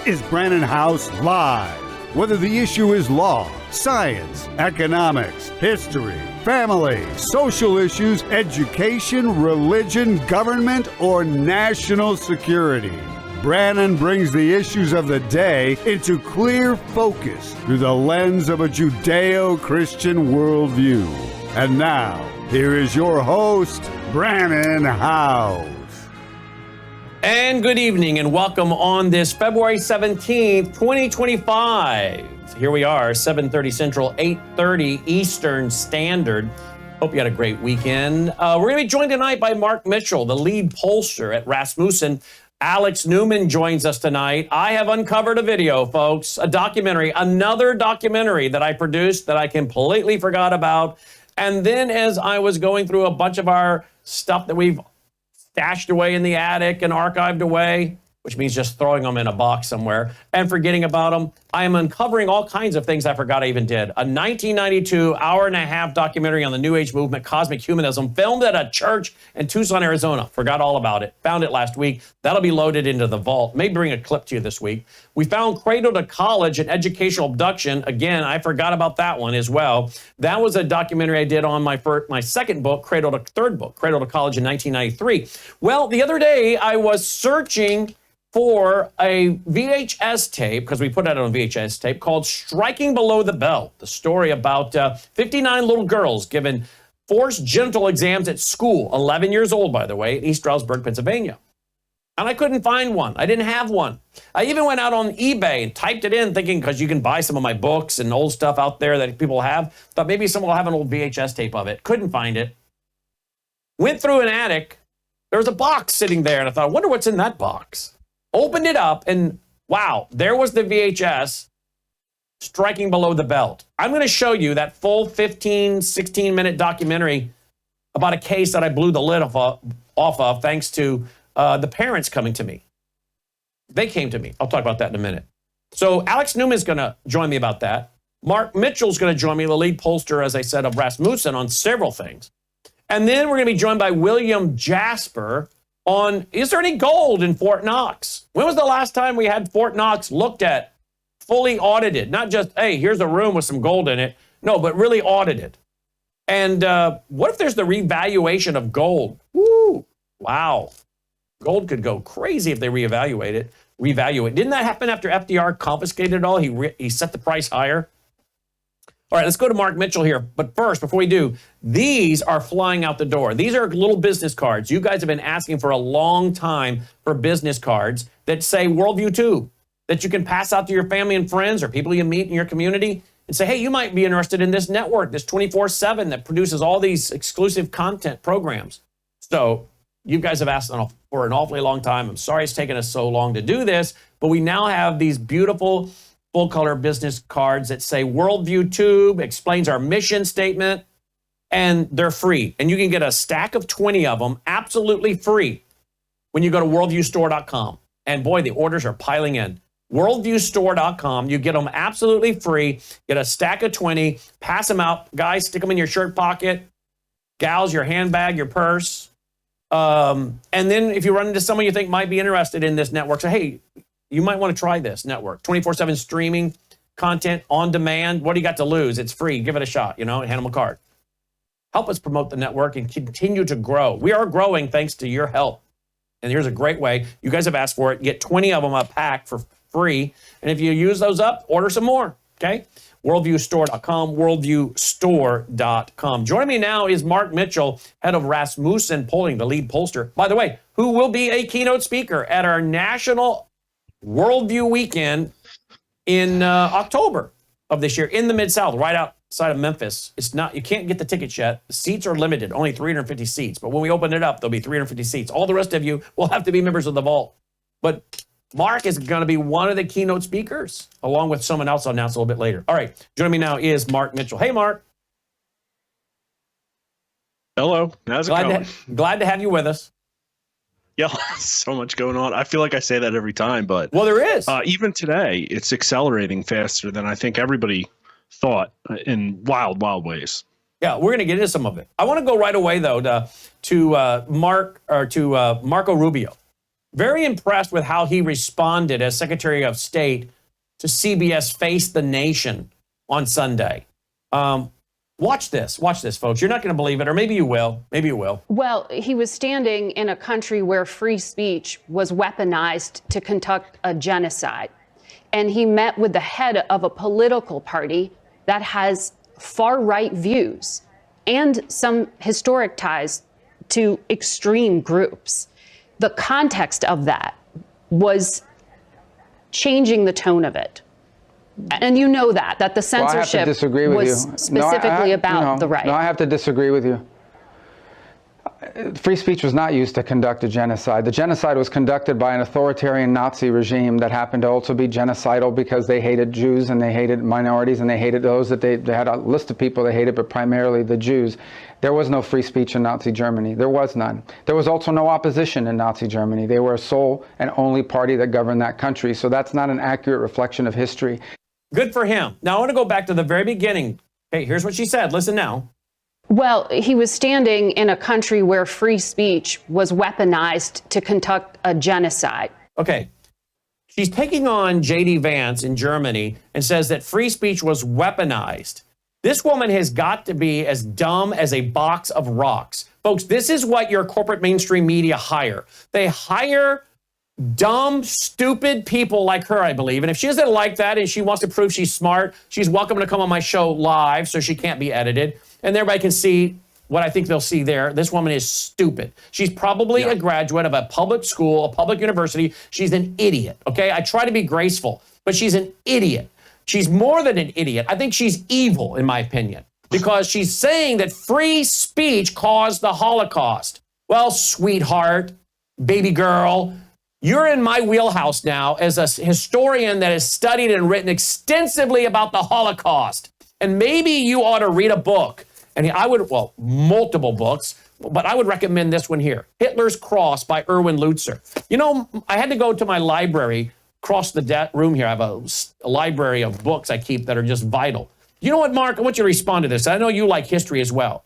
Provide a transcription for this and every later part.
is Brannon House Live. Whether the issue is law, science, economics, history, family, social issues, education, religion, government, or national security, Brannon brings the issues of the day into clear focus through the lens of a Judeo-Christian worldview. And now, here is your host, Brannon House. And good evening and welcome on this February 17th, 2025. Here we are, 7:30 Central, 8:30 Eastern Standard. Hope you had a great weekend. We're going to be joined tonight by Mark Mitchell, the lead pollster at Rasmussen. Alex Newman joins us tonight. I have uncovered a video, folks, a documentary, another documentary that I produced that I completely forgot about. And then as I was going through a bunch of our stuff that we've stashed away in the attic and archived away, which means just throwing them in a box somewhere and forgetting about them, I am uncovering all kinds of things I forgot I even did. A 1992 hour-and-a-half documentary on the New Age movement, Cosmic Humanism, filmed at a church in Tucson, Arizona. Forgot all about it. Found it last week. That'll be loaded into the vault. May bring a clip to you this week. We found Cradle to College, an educational abduction. Again, I forgot about that one as well. That was a documentary I did on my second book, Cradle to College in 1993. Well, the other day I was searching for a VHS tape, because we put it on VHS tape, called Striking Below the Belt, the story about 59 little girls given forced genital exams at school, 11 years old, by the way, in East Stroudsburg, Pennsylvania. And I couldn't find one. I didn't have one. I even went out on eBay and typed it in, thinking, because you can buy some of my books and old stuff out there that people have, thought maybe someone will have an old VHS tape of it. Couldn't find it. Went through an attic. There was a box sitting there, and I thought, I wonder what's in that box. Opened it up, and wow, there was the VHS, Striking Below the Belt. I'm going to show you that full 15, 16-minute documentary about a case that I blew the lid off of thanks to the parents coming to me. They came to me. I'll talk about that in a minute. So Alex Newman's going to join me about that. Mark Mitchell's going to join me, the lead pollster, as I said, of Rasmussen on several things. And then we're going to be joined by William Jasper on, is there any gold in Fort Knox? When was the last time we had Fort Knox looked at, fully audited? Not just, hey, here's a room with some gold in it. No, but really audited. And what if there's the revaluation of gold? Woo, wow. Gold could go crazy if they revalue it. Didn't that happen after FDR confiscated it all? He set the price higher. All right, let's go to Mark Mitchell here. But first, before we do, these are flying out the door. These are little business cards. You guys have been asking for a long time for business cards that say Worldview Tube, that you can pass out to your family and friends or people you meet in your community and say, hey, you might be interested in this network, this 24/7 that produces all these exclusive content programs. So you guys have asked for an awfully long time. I'm sorry it's taken us so long to do this, but we now have these beautiful full-color business cards that say Worldview Tube, explains our mission statement, and they're free. And you can get a stack of 20 of them absolutely free when you go to worldviewstore.com. And boy, the orders are piling in. Worldviewstore.com, you get them absolutely free, get a stack of 20, pass them out. Guys, stick them in your shirt pocket. Gals, your handbag, your purse. And then if you run into someone you think might be interested in this network, say, hey, you might want to try this network. 24/7 streaming content on demand. What do you got to lose? It's free. Give it a shot, and hand them a card. Help us promote the network and continue to grow. We are growing thanks to your help. And here's a great way. You guys have asked for it. Get 20 of them a pack for free. And if you use those up, order some more, okay? Worldviewstore.com, worldviewstore.com. Joining me now is Mark Mitchell, head of Rasmussen Polling, the lead pollster, by the way, who will be a keynote speaker at our National Worldview Weekend in October of this year in the Mid-South, right outside of Memphis. You can't get the tickets yet. The seats are limited, only 350 seats. But when we open it up, there'll be 350 seats. All the rest of you will have to be members of the vault. But Mark is going to be one of the keynote speakers, along with someone else I'll announce a little bit later. All right, joining me now is Mark Mitchell. Hey, Mark. Hello. How's it going? Glad to have you with us. Yeah, so much going on. I feel like I say that every time, but well, there is. Even today, it's accelerating faster than I think everybody thought in wild, wild ways. Yeah, we're going to get into some of it. I want to go right away though to Marco Rubio. Very impressed with how he responded as Secretary of State to CBS Face the Nation on Sunday. Watch this, folks. You're not going to believe it, or maybe you will. Maybe you will. Well, he was standing in a country where free speech was weaponized to conduct a genocide. And he met with the head of a political party that has far-right views and some historic ties to extreme groups. The context of that was changing the tone of it. And you know that the censorship was specifically about the right. No, I have to disagree with you. Free speech was not used to conduct a genocide. The genocide was conducted by an authoritarian Nazi regime that happened to also be genocidal because they hated Jews and they hated minorities and they hated those that they had a list of people they hated, but primarily the Jews. There was no free speech in Nazi Germany. There was none. There was also no opposition in Nazi Germany. They were a sole and only party that governed that country. So that's not an accurate reflection of history. Good for him. Now I want to go back to the very beginning. Okay, here's what she said. Listen now. Well, he was standing in a country where free speech was weaponized to conduct a genocide. Okay. She's taking on J.D. Vance in Germany and says that free speech was weaponized. This woman has got to be as dumb as a box of rocks. Folks, this is what your corporate mainstream media hire. They hire dumb, stupid people like her, I believe. And if she doesn't like that and she wants to prove she's smart, she's welcome to come on my show live so she can't be edited. And everybody can see what I think they'll see there. This woman is stupid. She's probably a graduate of a public school, a public university. She's an idiot, okay? I try to be graceful, but she's an idiot. She's more than an idiot. I think she's evil, in my opinion, because she's saying that free speech caused the Holocaust. Well, sweetheart, baby girl, you're in my wheelhouse now as a historian that has studied and written extensively about the Holocaust. And maybe you ought to read a book. And I would, well, multiple books, but I would recommend this one here, Hitler's Cross by Erwin Lutzer. You know, I had to go to my library, across the room here. I have a library of books I keep that are just vital. You know what, Mark? I want you to respond to this. I know you like history as well.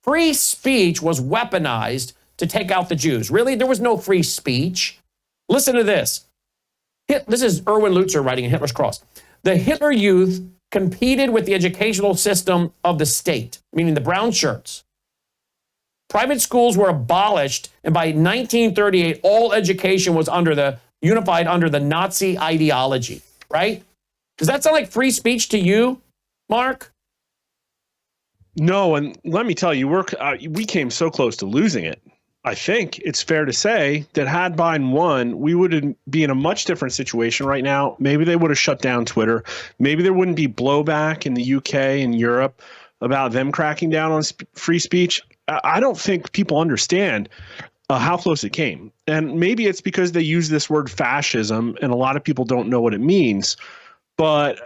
Free speech was weaponized to take out the Jews. Really? There was no free speech. Listen to this. This is Erwin Lutzer writing in Hitler's Cross. The Hitler Youth competed with the educational system of the state, meaning the brown shirts. Private schools were abolished, and by 1938, all education was unified under the Nazi ideology, right? Does that sound like free speech to you, Mark? No, and let me tell you, we came so close to losing it. I think it's fair to say that had Biden won, we would be in a much different situation right now. Maybe they would have shut down Twitter. Maybe there wouldn't be blowback in the UK and Europe about them cracking down on free speech. I don't think people understand how close it came. And maybe it's because they use this word fascism and a lot of people don't know what it means. But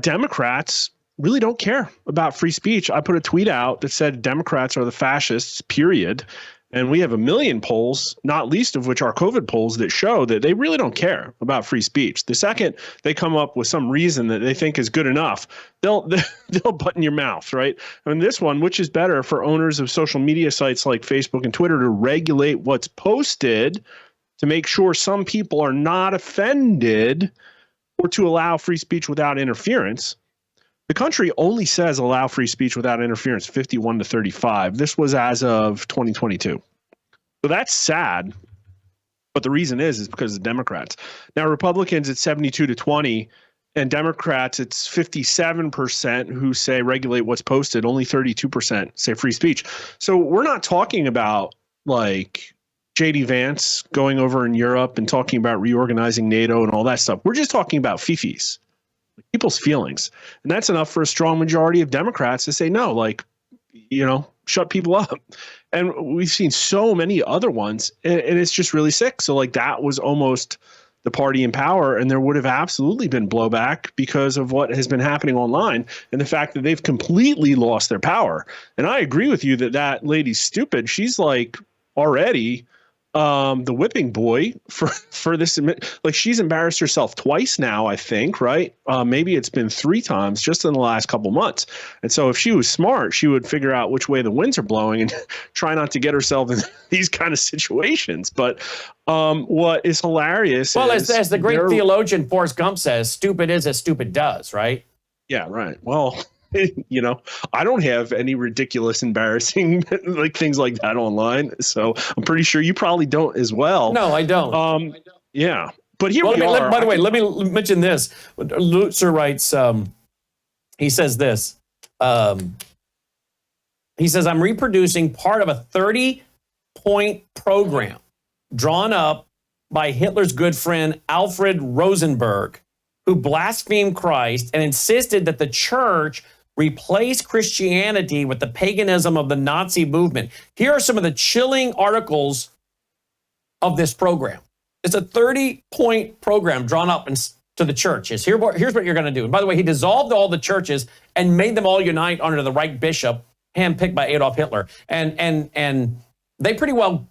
Democrats really don't care about free speech. I put a tweet out that said Democrats are the fascists, period. And we have a million polls, not least of which are COVID polls, that show that they really don't care about free speech. The second they come up with some reason that they think is good enough, they'll button your mouth, right? And this one, which is better for owners of social media sites like Facebook and Twitter to regulate what's posted to make sure some people are not offended, or to allow free speech without interference. The country only says allow free speech without interference 51 to 35. This was as of 2022. So that's sad. But the reason is because of Democrats. Now, Republicans, it's 72 to 20. And Democrats, it's 57% who say regulate what's posted. Only 32% say free speech. So we're not talking about like J.D. Vance going over in Europe and talking about reorganizing NATO and all that stuff. We're just talking about fifis. People's feelings. And that's enough for a strong majority of Democrats to say, no, like, you know, shut people up. And we've seen so many other ones, and it's just really sick. So like that was almost the party in power, and there would have absolutely been blowback because of what has been happening online and the fact that they've completely lost their power. And I agree with you that that lady's stupid. She's like already the whipping boy for this. Like, she's embarrassed herself twice now, I think, right? Maybe it's been 3 times just in the last couple months. And so if she was smart, she would figure out which way the winds are blowing and try not to get herself in these kind of situations. But what is hilarious as the great theologian Forrest Gump says, stupid is as stupid does, right? Yeah, right. Well, you know, I don't have any ridiculous, embarrassing like things like that online. So I'm pretty sure you probably don't as well. No, I don't. Yeah. But here we are. By the way, let me mention this. Lutzer writes, he says this. He says, I'm reproducing part of a 30-point program drawn up by Hitler's good friend Alfred Rosenberg, who blasphemed Christ and insisted that the church replace Christianity with the paganism of the Nazi movement. Here are some of the chilling articles of this program. It's a 30-point program drawn up to the churches. Here's what you're going to do. And by the way, he dissolved all the churches and made them all unite under the Reich bishop, handpicked by Adolf Hitler. And they pretty well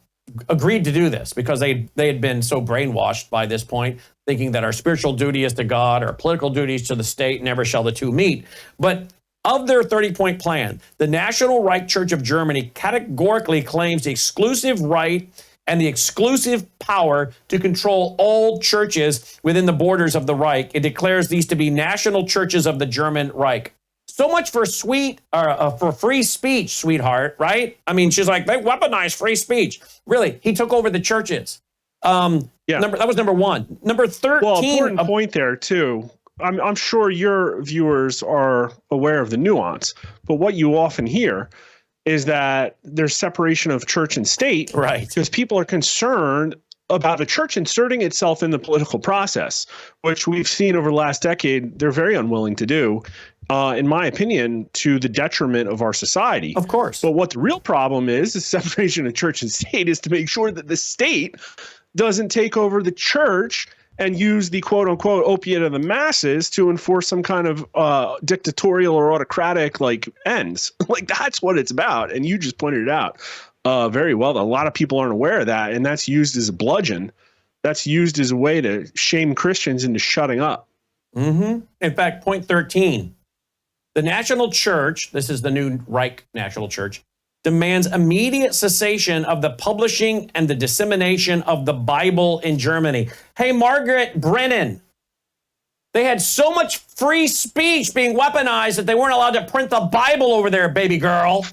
agreed to do this because they had been so brainwashed by this point, thinking that our spiritual duty is to God, our political duties to the state, never shall the two meet. But of their 30-point plan, the National Reich Church of Germany categorically claims the exclusive right and the exclusive power to control all churches within the borders of the Reich. It declares these to be national churches of the German Reich. So much for free speech, sweetheart, right? I mean, she's like, they weaponized free speech. Really, he took over the churches. That was number 1. Number 13. Well, important point there too. I'm sure your viewers are aware of the nuance, but what you often hear is that there's separation of church and state, right? Because people are concerned about the church inserting itself in the political process, which we've seen over the last decade. They're very unwilling to do, in my opinion, to the detriment of our society. Of course. But what the real problem is separation of church and state is to make sure that the state doesn't take over the church and use the quote unquote opiate of the masses to enforce some kind of dictatorial or autocratic like ends. Like, that's what it's about. And you just pointed it out very well. A lot of people aren't aware of that. And that's used as a bludgeon. That's used as a way to shame Christians into shutting up. Mm-hmm. In fact, point 13, the National Church, this is the new Reich National Church, demands immediate cessation of the publishing and the dissemination of the Bible in Germany. Hey, Margaret Brennan, they had so much free speech being weaponized that they weren't allowed to print the Bible over there, baby girl.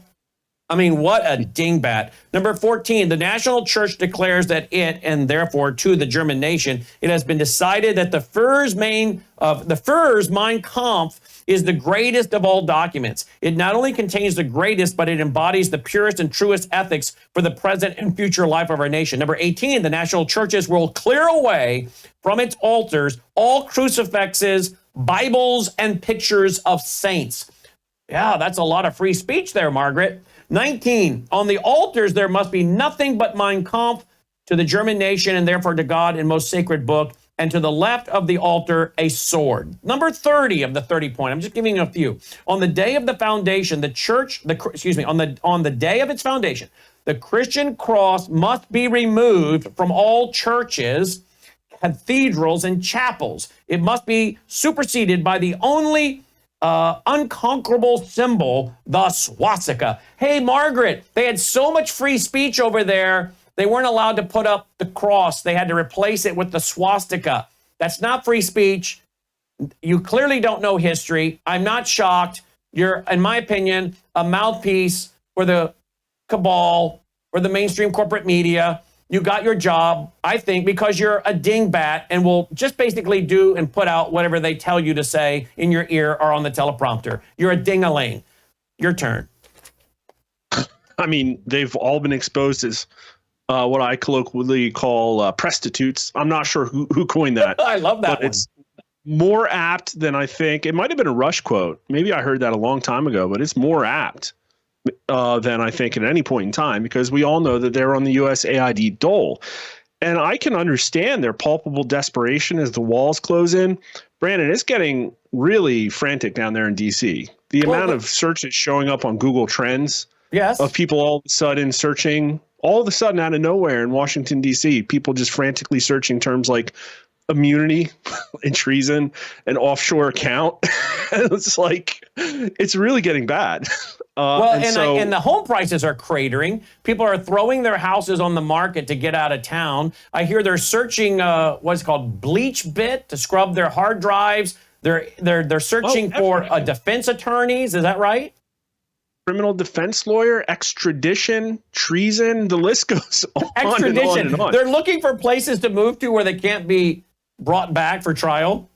I mean, what a dingbat. Number 14, the National Church declares that it, and therefore to the German nation, it has been decided that the Führer's Mein Kampf is the greatest of all documents. It not only contains the greatest, but it embodies the purest and truest ethics for the present and future life of our nation. Number 18, the national churches will clear away from its altars all crucifixes, Bibles, and pictures of saints. Yeah, that's a lot of free speech there, Margaret. 19, on the altars there must be nothing but Mein Kampf to the German nation and therefore to God in most sacred book, and to the left of the altar, a sword. Number 30 of the 30-point, I'm just giving you a few. On the day of the foundation, on the day of its foundation, the Christian cross must be removed from all churches, cathedrals, and chapels. It must be superseded by the only unconquerable symbol, the swastika. Hey, Margaret, they had so much free speech over there, they weren't allowed to put up the cross. They had to replace it with the swastika. That's not free speech. You clearly don't know history. I'm not shocked. You're, in my opinion, a mouthpiece for the cabal, for the mainstream corporate media. You got your job, I think, because you're a dingbat and will just basically do and put out whatever they tell you to say in your ear or on the teleprompter. You're a ding-a-ling. Your turn. I mean, they've all been exposed as what I colloquially call prostitutes. I'm not sure who coined that. I love that but one. It's more apt than I think. It might have been a Rush quote. Maybe I heard that a long time ago, but it's more apt than I think at any point in time, because we all know that they're on the USAID dole. And I can understand their palpable desperation as the walls close in. Brandon, it's getting really frantic down there in D.C. The amount of searches showing up on Google Trends yes, of people all of a sudden searching All of a sudden, out of nowhere in Washington, D.C., people just frantically searching terms like immunity and treason and offshore account. It's like, it's really getting bad. And the home prices are cratering. People are throwing their houses on the market to get out of town. I hear they're searching what's called bleach bit to scrub their hard drives. They're searching for defense attorneys. Is that right? Criminal defense lawyer, extradition, treason, the list goes on and on and on. They're looking for places to move to where they can't be brought back for trial.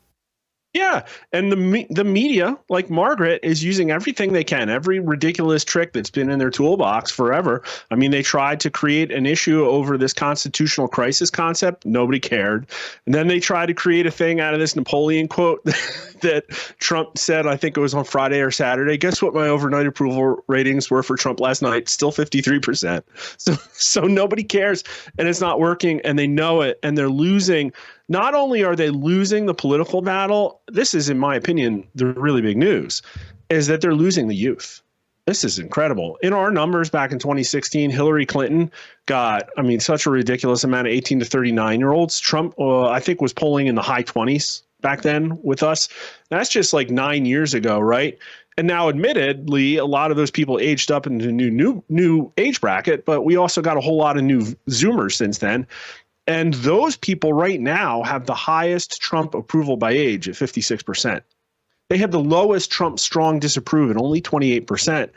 Yeah, and the media, like Margaret, is using everything they can, every ridiculous trick that's been in their toolbox forever. I mean, they tried to create an issue over this constitutional crisis concept. Nobody cared. And then they tried to create a thing out of this Napoleon quote that Trump said, I think it was on Friday or Saturday. Guess what my overnight approval ratings were for Trump last night? Still 53%. So nobody cares, and it's not working, and they know it, and they're losing. Not only are they losing the political battle, this is, in my opinion, the really big news, is that they're losing the youth. This is incredible. In our numbers back in 2016, Hillary Clinton got, such a ridiculous amount of 18 to 39-year-olds. Trump, I think, was polling in the high 20s back then with us. That's just like 9 years ago, right? And now, admittedly, a lot of those people aged up into new age bracket, but we also got a whole lot of new Zoomers since then. And those people right now have the highest Trump approval by age at 56%. They have the lowest Trump strong disapprove at only 28%.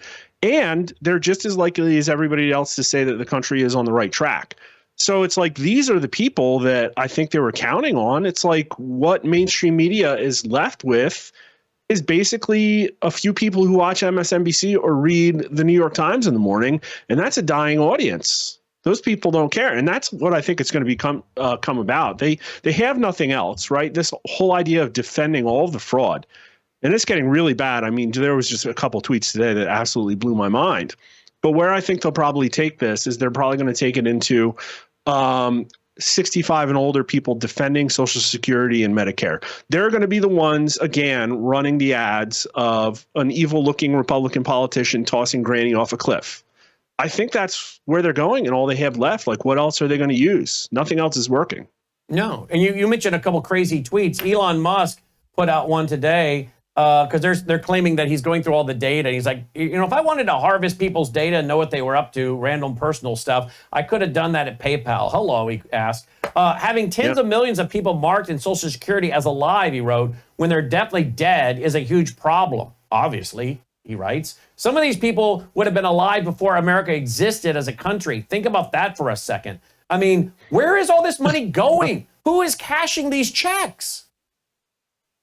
And they're just as likely as everybody else to say that the country is on the right track. So it's like, these are the people that I think they were counting on. It's like what mainstream media is left with is basically a few people who watch MSNBC or read the New York Times in the morning. And that's a dying audience. Those people don't care. And that's what I think it's going to come about. They have nothing else, right? This whole idea of defending all of the fraud. And it's getting really bad. There was just a couple tweets today that absolutely blew my mind. But where I think they'll probably take this is they're probably going to take it into 65 and older people defending Social Security and Medicare. They're going to be the ones, again, running the ads of an evil-looking Republican politician tossing Granny off a cliff. I think that's where they're going and all they have left. Like, what else are they going to use? Nothing else is working. No. And you mentioned a couple crazy tweets. Elon Musk put out one today because they're claiming that he's going through all the data. He's like, if I wanted to harvest people's data and know what they were up to, random personal stuff, I could have done that at PayPal. Hello, he asked. Having tens of millions of people marked in Social Security as alive, he wrote, when they're definitely dead is a huge problem. Obviously, he writes. Some of these people would have been alive before America existed as a country. Think about that for a second. Where is all this money going? Who is cashing these checks?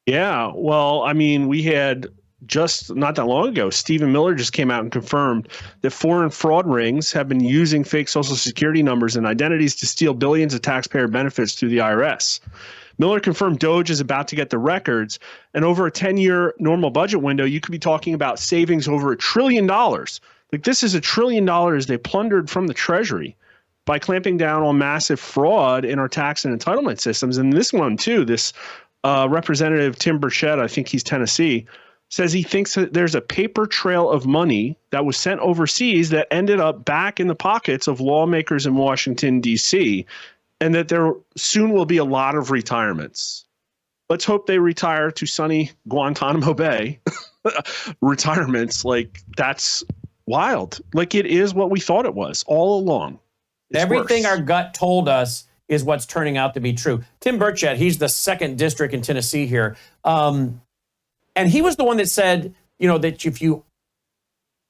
Yeah, well, we had just not that long ago, Stephen Miller just came out and confirmed that foreign fraud rings have been using fake Social Security numbers and identities to steal billions of taxpayer benefits through the IRS. Miller confirmed Doge is about to get the records, and over a 10-year normal budget window, you could be talking about savings over $1 trillion. Like, this is $1 trillion they plundered from the Treasury by clamping down on massive fraud in our tax and entitlement systems. And this one, too, this Representative Tim Burchett, I think he's Tennessee, says he thinks that there's a paper trail of money that was sent overseas that ended up back in the pockets of lawmakers in Washington, D.C., and that there soon will be a lot of retirements. Let's hope they retire to sunny Guantanamo Bay. Retirements, like, that's wild. Like, it is what we thought it was all along. It's Everything worse. our gut told us is what's turning out to be true. Tim Burchett, he's the 2nd district in Tennessee here. And he was the one that said, that if you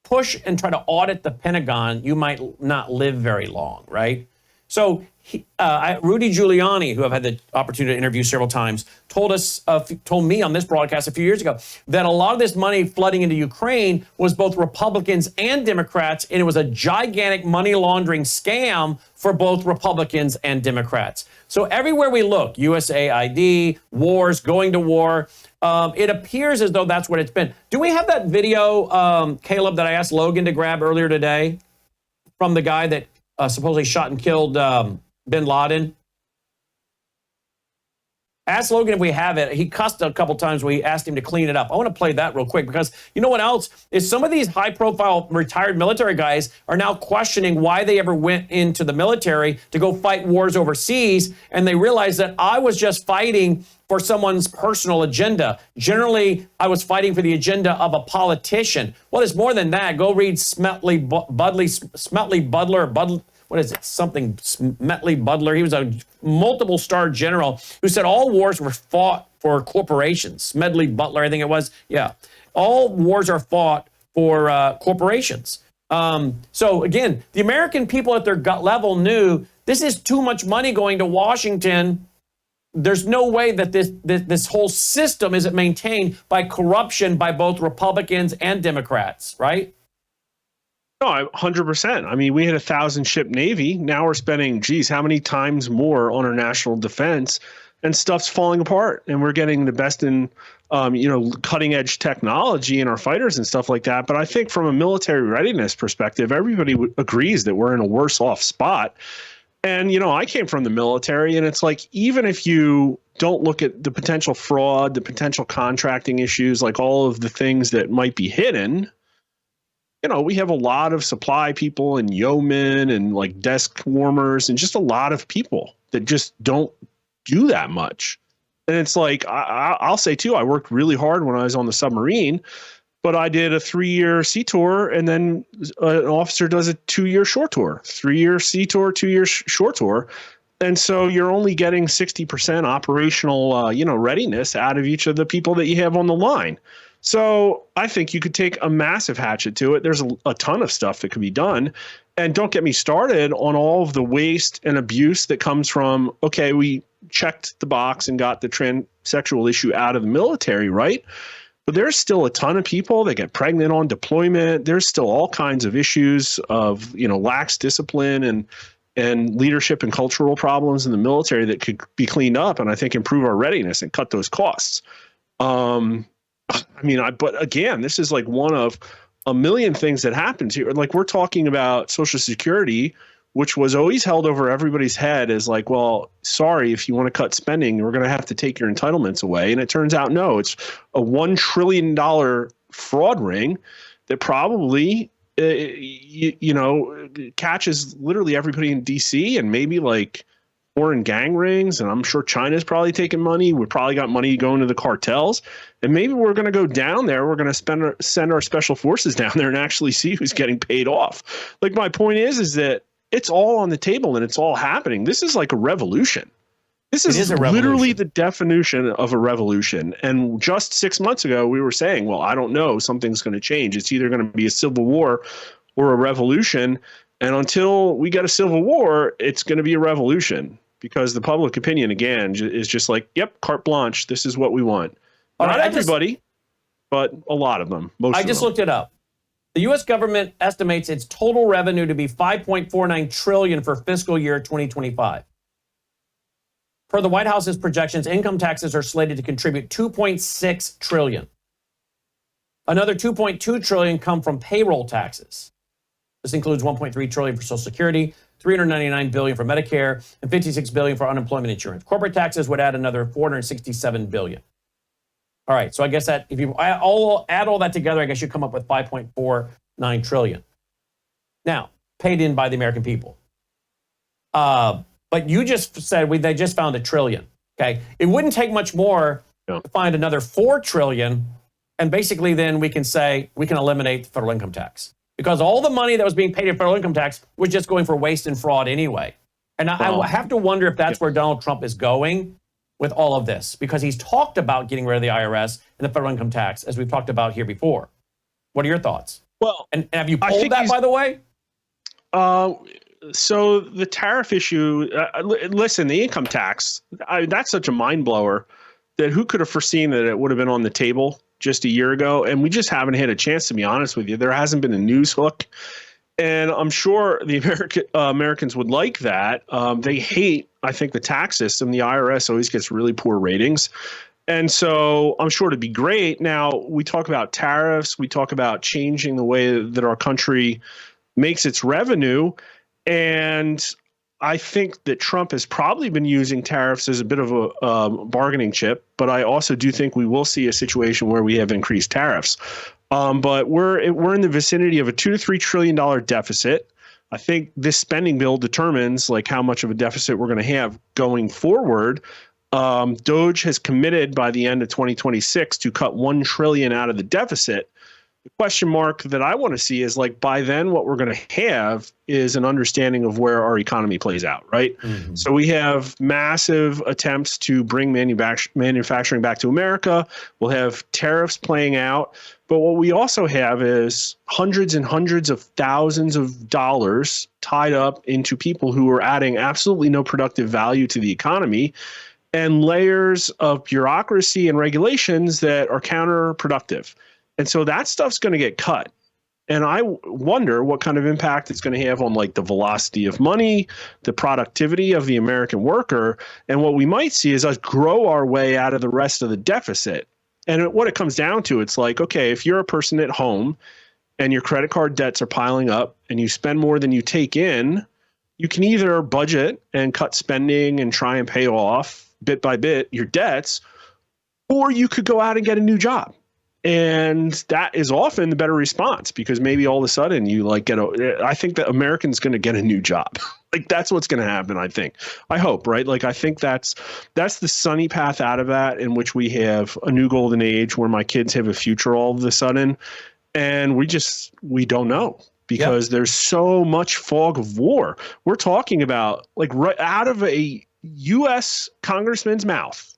push and try to audit the Pentagon, you might not live very long, right? So Rudy Giuliani, who I've had the opportunity to interview several times, told me on this broadcast a few years ago that a lot of this money flooding into Ukraine was both Republicans and Democrats, and it was a gigantic money laundering scam for both Republicans and Democrats. So everywhere we look, USAID, wars, going to war, it appears as though that's what it's been. Do we have that video, Caleb, that I asked Logan to grab earlier today from the guy that supposedly shot and killed bin Laden? Ask Logan if we have it. He cussed a couple times when we asked him to clean it up. I want to play that real quick because you know what else is some of these high-profile retired military guys are now questioning why they ever went into the military to go fight wars overseas, and they realize that I was just fighting for someone's personal agenda. Generally, I was fighting for the agenda of a politician. Well, it's more than that. Go read Smetley Butler. What is it? Something Smetley Butler. He was a multiple star general who said all wars were fought for corporations. Smedley Butler, I think it was. Yeah. All wars are fought for corporations. So again, the American people at their gut level knew this is too much money going to Washington. There's no way that this whole system isn't maintained by corruption by both Republicans and Democrats, right? No, 100%. I mean, we had a 1,000-ship Navy. Now we're spending, geez, how many times more on our national defense? And stuff's falling apart. And we're getting the best in, cutting-edge technology in our fighters and stuff like that. But I think from a military readiness perspective, everybody agrees that we're in a worse-off spot. And, I came from the military, and it's like, even if you don't look at the potential fraud, the potential contracting issues, like all of the things that might be hidden, we have a lot of supply people and yeomen and like desk warmers and just a lot of people that just don't do that much. And it's like, I'll say too, I worked really hard when I was on the submarine, but I did a 3-year sea tour, and then an officer does a 2-year shore tour, 3-year sea tour, 2-year shore tour. And so you're only getting 60% operational, readiness out of each of the people that you have on the line. So I think you could take a massive hatchet to it. There's a ton of stuff that could be done. And don't get me started on all of the waste and abuse that comes from, okay, we checked the box and got the transsexual issue out of the military, right? But there's still a ton of people that get pregnant on deployment. There's still all kinds of issues of, lax discipline and leadership and cultural problems in the military that could be cleaned up and I think improve our readiness and cut those costs. But again, this is like one of a million things that happens here. Like we're talking about Social Security, which was always held over everybody's head as like, well, sorry, if you want to cut spending, we're going to have to take your entitlements away. And it turns out, no, it's a $1 trillion fraud ring that probably, catches literally everybody in DC and maybe like foreign gang rings, and I'm sure China's probably taking money. We probably got money going to the cartels, and maybe we're going to go down there. We're going to send our special forces down there and actually see who's getting paid off. Like my point is that it's all on the table and it's all happening. This is like a revolution. This is literally the definition of a revolution. And just 6 months ago, we were saying, well, I don't know, something's going to change. It's either going to be a civil war or a revolution. And until we get a civil war, it's going to be a revolution. Because the public opinion, again, is just like, yep, carte blanche. This is what we want. Not everybody, but a lot of them. Most of them. I just looked it up. The U.S. government estimates its total revenue to be $5.49 trillion for fiscal year 2025. Per the White House's projections, income taxes are slated to contribute $2.6 trillion. Another $2.2 trillion come from payroll taxes. This includes $1.3 trillion for Social Security, $399 billion for Medicare, and $56 billion for unemployment insurance. Corporate taxes would add another $467 billion. All right, so I guess that if you add all that together, I guess you come up with $5.49 trillion. Now, paid in by the American people. But you just said they just found $1 trillion. Okay, it wouldn't take much more to find another $4 trillion, and basically then we can say we can eliminate the federal income tax. Because all the money that was being paid in federal income tax was just going for waste and fraud anyway. And I have to wonder if that's where Donald Trump is going with all of this, because he's talked about getting rid of the IRS and the federal income tax, as we've talked about here before. What are your thoughts? Well, and have you pulled that, by the way? So the tariff issue, listen, the income tax, that's such a mind blower that who could have foreseen that it would have been on the table just a year ago, and we just haven't had a chance, to be honest with you. There hasn't been a news hook, and I'm sure the Americans would like that. They hate, I think, the tax system. The IRS always gets really poor ratings, and so I'm sure it'd be great. Now, we talk about tariffs. We talk about changing the way that our country makes its revenue, and I think that Trump has probably been using tariffs as a bit of a bargaining chip, but I also do think we will see a situation where we have increased tariffs. But we're in the vicinity of a $2 to $3 trillion deficit. I think this spending bill determines like how much of a deficit we're going to have going forward. Doge has committed by the end of 2026 to cut $1 trillion out of the deficit. The question mark that I want to see is like by then what we're going to have is an understanding of where our economy plays out, right? Mm-hmm. So we have massive attempts to bring manufacturing back to America. We'll have tariffs playing out. But what we also have is hundreds and hundreds of thousands of dollars tied up into people who are adding absolutely no productive value to the economy and layers of bureaucracy and regulations that are counterproductive. And so that stuff's going to get cut. And I wonder what kind of impact it's going to have on like the velocity of money, the productivity of the American worker. And what we might see is us grow our way out of the rest of the deficit. And what it comes down to, it's like, okay, if you're a person at home and your credit card debts are piling up and you spend more than you take in, you can either budget and cut spending and try and pay off bit by bit your debts, or you could go out and get a new job. And that is often the better response because maybe all of a sudden you like I think that Americans going to get a new job. Like that's what's going to happen, I think. I hope, right? Like I think that's the sunny path out of that, in which we have a new golden age where my kids have a future all of a sudden. And we don't know because there's so much fog of war. We're talking about like right out of a U.S. congressman's mouth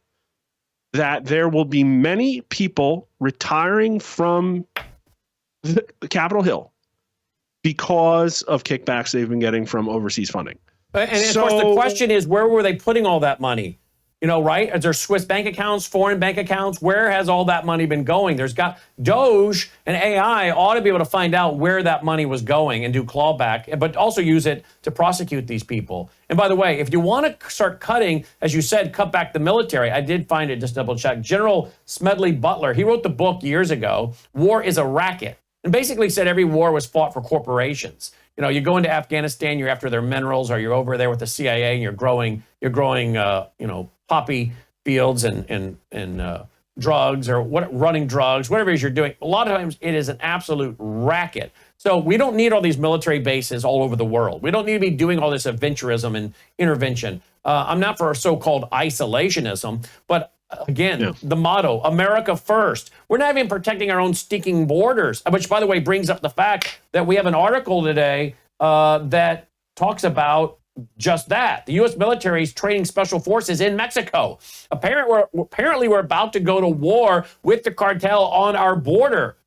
that there will be many people retiring from the Capitol Hill because of kickbacks they've been getting from overseas funding. And of course, the question is, where were they putting all that money? You know, right? Is there Swiss bank accounts, foreign bank accounts? Where has all that money been going? There's got Doge and AI ought to be able to find out where that money was going and do clawback, but also use it to prosecute these people. And by the way, if you want to start cutting, as you said, cut back the military, I did find it, just double check. General Smedley Butler, he wrote the book years ago, War is a Racket, and basically said every war was fought for corporations. You know, you go into Afghanistan, you're after their minerals, or you're over there with the CIA and you're growing, poppy fields and drugs or running drugs, whatever it is you're doing. A lot of times it is an absolute racket. So we don't need all these military bases all over the world. We don't need to be doing all this adventurism and intervention. I'm not for so-called isolationism, but again, the motto, America first. We're not even protecting our own stinking borders, which, by the way, brings up the fact that we have an article today that talks about just that. The U.S. military is training special forces in Mexico. Apparently, we're about to go to war with the cartel on our border.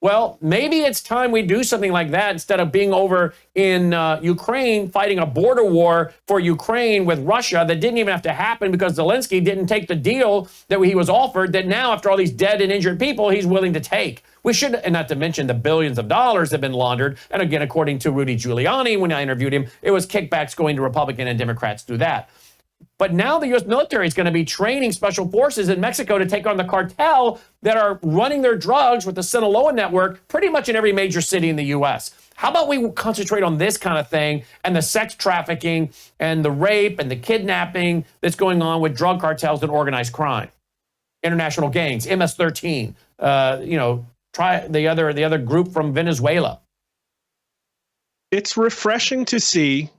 Well, maybe it's time we do something like that instead of being over in Ukraine fighting a border war for Ukraine with Russia that didn't even have to happen because Zelensky didn't take the deal that he was offered, that now, after all these dead and injured people, he's willing to take. We should, and not to mention the billions of dollars that have been laundered. And again, according to Rudy Giuliani, when I interviewed him, it was kickbacks going to Republican and Democrats to do that. But now the U.S. military is going to be training special forces in Mexico to take on the cartel that are running their drugs with the Sinaloa network pretty much in every major city in the U.S. How about we concentrate on this kind of thing and the sex trafficking and the rape and the kidnapping that's going on with drug cartels and organized crime, international gangs, MS-13, try the other group from Venezuela. It's refreshing to see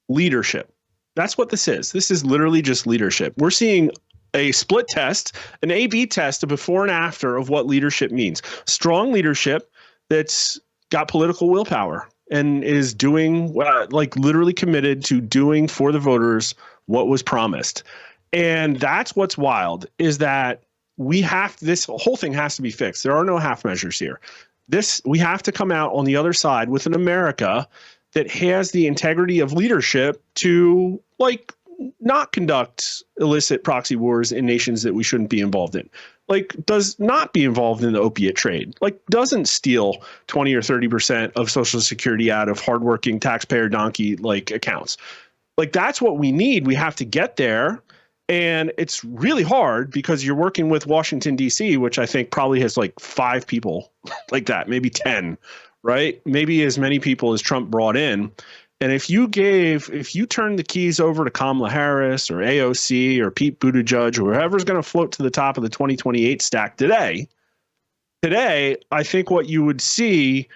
leadership. That's what this is. This is literally just leadership. We're seeing a split test, an A/B test, a before and after of what leadership means. Strong leadership that's got political willpower and is doing, literally committed to doing for the voters what was promised. And that's what's wild, is that this whole thing has to be fixed. There are no half measures here. We have to come out on the other side with an America that has the integrity of leadership to not conduct illicit proxy wars in nations that we shouldn't be involved in, does not be involved in the opiate trade, doesn't steal 20 or 30% of Social Security out of hardworking taxpayer donkey accounts. That's what we need. We have to get there. And it's really hard because you're working with Washington, D.C., which I think probably has 5 people like that, maybe 10, right? Maybe as many people as Trump brought in. And if you turned the keys over to Kamala Harris or AOC or Pete Buttigieg or whoever's going to float to the top of the 2028 stack today, I think what you would see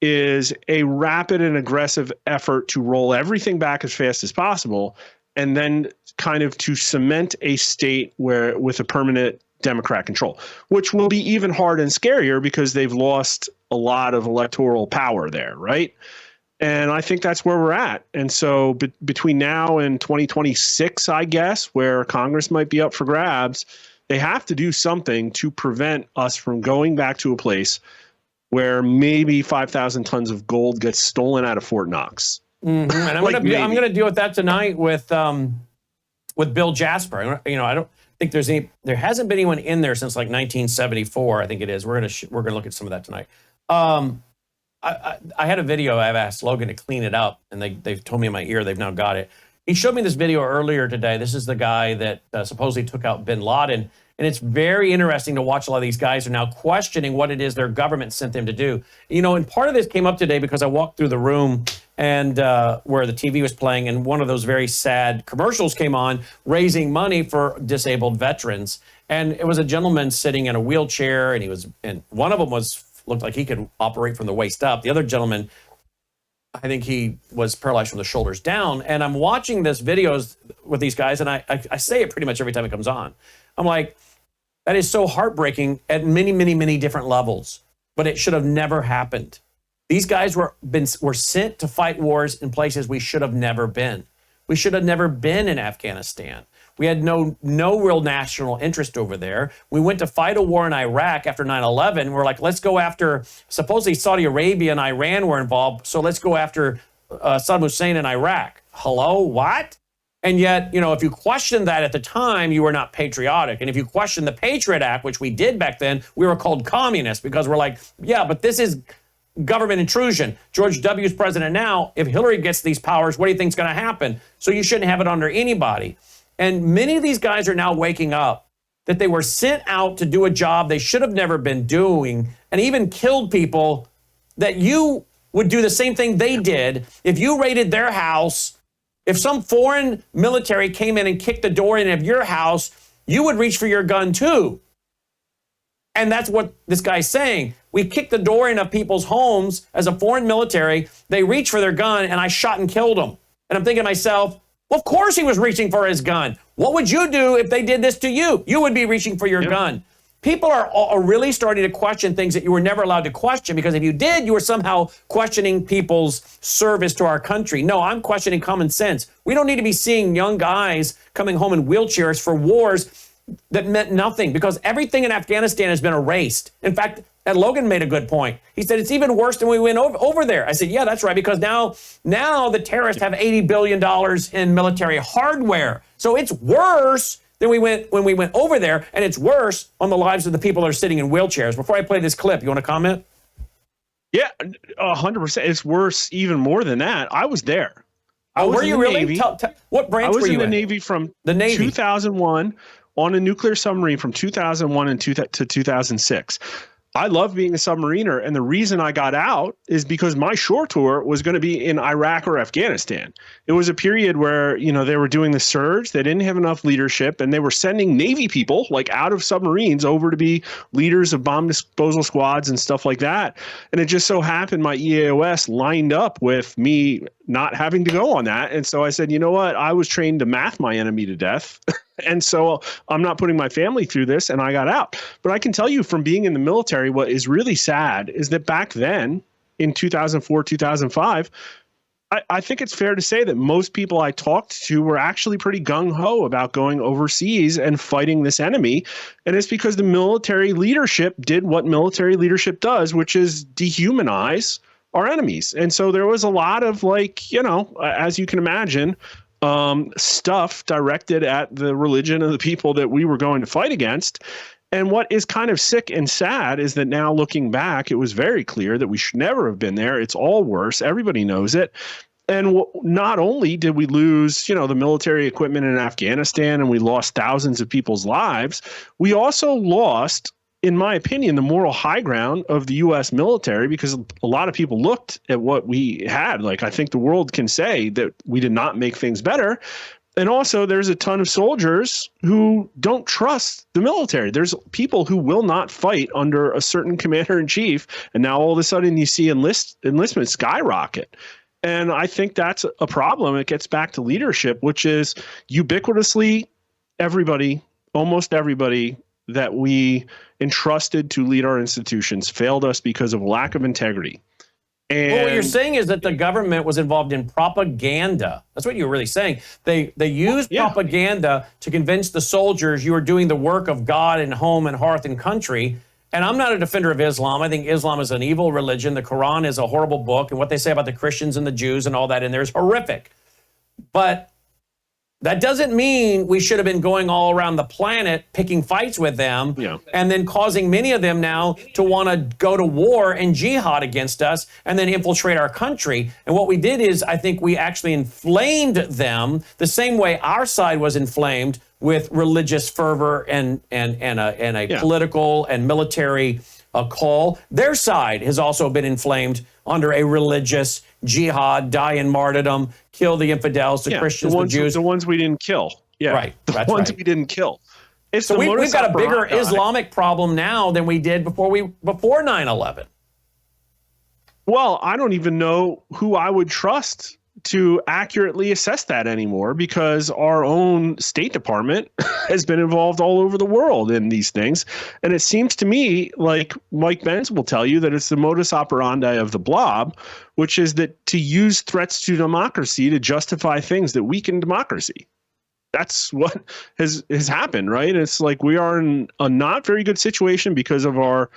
is a rapid and aggressive effort to roll everything back as fast as possible, and then kind of to cement a state with a permanent Democrat control, which will be even harder and scarier because they've lost a lot of electoral power there, right? And I think that's where we're at. And so between now and 2026, I guess, where Congress might be up for grabs, they have to do something to prevent us from going back to a place where maybe 5,000 tons of gold gets stolen out of Fort Knox. Mm-hmm. And I'm going to deal with that tonight with Bill Jasper. You know, I don't think there hasn't been anyone in there since like 1974. I think it is. We're gonna look at some of that tonight. I had a video. I've asked Logan to clean it up, and they've told me in my ear they've now got it. He showed me this video earlier today. This is the guy that supposedly took out bin Laden. And it's very interesting to watch a lot of these guys are now questioning what it is their government sent them to do. You know, and part of this came up today because I walked through the room and where the TV was playing, and one of those very sad commercials came on raising money for disabled veterans. And it was a gentleman sitting in a wheelchair, and one of them looked like he could operate from the waist up. The other gentleman, I think he was paralyzed from the shoulders down. And I'm watching this videos with these guys, and I say it pretty much every time it comes on. I'm like, that is so heartbreaking at many, many, many different levels, but it should have never happened. These guys were sent to fight wars in places we should have never been. We should have never been in Afghanistan. We had no real national interest over there. We went to fight a war in Iraq after 9/11. We're like, let's go after, supposedly Saudi Arabia and Iran were involved, so let's go after Saddam Hussein in Iraq. Hello, what? And yet, you know, if you questioned that at the time, you were not patriotic. And if you questioned the Patriot Act, which we did back then, we were called communists because we're like, yeah, but this is government intrusion. George W. is president now. If Hillary gets these powers, what do you think is going to happen? So you shouldn't have it under anybody. And many of these guys are now waking up that they were sent out to do a job they should have never been doing, and even killed people that you would do the same thing they did if you raided their house. If some foreign military came in and kicked the door in of your house, you would reach for your gun too. And that's what this guy's saying. We kicked the door in of people's homes as a foreign military. They reached for their gun, and I shot and killed them. And I'm thinking to myself, well, of course he was reaching for his gun. What would you do if they did this to you? You would be reaching for your gun. People are really starting to question things that you were never allowed to question, because if you did, you were somehow questioning people's service to our country. No, I'm questioning common sense. We don't need to be seeing young guys coming home in wheelchairs for wars that meant nothing, because everything in Afghanistan has been erased. In fact, and Logan made a good point. He said, it's even worse than we went over there. I said, yeah, that's right, because now the terrorists have $80 billion in military hardware. So it's worse than when we went over there, and it's worse on the lives of the people that are sitting in wheelchairs. Before I play this clip, you want to comment? Yeah, 100%. It's worse even more than that. I was there. Were you really? What branch were you in? I was in the Navy from 2001 on a nuclear submarine from 2001 to 2006. I love being a submariner, and the reason I got out is because my shore tour was going to be in Iraq or Afghanistan. It was a period where, you know, they were doing the surge, they didn't have enough leadership, and they were sending Navy people like out of submarines over to be leaders of bomb disposal squads and stuff like that. And it just so happened my EAOS lined up with me not having to go on that. And so I said, you know what? I was trained to math my enemy to death. And so I'm not putting my family through this, and I got out. But I can tell you from being in the military, what is really sad is that back then in 2004, 2005, I think it's fair to say that most people I talked to were actually pretty gung-ho about going overseas and fighting this enemy. And it's because the military leadership did what military leadership does, which is dehumanize our enemies. And so there was a lot of, like, you know, as you can imagine, stuff directed at the religion of the people that we were going to fight against. And what is kind of sick and sad is that now looking back, it was very clear that we should never have been there. It's all worse. Everybody knows it. And not only did we lose, you know, the military equipment in Afghanistan, and we lost thousands of people's lives, we also lost in my opinion, the moral high ground of the U.S. military, because a lot of people looked at what we had. Like, I think the world can say that we did not make things better. And also, there's a ton of soldiers who don't trust the military. There's people who will not fight under a certain commander in chief. And now all of a sudden you see enlistment skyrocket. And I think that's a problem. It gets back to leadership, which is ubiquitously almost everybody that we entrusted to lead our institutions failed us because of lack of integrity. And well, what you're saying is that the government was involved in propaganda. That's what you're really saying. They used propaganda to convince the soldiers you were doing the work of God and home and hearth and country. And I'm not a defender of Islam. I think Islam is an evil religion. The Quran is a horrible book. And what they say about the Christians and the Jews and all that in there is horrific. But that doesn't mean we should have been going all around the planet picking fights with them and then causing many of them now to want to go to war and jihad against us and then infiltrate our country. And what we did is I think we actually inflamed them the same way our side was inflamed with religious fervor and a political and military call. Their side has also been inflamed under a religious jihad, die in martyrdom, kill the infidels, the Christians, the Jews. The ones we didn't kill. Yeah, right. The ones we didn't kill. So we've got a bigger Islamic problem now than we did before 9/11. Well, I don't even know who I would trust to accurately assess that anymore, because our own State Department has been involved all over the world in these things. And it seems to me like Mike Benz will tell you that it's the modus operandi of the blob, which is that to use threats to democracy to justify things that weaken democracy. That's what has happened, right? It's like we are in a not very good situation because of our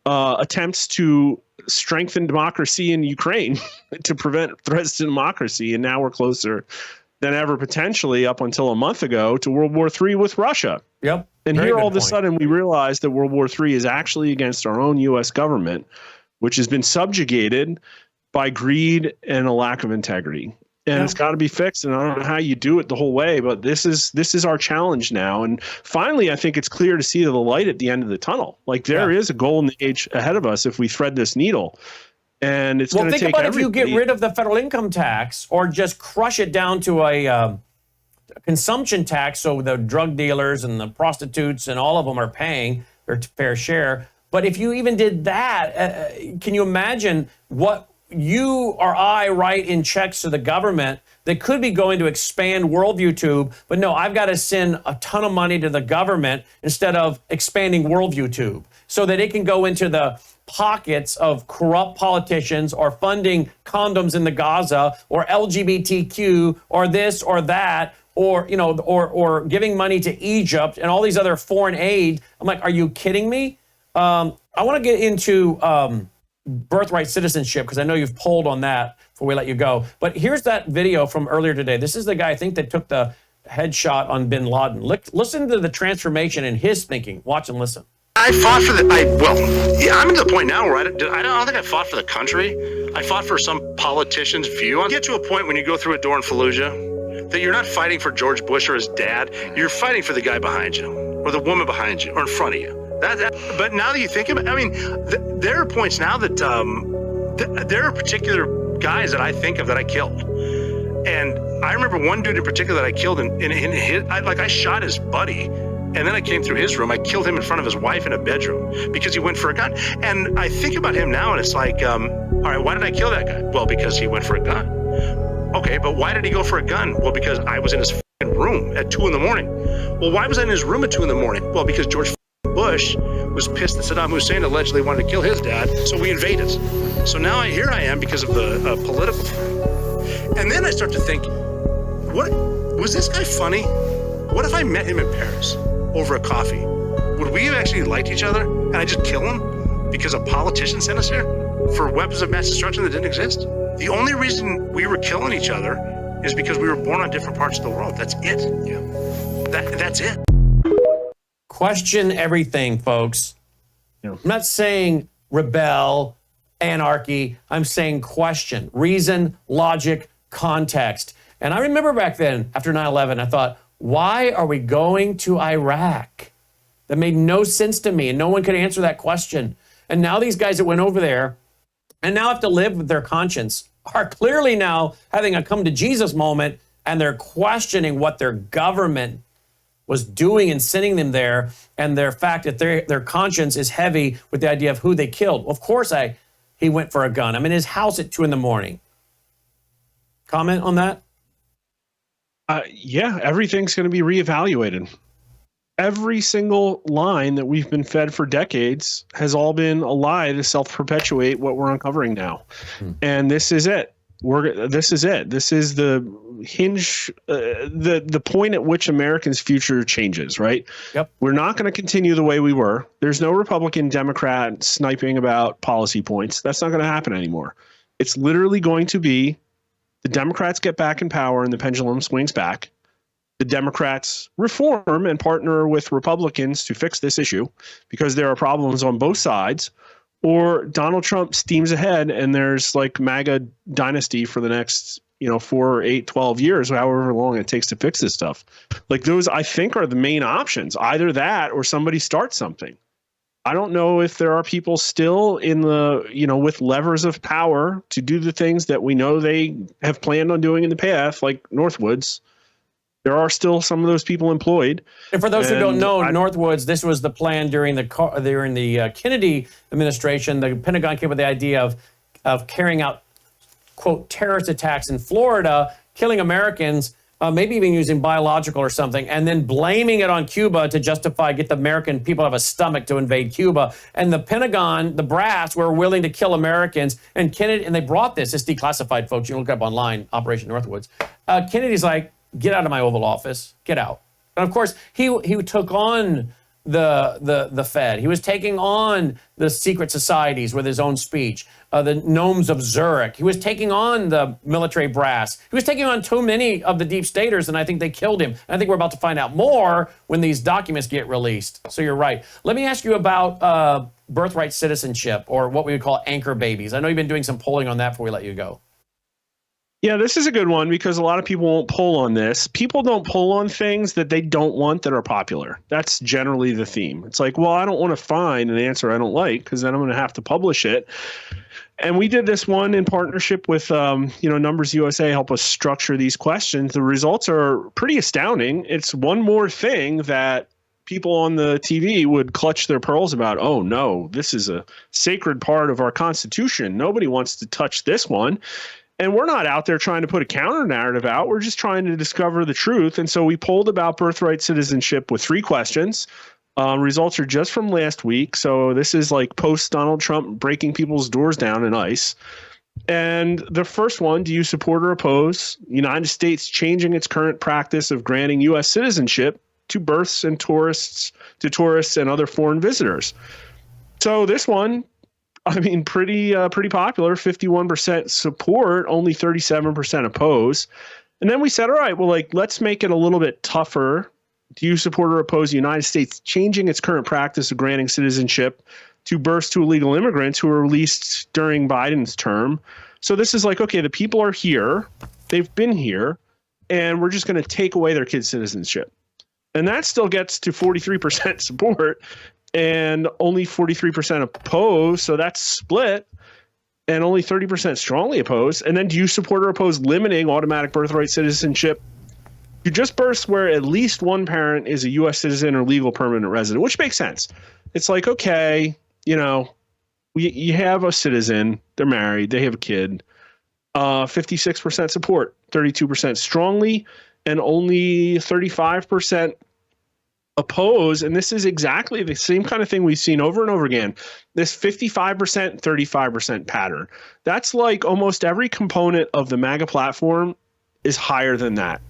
attempts to strengthen democracy in Ukraine to prevent threats to democracy. And now we're closer than ever, potentially up until a month ago, to World War III with Russia. Yep. And here all of a sudden we realize that World War III is actually against our own U.S. government, which has been subjugated by greed and a lack of integrity. And it's got to be fixed. And I don't know how you do it the whole way, but this is our challenge now. And finally, I think it's clear to see the light at the end of the tunnel. Like there is a golden age ahead of us if we thread this needle. And it's going to take everybody. If you get rid of the federal income tax or just crush it down to a consumption tax, so the drug dealers and the prostitutes and all of them are paying their fair share. But if you even did that, can you imagine what you or I write in checks to the government that could be going to expand Worldview Tube, but no, I've got to send a ton of money to the government instead of expanding Worldview Tube so that it can go into the pockets of corrupt politicians or funding condoms in the Gaza or LGBTQ or this or that or, you know, or giving money to Egypt and all these other foreign aid. I'm like, are you kidding me? I want to get into birthright citizenship, because I know you've polled on that before we let you go. But here's that video from earlier today. This is the guy, I think, that took the headshot on bin Laden. Listen to the transformation in his thinking. Watch and listen. I fought for I'm at the point now where I don't think I fought for the country. I fought for some politician's view. You get to a point when you go through a door in Fallujah that you're not fighting for George Bush or his dad. You're fighting for the guy behind you or the woman behind you or in front of you. But now that you think about it, I mean, there are points now that there are particular guys that I think of that I killed. And I remember one dude in particular that I killed I shot his buddy. And then I came through his room. I killed him in front of his wife in a bedroom because he went for a gun. And I think about him now and it's like, all right, why did I kill that guy? Well, because he went for a gun. Okay, but why did he go for a gun? Well, because I was in his room at 2 a.m. Well, why was I in his room at 2 a.m? Well, because George Bush was pissed that Saddam Hussein allegedly wanted to kill his dad, so we invaded. So now here I am because of the political thing. And then I start to think, what was this guy funny? What if I met him in Paris over a coffee? Would we have actually liked each other and I just kill him because a politician sent us here for weapons of mass destruction that didn't exist? The only reason we were killing each other is because we were born on different parts of the world. That's it. Yeah. That's it. Question everything, folks. I'm not saying rebel, anarchy. I'm saying question, reason, logic, context. And I remember back then, after 9/11, I thought, why are we going to Iraq? that made no sense to me, and no one could answer that question. And now these guys that went over there and now have to live with their conscience are clearly now having a come to Jesus moment, and they're questioning what their government was doing and sending them there, and their fact that their conscience is heavy with the idea of who they killed. Of course, he went for a gun. I'm in his house at 2 a.m. Comment on that? Yeah, everything's going to be reevaluated. Every single line that we've been fed for decades has all been a lie to self-perpetuate what we're uncovering now. And this is it. This is it. This is the hinge, the point at which Americans' future changes, right? Yep. We're not going to continue the way we were. There's no Republican, Democrat sniping about policy points. That's not going to happen anymore. It's literally going to be the Democrats get back in power and the pendulum swings back. The Democrats reform and partner with Republicans to fix this issue because there are problems on both sides, or Donald Trump steams ahead and there's like MAGA dynasty for the next, 4, 8, 12 years, however long it takes to fix this stuff. Like those, I think, are the main options. Either that or somebody starts something. I don't know if there are people still in the, with levers of power to do the things that we know they have planned on doing in the past, like Northwoods. There are still some of those people employed. And for those who don't know, Northwoods, this was the plan during the Kennedy administration. The Pentagon came up with the idea of carrying out, quote, terrorist attacks in Florida, killing Americans, maybe even using biological or something, and then blaming it on Cuba to get the American people to have a stomach to invade Cuba. And the Pentagon, the brass, were willing to kill Americans. And Kennedy, and they brought this. It's declassified, folks. You can look it up online, Operation Northwoods. Kennedy's like, get out of my Oval Office, get out. And of course, he took on the Fed. He was taking on the secret societies with his own speech, the gnomes of Zurich. He was taking on the military brass. He was taking on too many of the deep staters, and I think they killed him. And I think we're about to find out more when these documents get released. So you're right. Let me ask you about birthright citizenship, or what we would call anchor babies. I know you've been doing some polling on that before we let you go. Yeah, this is a good one because a lot of people won't poll on this. People don't poll on things that they don't want that are popular. That's generally the theme. It's like, well, I don't want to find an answer I don't like because then I'm going to have to publish it. And we did this one in partnership with, Numbers USA, help us structure these questions. The results are pretty astounding. It's one more thing that people on the TV would clutch their pearls about. Oh, no, this is a sacred part of our Constitution. Nobody wants to touch this one. And we're not out there trying to put a counter narrative out. We're just trying to discover the truth. And so we polled about birthright citizenship with 3 questions. Results are just from last week. So this is like post Donald Trump breaking people's doors down in ICE. And the first one, do you support or oppose the United States changing its current practice of granting U.S. citizenship to births and tourists and other foreign visitors? So this one, pretty popular, 51% support, only 37% oppose. And then we said, all right, well, let's make it a little bit tougher. Do you support or oppose the United States changing its current practice of granting citizenship to births to illegal immigrants who were released during Biden's term? So this is like, okay, the people are here, they've been here, and we're just going to take away their kids' citizenship. And that still gets to 43% support. And only 43% oppose, so that's split, and only 30% strongly oppose. And then do you support or oppose limiting automatic birthright citizenship to just births where at least one parent is a U.S. citizen or legal permanent resident, which makes sense. It's like, okay, you have a citizen, they're married, they have a kid, 56% support, 32% strongly, and only 35% oppose. And this is exactly the same kind of thing we've seen over and over again. This 55%, 35% pattern. That's like almost every component of the MAGA platform is higher than that.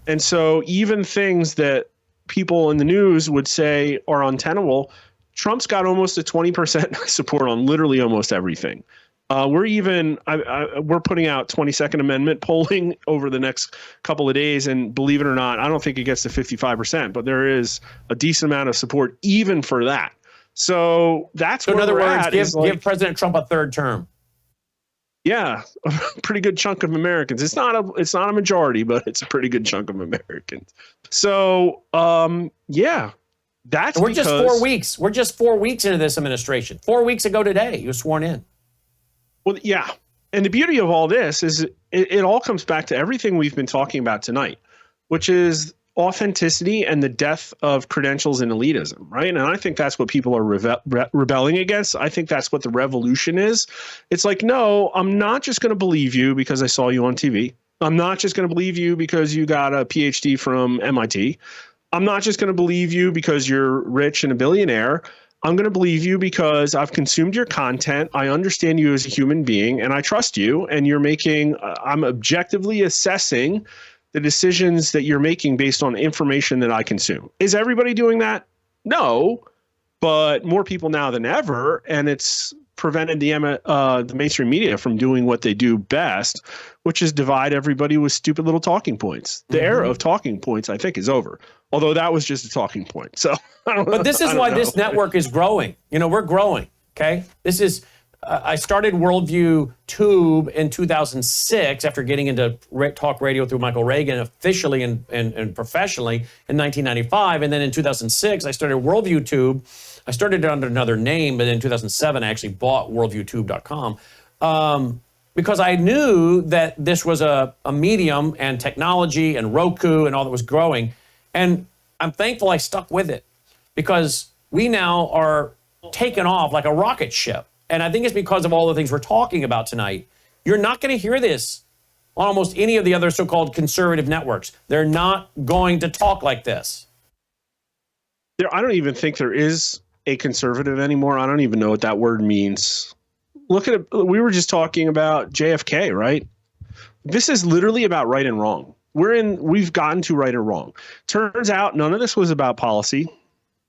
And so even things that people in the news would say are untenable, Trump's got almost a 20% support on literally almost everything. We're putting out 22nd Amendment polling over the next couple of days, and believe it or not, I don't think it gets to 55%, but there is a decent amount of support even for that. So that's so where in other we're words, at. give President Trump a 3rd term. Yeah, a pretty good chunk of Americans. It's not a majority, but it's a pretty good chunk of Americans. So yeah, That's And we're because, just 4 weeks. We're just 4 weeks into this administration. 4 weeks ago today, you were sworn in. Well, yeah. And the beauty of all this is it all comes back to everything we've been talking about tonight, which is authenticity and the death of credentials and elitism, right? And I think that's what people are rebelling against. I think that's what the revolution is. It's like, no, I'm not just going to believe you because I saw you on TV. I'm not just going to believe you because you got a PhD from MIT. I'm not just going to believe you because you're rich and a billionaire. I'm going to believe you because I've consumed your content. I understand you as a human being and I trust you. And you're making, I'm objectively assessing the decisions that you're making based on information that I consume. Is everybody doing that? No, but more people now than ever. And it's prevented the mainstream media from doing what they do best, which is divide everybody with stupid little talking points. The era of talking points, I think, is over. Although that was just a talking point. So, but this is why this network is growing. You know, we're growing. Okay, this is. I started Worldview Tube in 2006 after getting into talk radio through Michael Reagan officially and professionally in 1995, and then in 2006 I started Worldview Tube. I started it under another name, but in 2007 I actually bought worldviewtube.com because I knew that this was a medium and technology and Roku and all that was growing. And I'm thankful I stuck with it because we now are taken off like a rocket ship. And I think it's because of all the things we're talking about tonight. You're not going to hear this on almost any of the other so-called conservative networks. They're not going to talk like this. I don't even think there is a conservative anymore. I don't even know what that word means. Look at it. We were just talking about JFK, right? This is literally about right and wrong. We've gotten to right or wrong. Turns out none of this was about policy.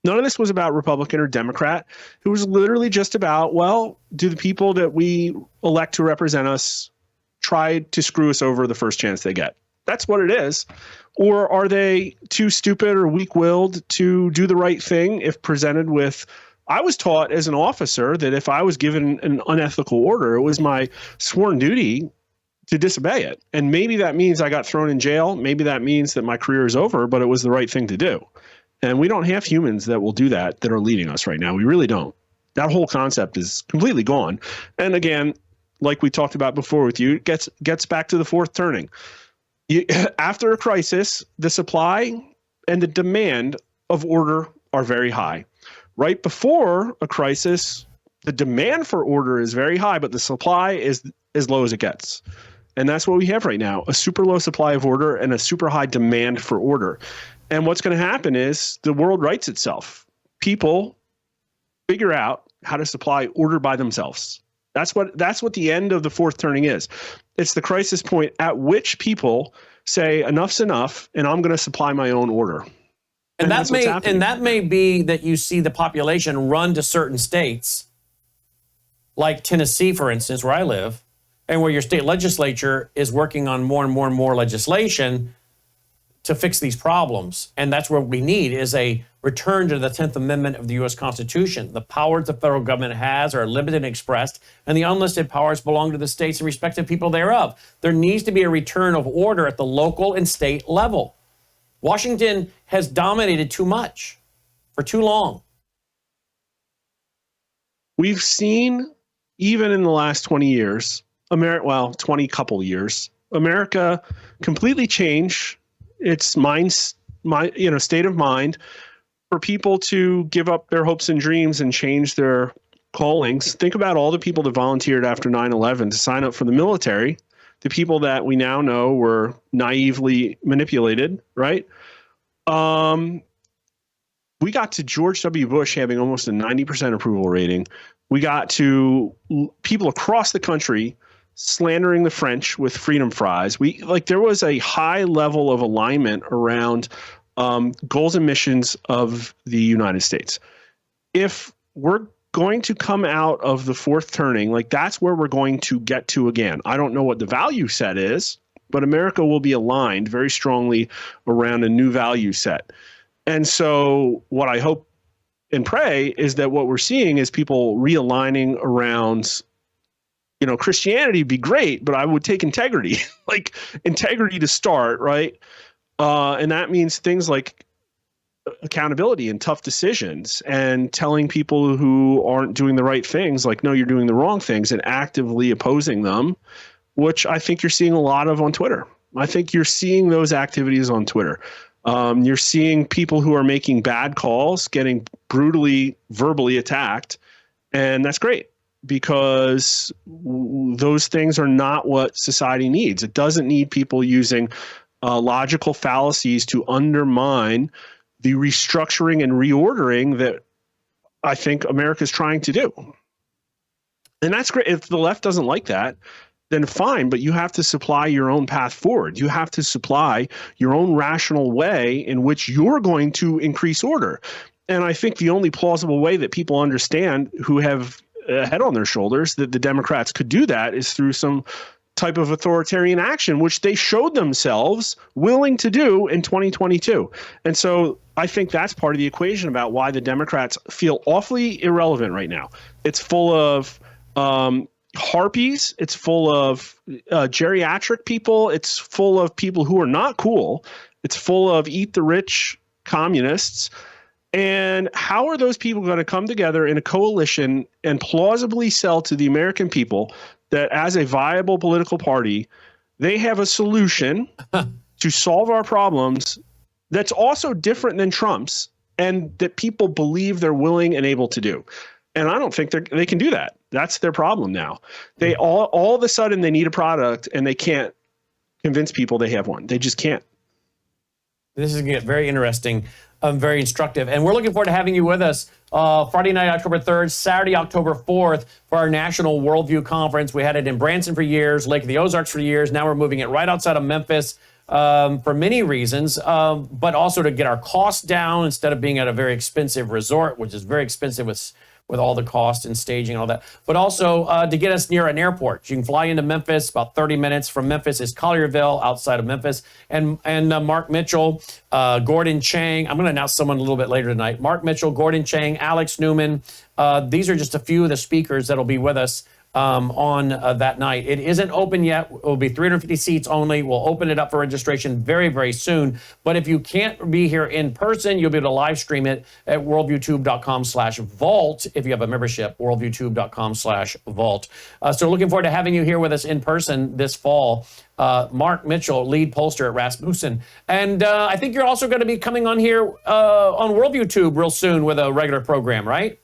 None of this was about Republican or Democrat. It was literally just about, well, do the people that we elect to represent us try to screw us over the first chance they get? That's what it is. Or are they too stupid or weak-willed to do the right thing if presented with... I was taught as an officer that if I was given an unethical order, it was my sworn duty to disobey it. And maybe that means I got thrown in jail. Maybe that means that my career is over, but it was the right thing to do. And we don't have humans that will do that are leading us right now. We really don't. That whole concept is completely gone. And again, like we talked about before with you, it gets back to the fourth turning. After a crisis, the supply and the demand of order are very high. Right before a crisis, the demand for order is very high, but the supply is as low as it gets. And that's what we have right now, a super low supply of order and a super high demand for order. And what's going to happen is the world rights itself. People figure out how to supply order by themselves. That's what the end of the fourth turning is. It's the crisis point at which people say enough's enough and I'm going to supply my own order. And that may be that you see the population run to certain states, like Tennessee, for instance, where I live, and where your state legislature is working on more and more and more legislation to fix these problems. And that's what we need is a return to the 10th Amendment of the U.S. Constitution. The powers the federal government has are limited and expressed, and the unlisted powers belong to the states and respective people thereof. There needs to be a return of order at the local and state level. Washington has dominated too much for too long. We've seen, even in the last 20 years, 20 couple years, America completely change its state of mind for people to give up their hopes and dreams and change their callings. Think about all the people that volunteered after 9/11 to sign up for the military, the people that we now know were naively manipulated, right? We got to George W. Bush having almost a 90% approval rating. We got to people across the country slandering the French with freedom fries. There was a high level of alignment around goals and missions of the United States. If we're going to come out of the fourth turning, that's where we're going to get to again. I don't know what the value set is, but America will be aligned very strongly around a new value set. And so what I hope and pray is that what we're seeing is people realigning around, Christianity would be great, but I would take integrity, integrity to start, right? And that means things like accountability and tough decisions, and telling people who aren't doing the right things, like, no, you're doing the wrong things, and actively opposing them, which I think you're seeing a lot of on Twitter. I think you're seeing those activities on Twitter. You're seeing people who are making bad calls getting brutally, verbally attacked. And that's great, because those things are not what society needs. It doesn't need people using logical fallacies to undermine the restructuring and reordering that I think America's trying to do. And that's great. If the left doesn't like that, then fine, but you have to supply your own path forward. You have to supply your own rational way in which you're going to increase order. And I think the only plausible way that people understand who have a head on their shoulders that the Democrats could do that is through some type of authoritarian action, which they showed themselves willing to do in 2022. And so I think that's part of the equation about why the Democrats feel awfully irrelevant right now. It's full of harpies. It's full of geriatric people. It's full of people who are not cool. It's full of eat the rich communists. And how are those people going to come together in a coalition and plausibly sell to the American people that as a viable political party, they have a solution to solve our problems that's also different than Trump's, and that people believe they're willing and able to do? And I don't think they can do that. That's their problem now. They all of a sudden they need a product, and they can't convince people they have one. They just can't. This is going to get very interesting, very instructive. And we're looking forward to having you with us Friday night, October 3rd, Saturday, October 4th for our National Worldview Conference. We had it in Branson for years, Lake of the Ozarks for years. Now we're moving it right outside of Memphis for many reasons, but also to get our costs down instead of being at a very expensive resort, which is very expensive with all the cost and staging and all that, but also to get us near an airport. You can fly into Memphis, about 30 minutes from Memphis is Collierville, outside of Memphis. And Mark Mitchell, Gordon Chang, I'm going to announce someone a little bit later tonight. Mark Mitchell, Gordon Chang, Alex Newman. These are just a few of the speakers that'll be with us on that night. It isn't open yet. It will be 350 seats only. We'll open it up for registration very, very soon. But if you can't be here in person, you'll be able to live stream it at worldviewtube.com/vault. If you have a membership, worldviewtube.com/vault. So looking forward to having you here with us in person this fall. Mark Mitchell, lead pollster at Rasmussen. And I think you're also going to be coming on here on WorldviewTube real soon with a regular program, right?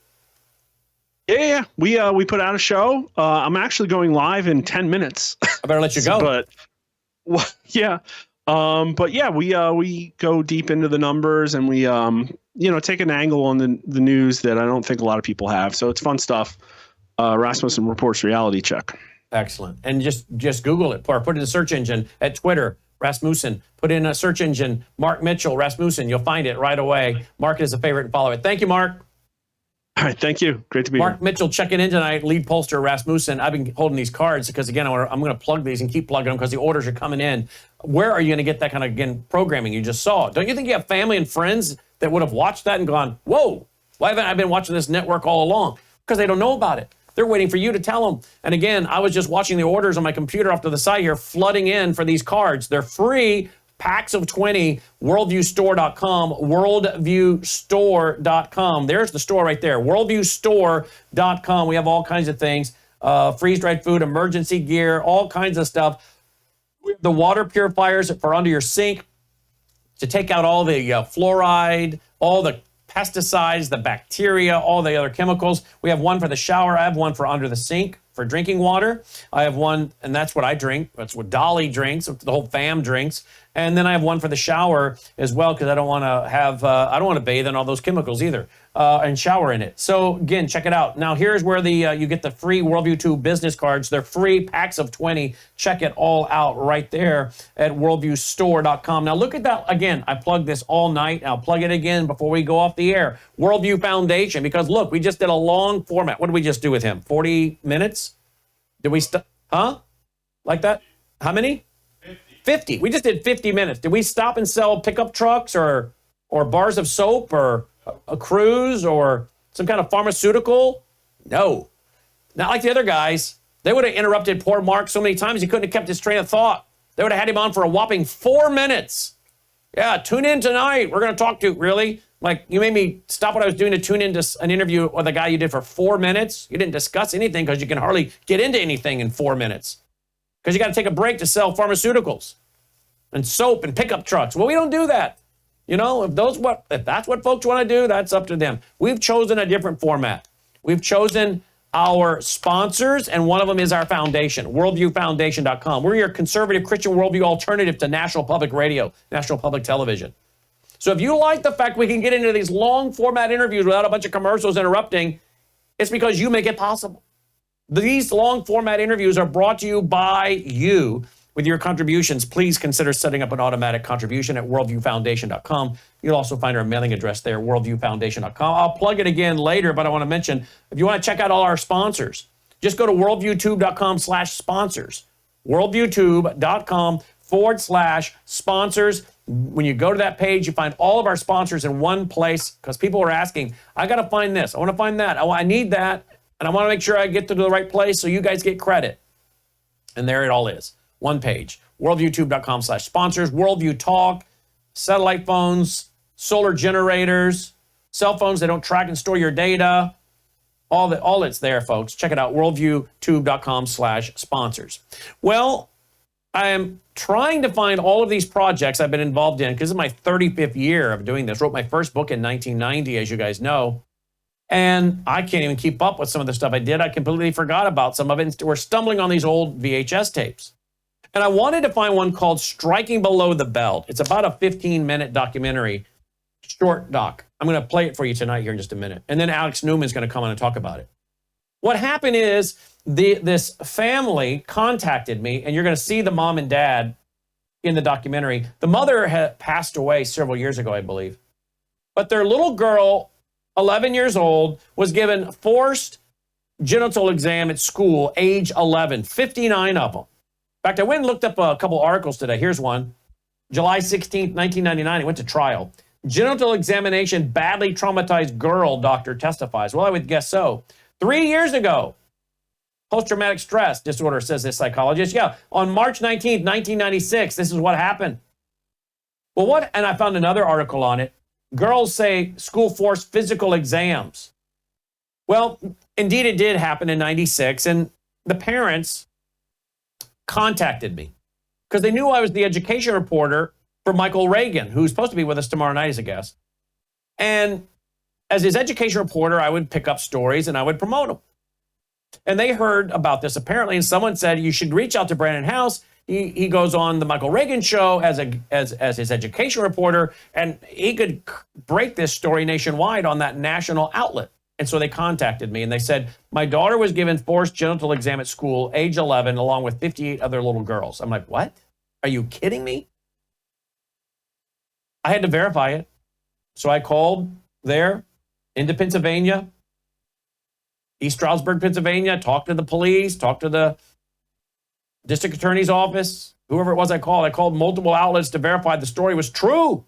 Yeah. We put out a show. I'm actually going live in 10 minutes. I better let you go. But yeah. We go deep into the numbers, and we take an angle on the news that I don't think a lot of people have. So it's fun stuff. Rasmussen Reports Reality Check. Excellent. And just Google it or put it in a search engine at Twitter, Rasmussen. Put in a search engine, Mark Mitchell, Rasmussen. You'll find it right away. Mark is a favorite and follow it. Thank you, Mark. All right, thank you. Great to be Mark here. Mitchell checking in tonight, lead pollster Rasmussen. I've been holding these cards because, again, I'm going to plug these and keep plugging them because the orders are coming in. Where are you going to get that kind of, again, programming you just saw? Don't you think you have family and friends that would have watched that and gone, whoa, why haven't I been watching this network all along? Because they don't know about it. They're waiting for you to tell them. And again, I was just watching the orders on my computer off to the side here, flooding in for these cards. They're free. Packs of 20, worldviewstore.com, worldviewstore.com. There's the store right there, worldviewstore.com. We have all kinds of things, freeze-dried food, emergency gear, all kinds of stuff. The water purifiers for under your sink to take out all the fluoride, all the pesticides, the bacteria, all the other chemicals. We have one for the shower. I have one for under the sink for drinking water. I have one, and that's what I drink. That's what Dolly drinks, the whole fam drinks. And then I have one for the shower as well, because I don't want to have, I don't want to bathe in all those chemicals either, and shower in it. So again, check it out. Now here's where you get the free Worldview 2 business cards. They're free, packs of 20. Check it all out right there at worldviewstore.com. Now look at that. Again, I plugged this all night. I'll plug it again before we go off the air. Worldview Foundation, because look, we just did a long format. What did we just do with him? 40 minutes? Did we like that? How many? 50. We just did 50 minutes. Did we stop and sell pickup trucks or bars of soap or a cruise or some kind of pharmaceutical? No. Not like the other guys. They would have interrupted poor Mark so many times he couldn't have kept his train of thought. They would have had him on for a whopping 4 minutes. Yeah, tune in tonight. We're going to talk to, really? Like, you made me stop what I was doing to tune into an interview with a guy you did for 4 minutes. You didn't discuss anything because you can hardly get into anything in 4 minutes. Because you got to take a break to sell pharmaceuticals and soap and pickup trucks. Well, we don't do that. You know, if that's what folks want to do, that's up to them. We've chosen a different format. We've chosen our sponsors, and one of them is our foundation, worldviewfoundation.com. We're your conservative Christian worldview alternative to National Public Radio, National Public Television. So if you like the fact we can get into these long format interviews without a bunch of commercials interrupting, it's because you make it possible. These long format interviews are brought to you by you. With your contributions, please consider setting up an automatic contribution at worldviewfoundation.com. You'll also find our mailing address there, worldviewfoundation.com. I'll plug it again later, but I want to mention, if you want to check out all our sponsors, just go to worldviewtube.com/sponsors. worldviewtube.com/sponsors. When you go to that page, you find all of our sponsors in one place, because people are asking, I got to find this, I want to find that, I need that, and I want to make sure I get to the right place so you guys get credit. And there it all is. One page, worldviewtube.com/sponsors, Worldview Talk, satellite phones, solar generators, cell phones that don't track and store your data. All it's there, folks. Check it out, worldviewtube.com/sponsors. Well, I am trying to find all of these projects I've been involved in, because it's my 35th year of doing this. Wrote my first book in 1990, as you guys know. And I can't even keep up with some of the stuff I did. I completely forgot about some of it. We're stumbling on these old VHS tapes. And I wanted to find one called Striking Below the Belt. It's about a 15-minute documentary, short doc. I'm going to play it for you tonight here in just a minute. And then Alex Newman's going to come on and talk about it. What happened is this family contacted me, and you're going to see the mom and dad in the documentary. The mother had passed away several years ago, I believe. But their little girl, 11 years old, was given forced genital exam at school, age 11, 59 of them. In fact, I went and looked up a couple articles today. Here's one. July 16th, 1999, it went to trial. Genital examination, badly traumatized girl, doctor testifies. Well, I would guess so. 3 years ago, post-traumatic stress disorder, says this psychologist. Yeah, on March 19th, 1996, this is what happened. Well, and I found another article on it. Girls say school forced physical exams. Well, indeed it did happen in 96, and the parents contacted me because they knew I was the education reporter for Michael Reagan, who's supposed to be with us tomorrow night as a guest. And as his education reporter, I would pick up stories and I would promote them. And they heard about this apparently, and someone said, you should reach out to Brandon House. He goes on the Michael Reagan show as his education reporter, and he could break this story nationwide on that national outlet. And so they contacted me and they said, my daughter was given forced genital exam at school, age 11, along with 58 other little girls. I'm like, what? Are you kidding me? I had to verify it. So I called there into Pennsylvania, East Stroudsburg, Pennsylvania, talked to the police, talked to the district attorney's office, whoever it was I called. I called multiple outlets to verify the story was true.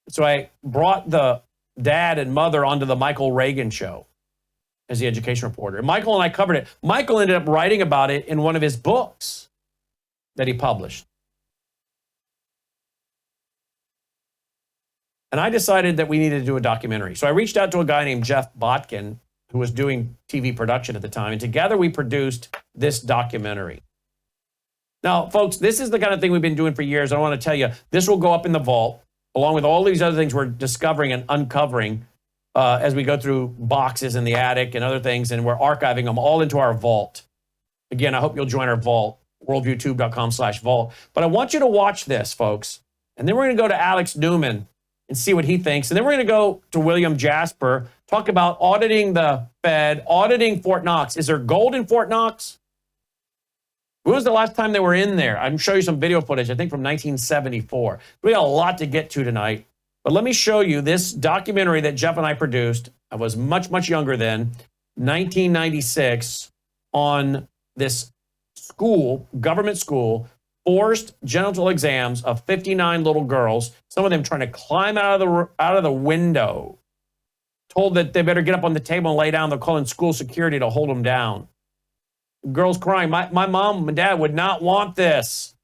So I brought the dad and mother onto the Michael Reagan show as the education reporter. And Michael and I covered it. Michael ended up writing about it in one of his books that he published. And I decided that we needed to do a documentary. So I reached out to a guy named Jeff Botkin, who was doing TV production at the time. And together we produced this documentary. Now, folks, this is the kind of thing we've been doing for years. I want to tell you, this will go up in the vault, along with all these other things we're discovering and uncovering as we go through boxes in the attic and other things, and we're archiving them all into our vault. Again, I hope you'll join our vault, worldviewtube.com/vault. But I want you to watch this, folks. And then we're going to go to Alex Newman and see what he thinks. And then we're going to go to William Jasper, talk about auditing the Fed, auditing Fort Knox. Is there gold in Fort Knox? When was the last time they were in there? I'm show you some video footage, I think from 1974. We got a lot to get to tonight. But let me show you this documentary that Jeff and I produced. I was much, much younger then, 1996, on this school, government school, forced genital exams of 59 little girls, some of them trying to climb out of the window, told that they better get up on the table and lay down. They're calling school security to hold them down. Girls crying. My mom and dad would not want this.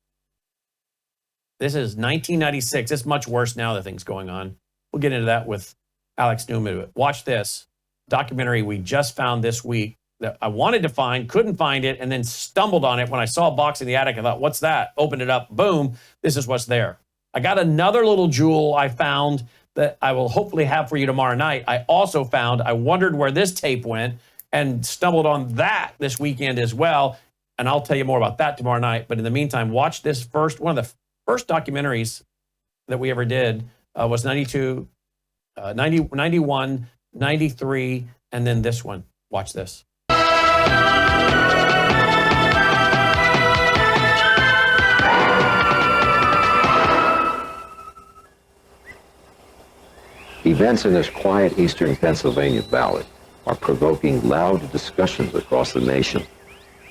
This is 1996. It's much worse now, the things going on. We'll get into that with Alex Newman. Watch this documentary we just found this week that I wanted to find, couldn't find it, and then stumbled on it when I saw a box in the attic. I thought, what's that? Opened it up, boom, this is what's there. I got another little jewel I found that I will hopefully have for you tomorrow night. I also found, I wondered where this tape went and stumbled on that this weekend as well. And I'll tell you more about that tomorrow night. But in the meantime, watch this first, one of the first documentaries that we ever did was 92, 90, 91, 93, and then this one. Watch this. Events in this quiet eastern Pennsylvania valley are provoking loud discussions across the nation.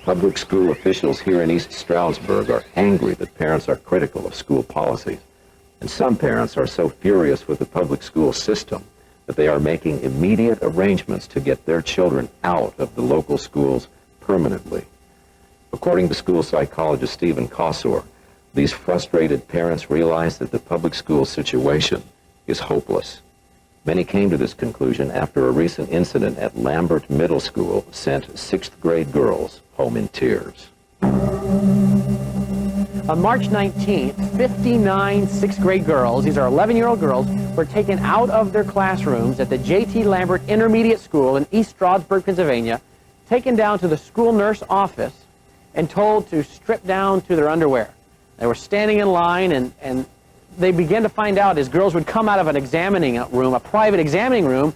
Public school officials here in East Stroudsburg are angry that parents are critical of school policies. And some parents are so furious with the public school system that they are making immediate arrangements to get their children out of the local schools permanently. According to school psychologist Stephen Kossor, these frustrated parents realize that the public school situation is hopeless. Many came to this conclusion after a recent incident at Lambert Middle School sent 6th grade girls home in tears. On March 19th, 59 6th grade girls, these are 11-year-old girls, were taken out of their classrooms at the J.T. Lambert Intermediate School in East Stroudsburg, Pennsylvania, taken down to the school nurse office and told to strip down to their underwear. They were standing in line, and they began to find out as girls would come out of an examining room, a private examining room,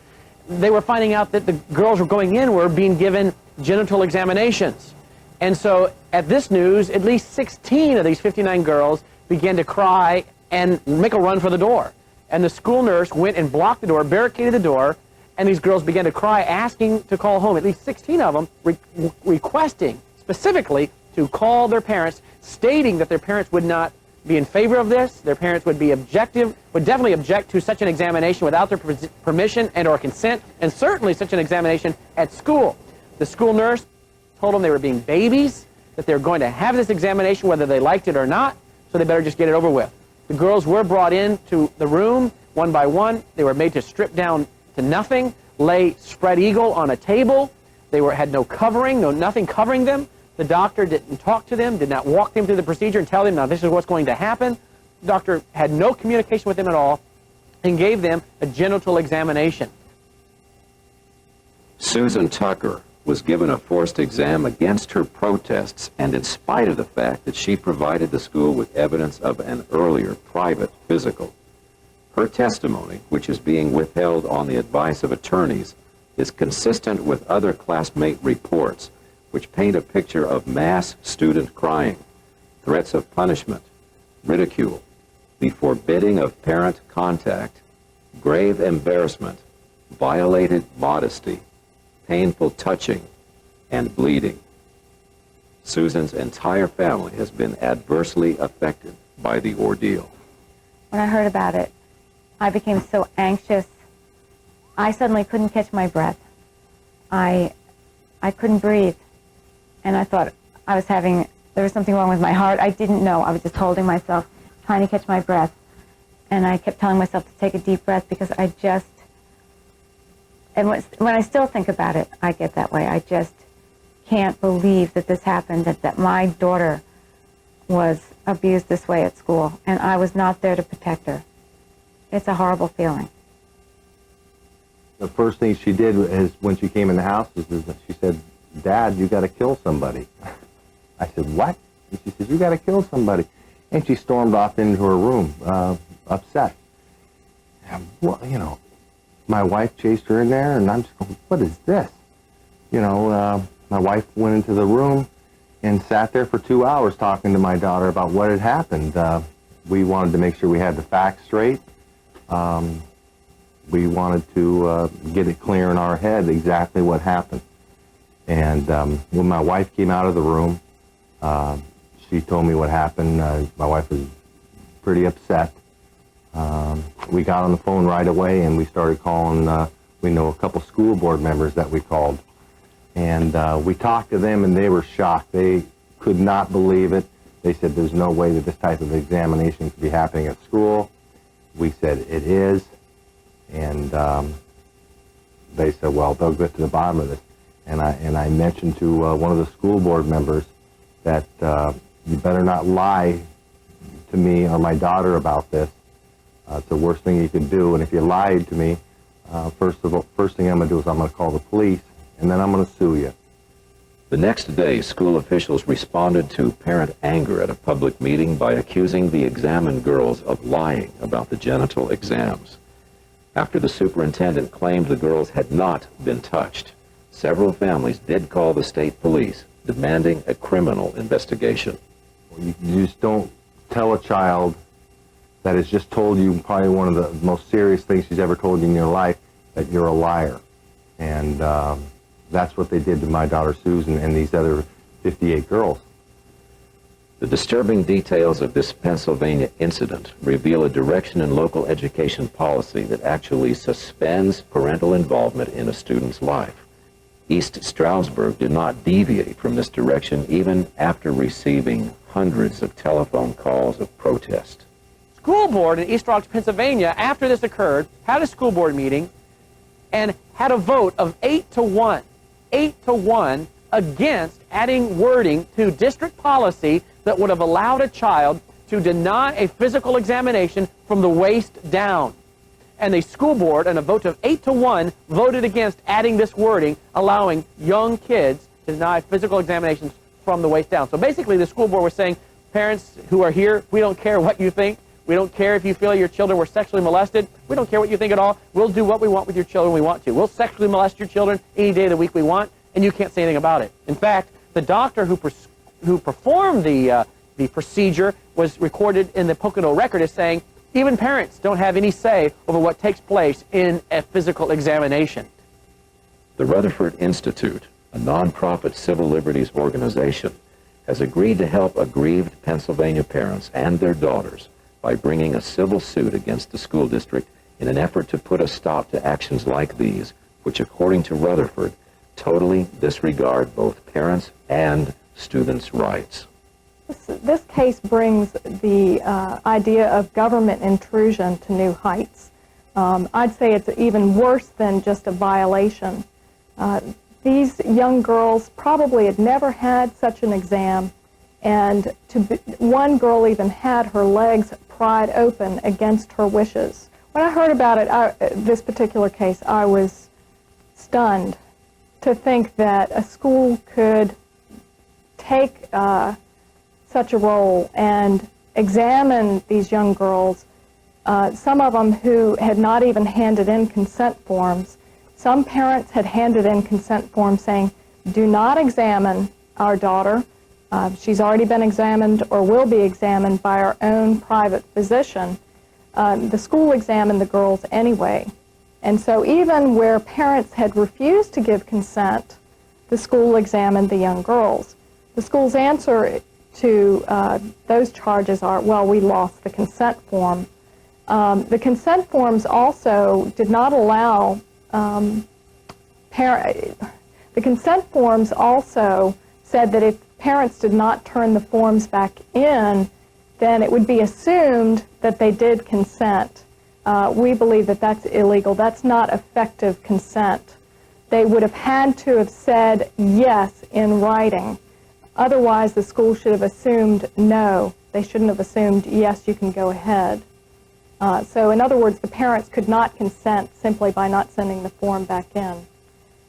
they were finding out that the girls were going in were being given genital examinations. And so at this news, at least 16 of these 59 girls began to cry and make a run for the door. And the school nurse went and blocked the door, barricaded the door, and these girls began to cry, asking to call home. At least 16 of them requesting specifically to call their parents, stating that their parents would not be in favor of this. Their parents would be would definitely object to such an examination without their permission and or consent, and certainly such an examination at school. The school nurse told them they were being babies, that they were going to have this examination whether they liked it or not, so they better just get it over with. The girls were brought into the room one by one. They were made to strip down to nothing, lay spread eagle on a table. They had no covering, nothing covering them. The doctor didn't talk to them, did not walk them through the procedure and tell them, now this is what's going to happen. The doctor had no communication with them at all and gave them a genital examination. Susan Tucker was given a forced exam against her protests and in spite of the fact that she provided the school with evidence of an earlier private physical. Her testimony, which is being withheld on the advice of attorneys, is consistent with other classmate reports which paint a picture of mass student crying, threats of punishment, ridicule, the forbidding of parent contact, grave embarrassment, violated modesty, painful touching, and bleeding. Susan's entire family has been adversely affected by the ordeal. When I heard about it, I became so anxious. I suddenly couldn't catch my breath. I couldn't breathe. And I thought there was something wrong with my heart. I didn't know. I was just holding myself, trying to catch my breath. And I kept telling myself to take a deep breath because and when I still think about it, I get that way. I just can't believe that this happened, that my daughter was abused this way at school, and I was not there to protect her. It's a horrible feeling. The first thing she did is when she came in the house is she said, "Dad, you got to kill somebody." I said, "What?" And she said, "You got to kill somebody." And she stormed off into her room, upset. And, well, my wife chased her in there, and I'm just going, "What is this?" My wife went into the room and sat there for 2 hours talking to my daughter about what had happened. We wanted to make sure we had the facts straight. We wanted to get it clear in our head exactly what happened. And when my wife came out of the room, she told me what happened. My wife was pretty upset. We got on the phone right away, and we started calling, we know a couple school board members that we called. And we talked to them, and they were shocked. They could not believe it. They said there's no way that this type of examination could be happening at school. We said it is. And they said, well, they'll get to the bottom of this. And I mentioned to one of the school board members that you better not lie to me or my daughter about this. It's the worst thing you can do. And if you lied to me, first thing I'm going to do is I'm going to call the police, and then I'm going to sue you. The next day, school officials responded to parent anger at a public meeting by accusing the examined girls of lying about the genital exams. After the superintendent claimed the girls had not been touched, several families did call the state police, demanding a criminal investigation. You just don't tell a child that has just told you probably one of the most serious things she's ever told you in your life, that you're a liar. And that's what they did to my daughter Susan and these other 58 girls. The disturbing details of this Pennsylvania incident reveal a direction in local education policy that actually suspends parental involvement in a student's life. East Stroudsburg did not deviate from this direction even after receiving hundreds of telephone calls of protest. School board in East Stroudsburg, Pennsylvania, after this occurred, had a school board meeting and had a vote of 8-1 against adding wording to district policy that would have allowed a child to deny a physical examination from the waist down. And the school board, in a vote of 8-1, voted against adding this wording, allowing young kids to deny physical examinations from the waist down. So basically the school board was saying, parents who are here, we don't care what you think. We don't care if you feel your children were sexually molested. We don't care what you think at all. We'll do what we want with your children we want to. We'll sexually molest your children any day of the week we want, and you can't say anything about it. In fact, the doctor who performed the procedure was recorded in the Pocono Record as saying, even parents don't have any say over what takes place in a physical examination. The Rutherford Institute, a nonprofit civil liberties organization, has agreed to help aggrieved Pennsylvania parents and their daughters by bringing a civil suit against the school district in an effort to put a stop to actions like these, which, according to Rutherford, totally disregard both parents' and students' rights. This case brings the idea of government intrusion to new heights. I'd say it's even worse than just a violation. These young girls probably had never had such an exam, and one girl even had her legs pried open against her wishes. When I heard about it, this particular case, I was stunned to think that a school could take such a role and examine these young girls, some of them who had not even handed in consent forms. Some parents had handed in consent forms saying, do not examine our daughter. She's already been examined or will be examined by our own private physician. The school examined the girls anyway. And so even where parents had refused to give consent, the school examined the young girls. The school's answer to those charges are, well, we lost the consent form. The consent forms also did not allow the consent forms also said that if parents did not turn the forms back in, then it would be assumed that they did consent. We believe that that's illegal. That's not effective consent. They would have had to have said yes in writing. Otherwise, the school should have assumed no. They shouldn't have assumed yes, you can go ahead. So in other words, the parents could not consent simply by not sending the form back in.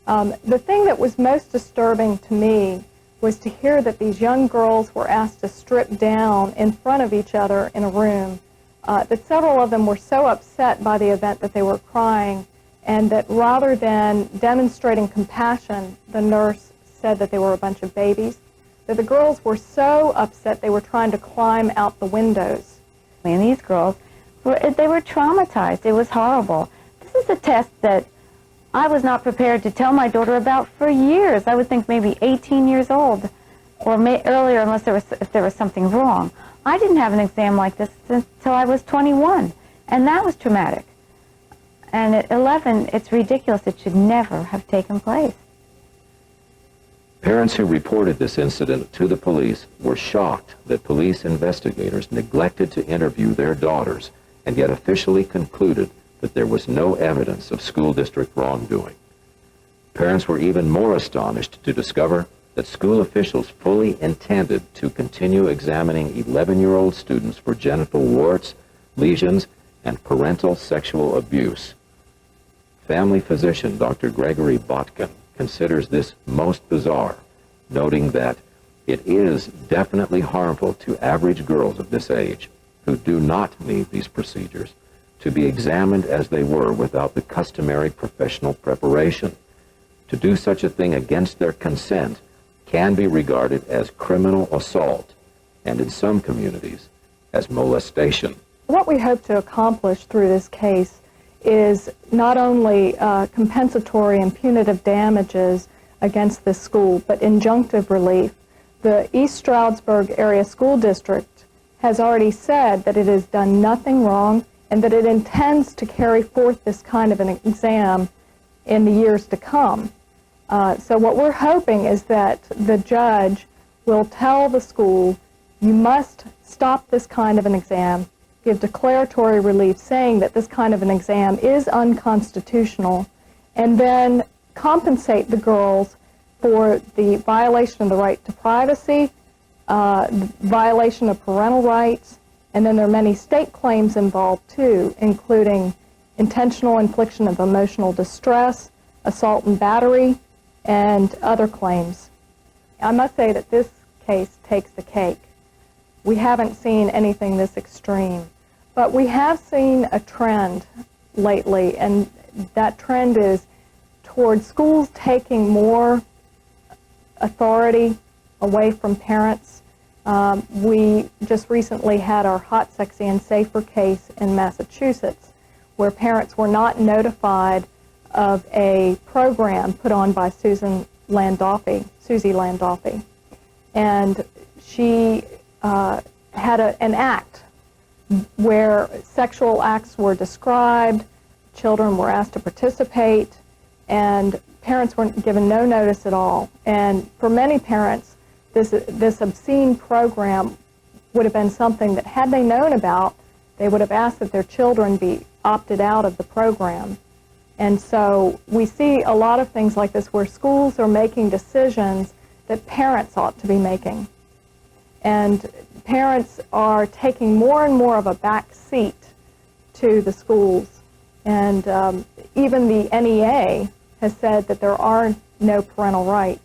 The thing that was most disturbing to me was to hear that these young girls were asked to strip down in front of each other in a room, that several of them were so upset by the event that they were crying, and that rather than demonstrating compassion, the nurse said that they were a bunch of babies, that the girls were so upset they were trying to climb out the windows. And these girls, they were traumatized. It was horrible. This is a test that I was not prepared to tell my daughter about for years. I would think maybe 18 years old or earlier unless if there was something wrong. I didn't have an exam like this until I was 21, and that was traumatic. And at 11, it's ridiculous. It should never have taken place. Parents who reported this incident to the police were shocked that police investigators neglected to interview their daughters and yet officially concluded that there was no evidence of school district wrongdoing. Parents were even more astonished to discover that school officials fully intended to continue examining 11-year-old students for genital warts, lesions, and parental sexual abuse. Family physician Dr. Gregory Botkin considers this most bizarre, noting that it is definitely harmful to average girls of this age who do not need these procedures to be examined as they were without the customary professional preparation. To do such a thing against their consent can be regarded as criminal assault, and in some communities, as molestation. What we hope to accomplish through this case is not only compensatory and punitive damages against the school, but injunctive relief. The East Stroudsburg Area School District has already said that it has done nothing wrong and that it intends to carry forth this kind of an exam in the years to come. So what we're hoping is that the judge will tell the school, you must stop this kind of an exam, give declaratory relief saying that this kind of an exam is unconstitutional, and then compensate the girls for the violation of the right to privacy, violation of parental rights, and then there are many state claims involved too, including intentional infliction of emotional distress, assault and battery, and other claims. I must say that this case takes the cake. We haven't seen anything this extreme, but we have seen a trend lately, and that trend is towards schools taking more authority away from parents. We just recently had our Hot, Sexy, and Safer case in Massachusetts, where parents were not notified of a program put on by Susie Landolfi. And she had an act where sexual acts were described, children were asked to participate, and parents were given no notice at all. And for many parents, this obscene program would have been something that, had they known about, they would have asked that their children be opted out of the program. And so we see a lot of things like this where schools are making decisions that parents ought to be making. And parents are taking more and more of a back seat to the schools. And even the NEA has said that there are no parental rights.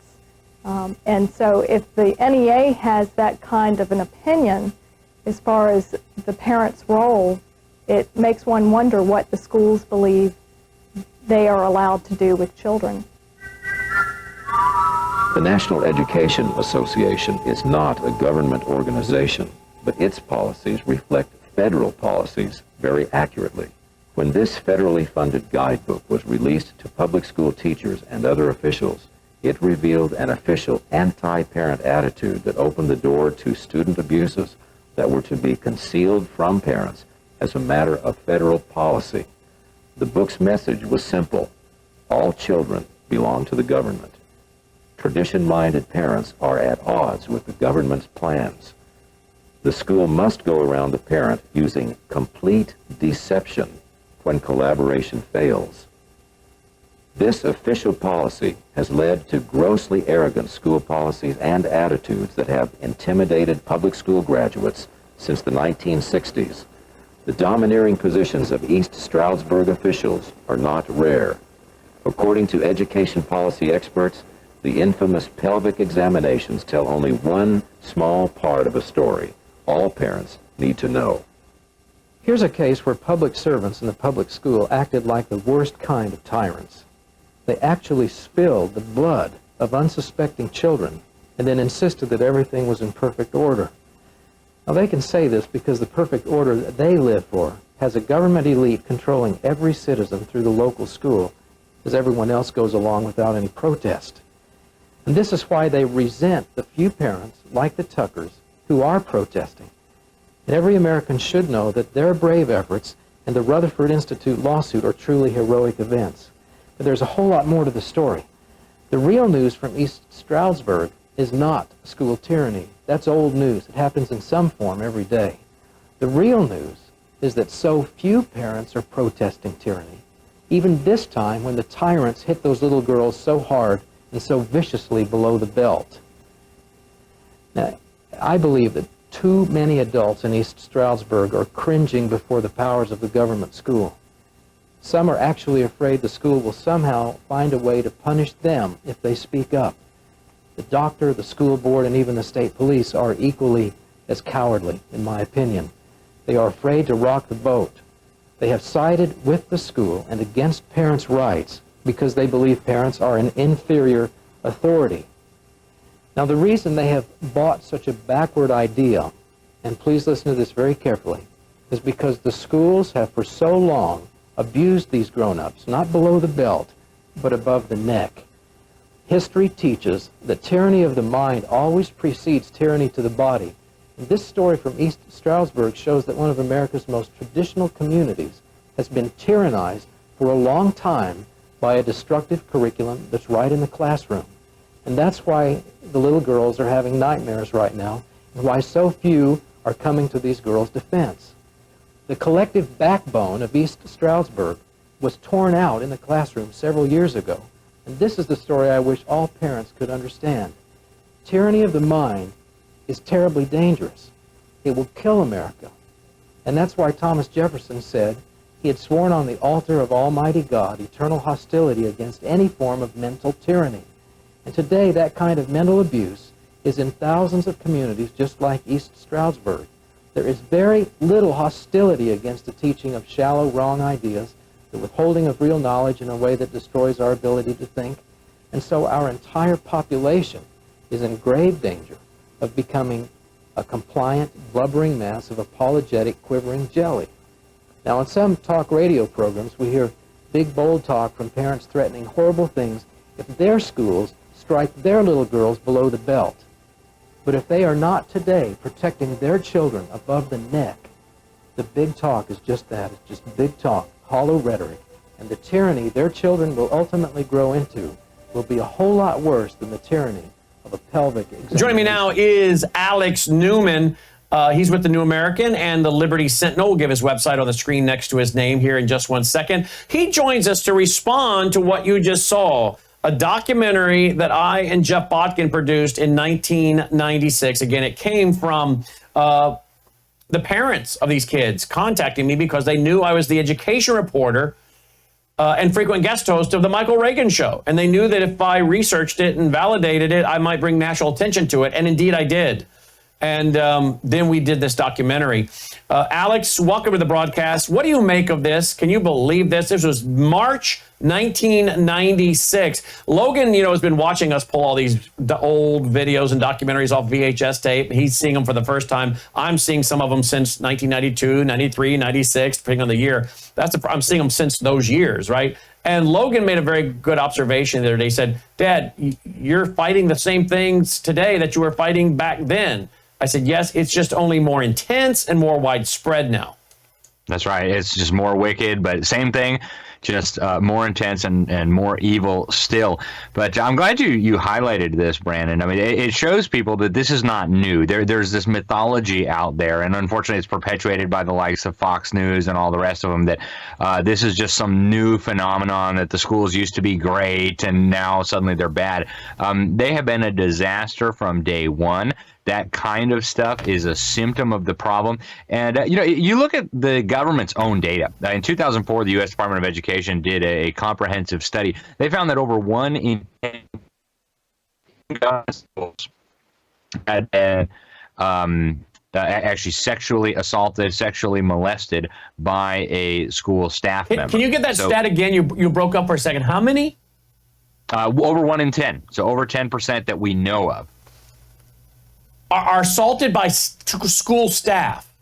And so if the NEA has that kind of an opinion as far as the parent's role, it makes one wonder what the schools believe they are allowed to do with children. The National Education Association is not a government organization, but its policies reflect federal policies very accurately. When this federally funded guidebook was released to public school teachers and other officials, it revealed an official anti-parent attitude that opened the door to student abuses that were to be concealed from parents as a matter of federal policy. The book's message was simple: all children belong to the government. Tradition-minded parents are at odds with the government's plans. The school must go around the parent using complete deception when collaboration fails. This official policy has led to grossly arrogant school policies and attitudes that have intimidated public school graduates since the 1960s. The domineering positions of East Stroudsburg officials are not rare. According to education policy experts, the infamous pelvic examinations tell only one small part of a story all parents need to know. Here's a case where public servants in the public school acted like the worst kind of tyrants. They actually spilled the blood of unsuspecting children and then insisted that everything was in perfect order. Now, they can say this because the perfect order that they live for has a government elite controlling every citizen through the local school as everyone else goes along without any protest. And this is why they resent the few parents, like the Tuckers, who are protesting. And every American should know that their brave efforts and the Rutherford Institute lawsuit are truly heroic events. But there's a whole lot more to the story. The real news from East Stroudsburg is not school tyranny. That's old news. It happens in some form every day. The real news is that so few parents are protesting tyranny, even this time when the tyrants hit those little girls so hard and so viciously below the belt. Now, I believe that too many adults in East Stroudsburg are cringing before the powers of the government school. Some are actually afraid the school will somehow find a way to punish them if they speak up. The doctor, the school board, and even the state police are equally as cowardly, in my opinion. They are afraid to rock the boat. They have sided with the school and against parents' rights because they believe parents are an inferior authority. Now, the reason they have bought such a backward idea, and please listen to this very carefully, is because the schools have for so long abused these grown-ups, not below the belt, but above the neck. History teaches that tyranny of the mind always precedes tyranny to the body. And this story from East Stroudsburg shows that one of America's most traditional communities has been tyrannized for a long time by a destructive curriculum that's right in the classroom. And that's why the little girls are having nightmares right now, and why so few are coming to these girls' defense. The collective backbone of East Stroudsburg was torn out in the classroom several years ago. And this is the story I wish all parents could understand. Tyranny of the mind is terribly dangerous. It will kill America. And that's why Thomas Jefferson said he had sworn on the altar of Almighty God eternal hostility against any form of mental tyranny. And today that kind of mental abuse is in thousands of communities just like East Stroudsburg. There is very little hostility against the teaching of shallow, wrong ideas, the withholding of real knowledge in a way that destroys our ability to think. And so our entire population is in grave danger of becoming a compliant, blubbering mass of apologetic, quivering jelly. Now, in some talk radio programs, we hear big, bold talk from parents threatening horrible things if their schools strike their little girls below the belt. But if they are not today protecting their children above the neck, the big talk is just that. It's just big talk, hollow rhetoric. And the tyranny their children will ultimately grow into will be a whole lot worse than the tyranny of a pelvic examination. Joining me now is Alex Newman. He's with the New American and the Liberty Sentinel. We'll give his website on the screen next to his name here in just 1 second. He joins us to respond to what you just saw. A documentary that I and Jeff Botkin produced in 1996. Again, it came from the parents of these kids contacting me because they knew I was the education reporter and frequent guest host of the Michael Reagan Show. And they knew that if I researched it and validated it, I might bring national attention to it. And indeed, I did. And then we did this documentary. Alex, welcome to the broadcast. What do you make of this? Can you believe this? This was March 1996. Logan, has been watching us pull all these old videos and documentaries off VHS tape. He's seeing them for the first time. I'm seeing some of them since 1992, 93, 96, depending on the year. I'm seeing them since those years, right? And Logan made a very good observation the other day. He said, Dad, you're fighting the same things today that you were fighting back then. I said, yes, it's just only more intense and more widespread now. That's right. It's just more wicked, but same thing, just more intense and more evil still. But I'm glad you highlighted this, Brandon. I mean, it shows people that this is not new. There's this mythology out there, and unfortunately it's perpetuated by the likes of Fox News and all the rest of them, that this is just some new phenomenon, that the schools used to be great and now suddenly they're bad. They have been a disaster from day one. That kind of stuff is a symptom of the problem. And, you look at the government's own data. In 2004, the U.S. Department of Education did a comprehensive study. They found that over 1 in 10 schools had been actually sexually assaulted, sexually molested by a school staff member. Can you get that stat again? You broke up for a second. How many? Over 1 in 10. So over 10% that we know of. Are assaulted by school staff.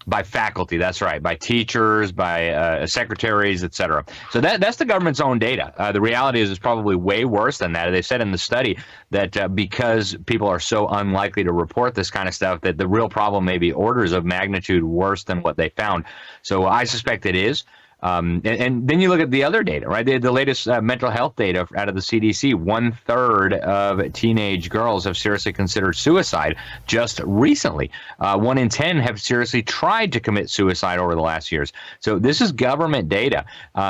By faculty, that's right. By teachers, by secretaries, etc. So that's the government's own data. The reality is it's probably way worse than that. They said in the study that because people are so unlikely to report this kind of stuff, that the real problem may be orders of magnitude worse than what they found. So I suspect it is. And then you look at the other data, right? The latest mental health data out of the CDC, 1/3 of teenage girls have seriously considered suicide just recently. 1 in 10 have seriously tried to commit suicide over the last years. So this is government data.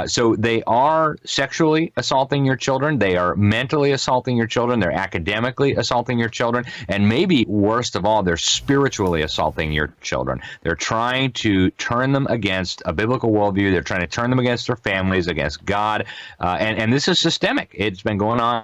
So they are sexually assaulting your children. They are mentally assaulting your children. They're academically assaulting your children. And maybe worst of all, they're spiritually assaulting your children. They're trying to turn them against a biblical worldview. They're trying to turn them against their families, against God. And this is systemic. It's been going on.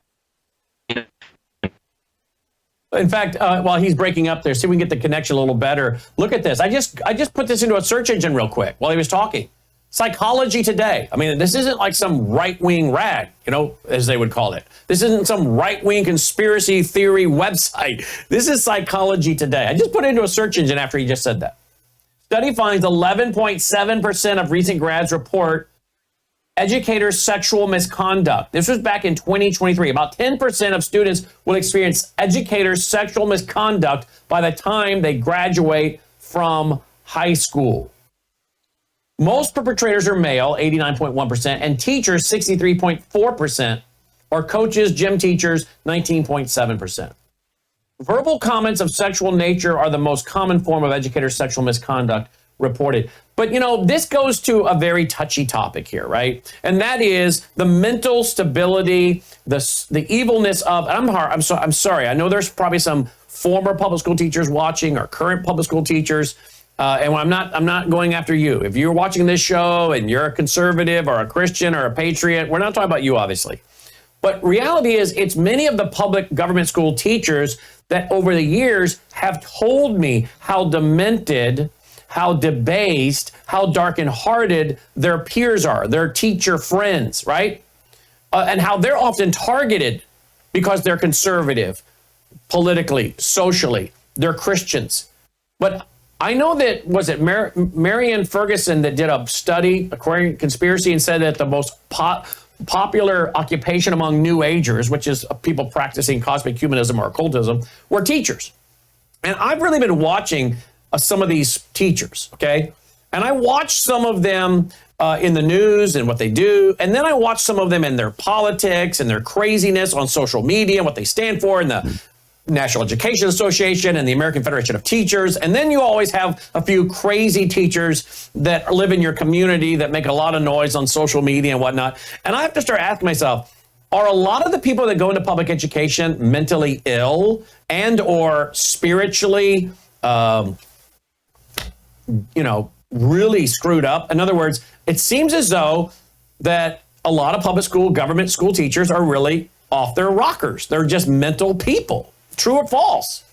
In fact, while he's breaking up there, see if we can get the connection a little better. Look at this. I just put this into a search engine real quick while he was talking. Psychology Today. I mean, this isn't like some right-wing rag, as they would call it. This isn't some right-wing conspiracy theory website. This is Psychology Today. I just put it into a search engine after he just said that. Study finds 11.7% of recent grads report educators' sexual misconduct. This was back in 2023. About 10% of students will experience educators' sexual misconduct by the time they graduate from high school. Most perpetrators are male, 89.1%, and teachers, 63.4%, or coaches, gym teachers, 19.7%. Verbal comments of sexual nature are the most common form of educator sexual misconduct reported. But, this goes to a very touchy topic here, right? And that is the mental stability, the evilness of, I'm sorry, I know there's probably some former public school teachers watching or current public school teachers. And I'm not going after you. If you're watching this show and you're a conservative or a Christian or a patriot, we're not talking about you, obviously. But reality is, it's many of the public government school teachers that over the years have told me how demented, how debased, how dark-hearted their peers are, their teacher friends, right? And how they're often targeted because they're conservative, politically, socially, they're Christians. But I know that, was it Marianne Ferguson that did a study, according to conspiracy, and said that the most popular occupation among New Agers, which is people practicing cosmic humanism or occultism, were teachers. And I've really been watching some of these teachers, okay? And I watch some of them in the news and what they do, and then I watch some of them in their politics and their craziness on social media and what they stand for in the National Education Association and the American Federation of Teachers. And then you always have a few crazy teachers that live in your community that make a lot of noise on social media and whatnot. And I have to start asking myself, are a lot of the people that go into public education mentally ill and or spiritually, really screwed up? In other words, it seems as though that a lot of public school, government school teachers are really off their rockers. They're just mental people. True or false?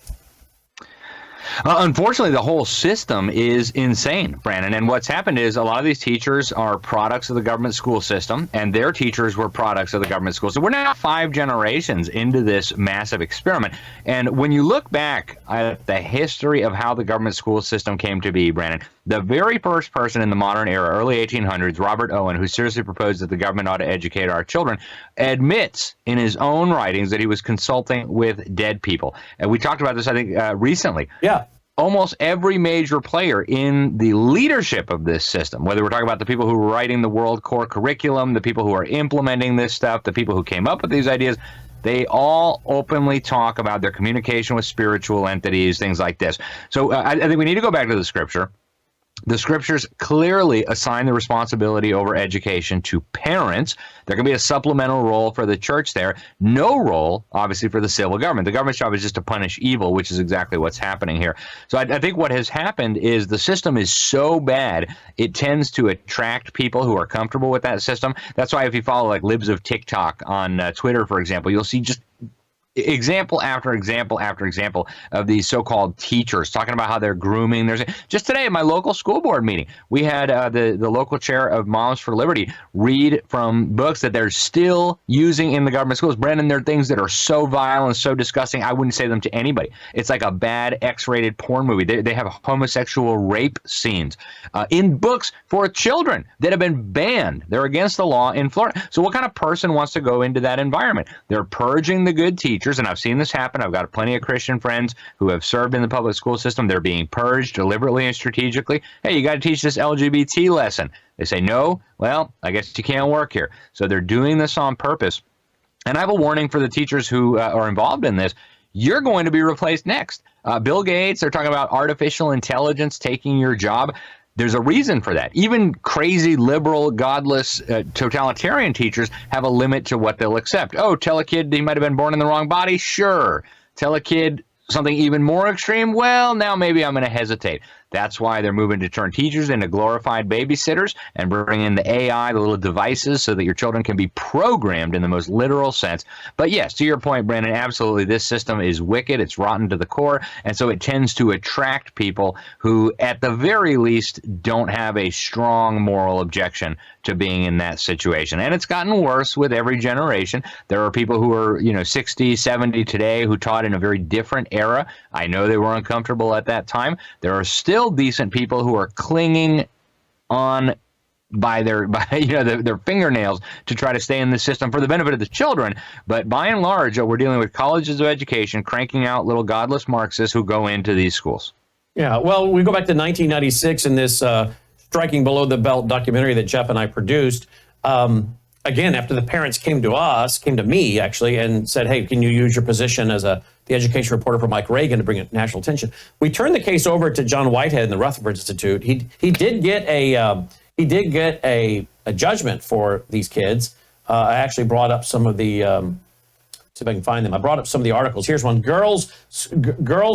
Unfortunately, the whole system is insane, Brandon. And what's happened is a lot of these teachers are products of the government school system, and their teachers were products of the government school. So we're now 5 generations into this massive experiment. And when you look back at the history of how the government school system came to be, Brandon, the very first person in the modern era, early 1800s, Robert Owen, who seriously proposed that the government ought to educate our children, admits in his own writings that he was consulting with dead people. And we talked about this, I think, recently. Yeah. Almost every major player in the leadership of this system, whether we're talking about the people who were writing the World Core curriculum, the people who are implementing this stuff, the people who came up with these ideas, they all openly talk about their communication with spiritual entities, things like this. So I think we need to go back to the scripture. The scriptures clearly assign the responsibility over education to parents. There can be a supplemental role for the church there. No role, obviously, for the civil government. The government's job is just to punish evil, which is exactly what's happening here. So I think what has happened is the system is so bad, it tends to attract people who are comfortable with that system. That's why if you follow like libs of TikTok on Twitter, for example, you'll see just example after example after example of these so-called teachers talking about how they're grooming. There's just today at my local school board meeting, we had the local chair of Moms for Liberty read from books that they're still using in the government schools. Brandon, there are things that are so vile and so disgusting, I wouldn't say them to anybody. It's like a bad X-rated porn movie. They have homosexual rape scenes in books for children that have been banned. They're against the law in Florida. So what kind of person wants to go into that environment? They're purging the good teachers. teachers, and I've seen this happen. I've got plenty of Christian friends who have served in the public school system. They're being purged deliberately and strategically. Hey, you got to teach this LGBT lesson. They say, no, well, I guess you can't work here. So they're doing this on purpose. And I have a warning for the teachers who are involved in this. You're going to be replaced next. Bill Gates, they're talking about artificial intelligence taking your job. There's a reason for that. Even crazy, liberal, godless, totalitarian teachers have a limit to what they'll accept. Oh, tell a kid he might have been born in the wrong body? Sure. Tell a kid something even more extreme? Well, now maybe I'm going to hesitate. That's why they're moving to turn teachers into glorified babysitters and bring in the AI, the little devices, so that your children can be programmed in the most literal sense. But yes, to your point, Brandon, absolutely, this system is wicked. It's rotten to the core. And so it tends to attract people who, at the very least, don't have a strong moral objection to being in that situation. And it's gotten worse with every generation. There are people who are, 60, 70 today who taught in a very different era. I know they were uncomfortable at that time. There are still decent people who are clinging on by their fingernails to try to stay in the system for the benefit of the children. But by and large, we're dealing with colleges of education cranking out little godless Marxists who go into these schools. Yeah, well, we go back to 1996 in this Striking Below the Belt documentary that Jeff and I produced. Again, after the parents came to me actually, and said, hey, can you use your position as the education reporter for Mike Reagan to bring it national attention? We turned the case over to John Whitehead and the Rutherford Institute. He did get a judgment for these kids. I actually brought up some of the, see if I can find them. I brought up some of the articles. Here's one. Girls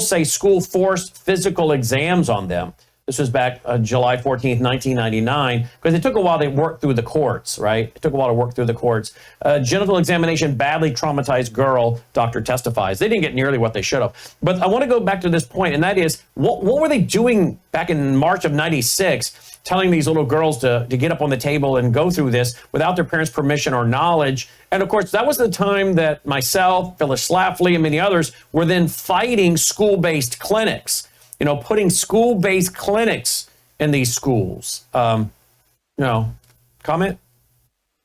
say school forced physical exams on them. This was back July 14th, 1999, because it took a while to work through the courts, right? It took a while to work through the courts. Genital examination, badly traumatized girl, doctor testifies. They didn't get nearly what they should have. But I want to go back to this point, and that is, what were they doing back in March of 96, telling these little girls to get up on the table and go through this without their parents' permission or knowledge? And of course, that was the time that myself, Phyllis Schlafly, and many others were then fighting school-based clinics. Putting school-based clinics in these schools. Comment?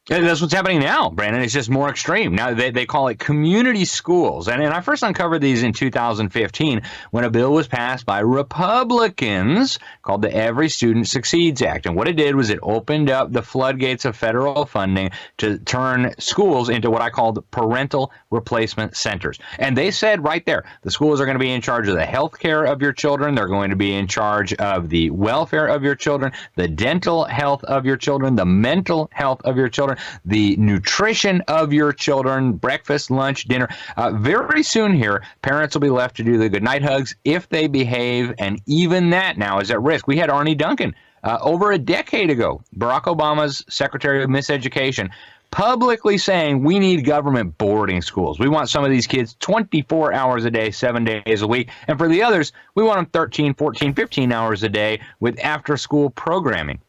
And that's what's happening now, Brandon. It's just more extreme. Now they call it community schools. And I first uncovered these in 2015 when a bill was passed by Republicans called the Every Student Succeeds Act. And what it did was it opened up the floodgates of federal funding to turn schools into what I called parental replacement centers. And they said right there, the schools are going to be in charge of the health care of your children. They're going to be in charge of the welfare of your children, the dental health of your children, the mental health of your children, the nutrition of your children, breakfast, lunch, dinner. Very soon here, parents will be left to do the goodnight hugs if they behave, and even that now is at risk. We had Arnie Duncan over a decade ago, Barack Obama's Secretary of Miseducation, publicly saying we need government boarding schools. We want some of these kids 24 hours a day, 7 days a week. And for the others, we want them 13, 14, 15 hours a day with after-school programming.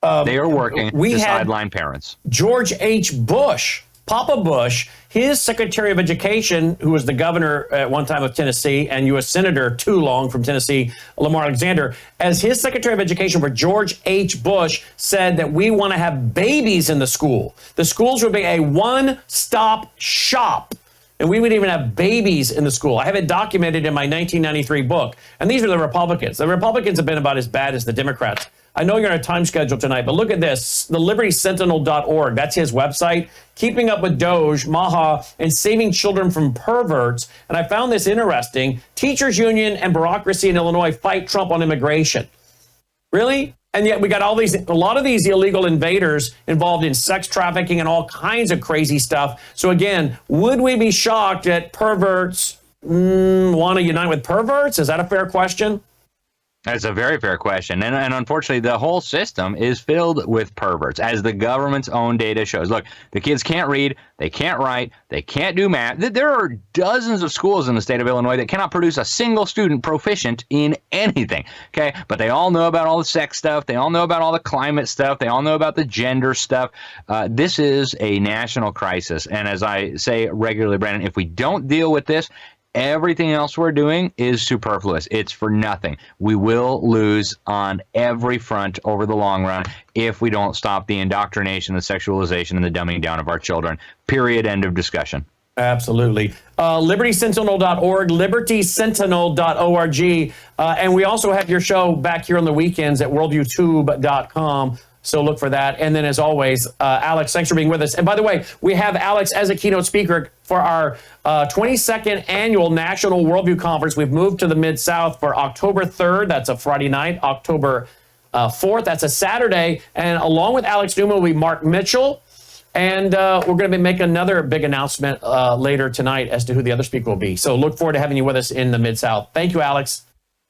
They are working to sideline parents. George H. Bush, Papa Bush, his Secretary of Education, who was the governor at one time of Tennessee, and U.S. Senator too long from Tennessee, Lamar Alexander, as his Secretary of Education for George H. Bush, said that we want to have babies in the school. The schools would be a one-stop shop. And we would even have babies in the school. I have it documented in my 1993 book. And these are the Republicans. The Republicans have been about as bad as the Democrats. I know you're on a time schedule tonight, but look at this. The LibertySentinel.org, that's his website. Keeping up with Doge, Maha, and saving children from perverts. And I found this interesting. Teachers union and bureaucracy in Illinois fight Trump on immigration. Really? And yet we got a lot of these illegal invaders involved in sex trafficking and all kinds of crazy stuff. So again, would we be shocked that perverts want to unite with perverts? Is that a fair question? That's a very fair question. And unfortunately, the whole system is filled with perverts, as the government's own data shows. Look, the kids can't read, they can't write, they can't do math. There are dozens of schools in the state of Illinois that cannot produce a single student proficient in anything, okay? But they all know about all the sex stuff. They all know about all the climate stuff. They all know about the gender stuff. This is a national crisis. And as I say regularly, Brandon, if we don't deal with this, everything else we're doing is superfluous. It's for nothing. We will lose on every front over the long run if we don't stop the indoctrination, the sexualization, and the dumbing down of our children. Period. End of discussion. Absolutely. LibertySentinel.org, LibertySentinel.org. And we also have your show back here on the weekends at worldyoutube.com. So look for that. And then, as always, Alex, thanks for being with us. And by the way, we have Alex as a keynote speaker for our 22nd annual National Worldview Conference. We've moved to the Mid-South for October 3rd. That's a Friday night. October 4th. That's a Saturday. And along with Alex Newman will be Mark Mitchell. And we're going to be making another big announcement later tonight as to who the other speaker will be. So look forward to having you with us in the Mid-South. Thank you, Alex.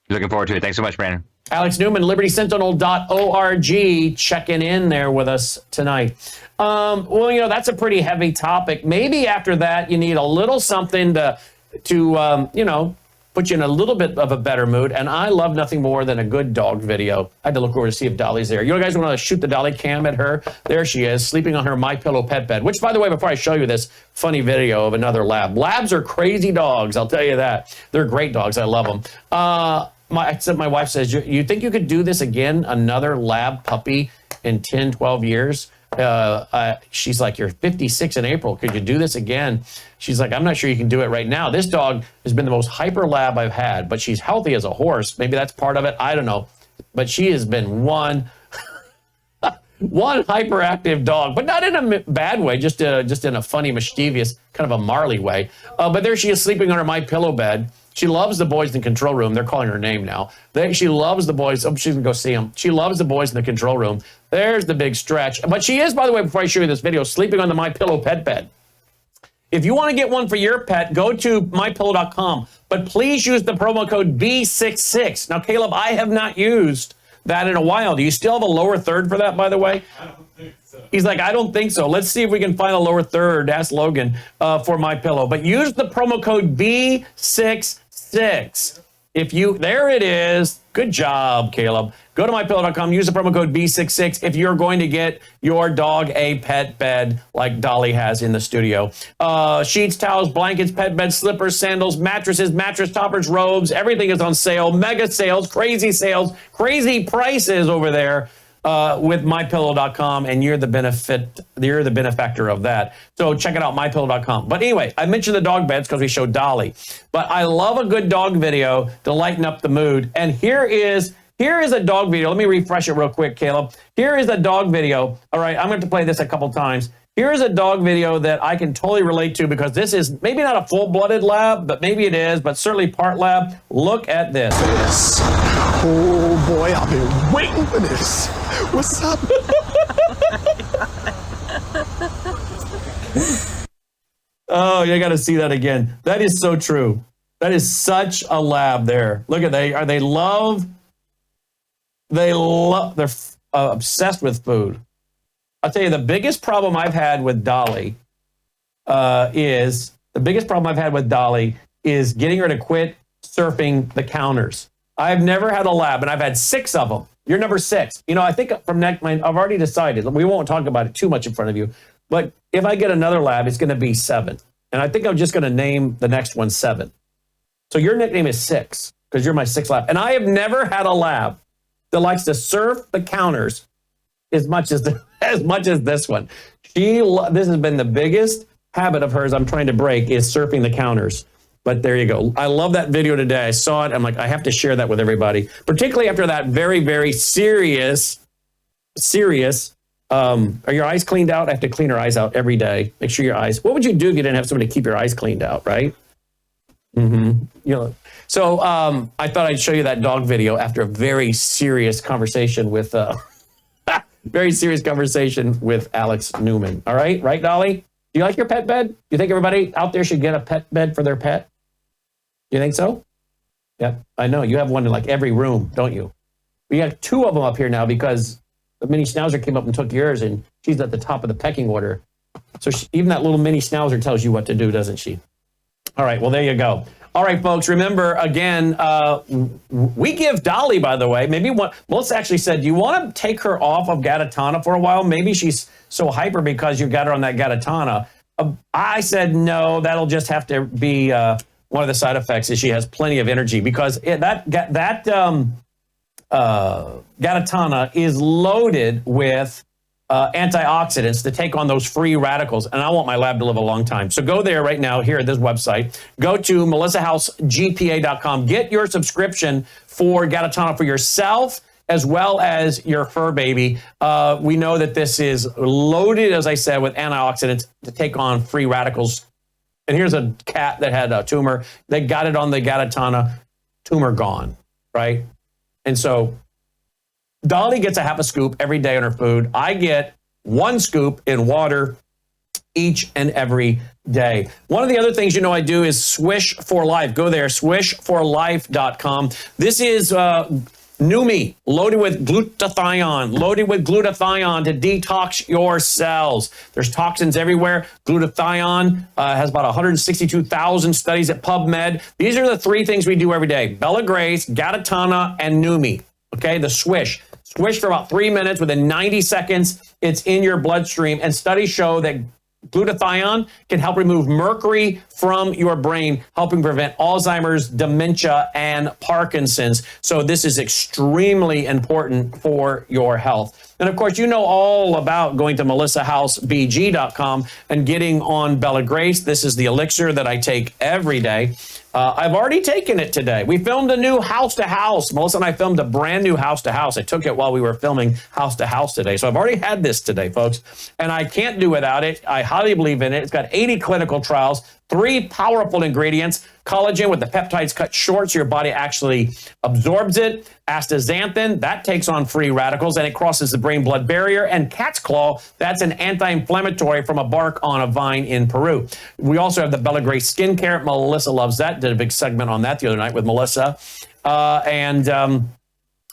Looking forward to it. Thanks so much, Brandon. Alex Newman, LibertySentinel.org, checking in there with us tonight. Well, you know, that's a pretty heavy topic. Maybe after that, you need a little something to you know, put you in a little bit of a better mood. And I love nothing more than a good dog video. I had to look over to see if Dolly's there. You guys want to shoot the Dolly cam at her? There she is, sleeping on her MyPillow pet bed, which, by the way, before I show you this funny video of another lab. Labs are crazy dogs, I'll tell you that. They're great dogs. I love them. My wife says, you think you could do this again, another lab puppy in 10, 12 years? She's like, you're 56 in April. Could you do this again? She's like, I'm not sure you can do it right now. This dog has been the most hyper lab I've had, but she's healthy as a horse. Maybe that's part of it. I don't know. But she has been one hyperactive dog, but not in a bad way, just in a funny, mischievous, kind of a Marley way. But there she is sleeping on her MyPillow bed. She loves the boys in the control room. They're calling her name now. She loves the boys. Oh, she's going to go see them. She loves the boys in the control room. There's the big stretch. But she is, by the way, before I show you this video, sleeping on the MyPillow pet bed. If you want to get one for your pet, go to mypillow.com. But please use the promo code B66. Now, Caleb, I have not used that in a while. Do you still have a lower third for that, by the way? I don't think so. He's like, I don't think so. Let's see if we can find a lower third. Ask Logan for MyPillow. But use the promo code B66. There it is. Good job, Caleb. Go to mypillow.com. Use the promo code B66 if you're going to get your dog a pet bed like Dolly has in the studio. Sheets, towels, blankets, pet beds, slippers, sandals, mattresses, mattress toppers, robes. Everything is on sale. Mega sales, crazy prices over there. With mypillow.com, and you're the benefactor of that. So check it out, mypillow.com. But anyway, I mentioned the dog beds because we showed Dolly. But I love a good dog video to lighten up the mood. And here is a dog video. Let me refresh it real quick, Caleb. Here is a dog video. All right, I'm going to play this a couple times. Here's a dog video that I can totally relate to because this is maybe not a full-blooded lab, but maybe it is, but certainly part lab. Look at this. Oh boy, I've been waiting for this. What's up? Oh, you got to see that again. That is so true. That is such a lab there. Look at they're obsessed with food. I'll tell you, the biggest problem I've had with Dolly is getting her to quit surfing the counters. I've never had a lab, and I've had 6 of them. You're number 6. You know, I think from next, I've already decided. We won't talk about it too much in front of you, but if I get another lab, it's going to be 7. And I think I'm just going to name the next one 7. So your nickname is 6 because you're my 6th lab. And I have never had a lab that likes to surf the counters as much as this one. This has been the biggest habit of hers I'm trying to break is surfing the counters. But there you go. I love that video today. I saw it. I'm like, I have to share that with everybody, particularly after that very, very serious. Are your eyes cleaned out? I have to clean her eyes out every day. Make sure your eyes. What would you do if you didn't have somebody to keep your eyes cleaned out, right? Mm-hmm. You know. So I thought I'd show you that dog video after a very serious conversation with Alex Newman. All right, right, Dolly? Do you like your pet bed? Do you think everybody out there should get a pet bed for their pet? You think so? Yeah, I know. You have one in like every room, don't you? We got 2 of them up here now because the mini schnauzer came up and took yours, and she's at the top of the pecking order. So even that little mini schnauzer tells you what to do, doesn't she? All right, well, there you go. All right, folks, remember, again, we give Dolly, by the way, Melissa actually said, do you want to take her off of Gatatana for a while? Maybe she's so hyper because you got her on that Gatatana. I said, no, that'll just have to be one of the side effects is she has plenty of energy because Gatatana is loaded with antioxidants to take on those free radicals. And I want my lab to live a long time. So go there right now here at this website. Go to melissahousegpa.com. Get your subscription for Galatana for yourself as well as your fur baby. We know that this is loaded, as I said, with antioxidants to take on free radicals. And here's a cat that had a tumor. They got it on the Galatana, tumor gone, right? And so Dolly gets a half a scoop every day on her food. I get 1 scoop in water each and every day. One of the other things I do is Swish for Life. Go there, swishforlife.com. This is Numi, loaded with glutathione to detox your cells. There's toxins everywhere. Glutathione has about 162,000 studies at PubMed. These are the 3 things we do every day: Bella Grace, Galatana, and Numi. Okay, the Swish. Swish for about 3 minutes. Within 90 seconds, it's in your bloodstream. And studies show that glutathione can help remove mercury from your brain, helping prevent Alzheimer's, dementia, and Parkinson's. So this is extremely important for your health. And of course, all about going to melissahousebg.com and getting on Bella Grace. This is the elixir that I take every day. I've already taken it today. We filmed a new House to House. Melissa and I filmed a brand new House to House. I took it while we were filming House to House today. So I've already had this today, folks. And I can't do without it. I highly believe in it. It's got 80 clinical trials, 3 powerful ingredients: collagen with the peptides cut short so your body actually absorbs it; astaxanthin, that takes on free radicals and it crosses the brain-blood barrier; and cat's claw, that's an anti-inflammatory from a bark on a vine in Peru. We also have the Bella Grace skincare. Melissa loves that. Did a big segment on that the other night with Melissa and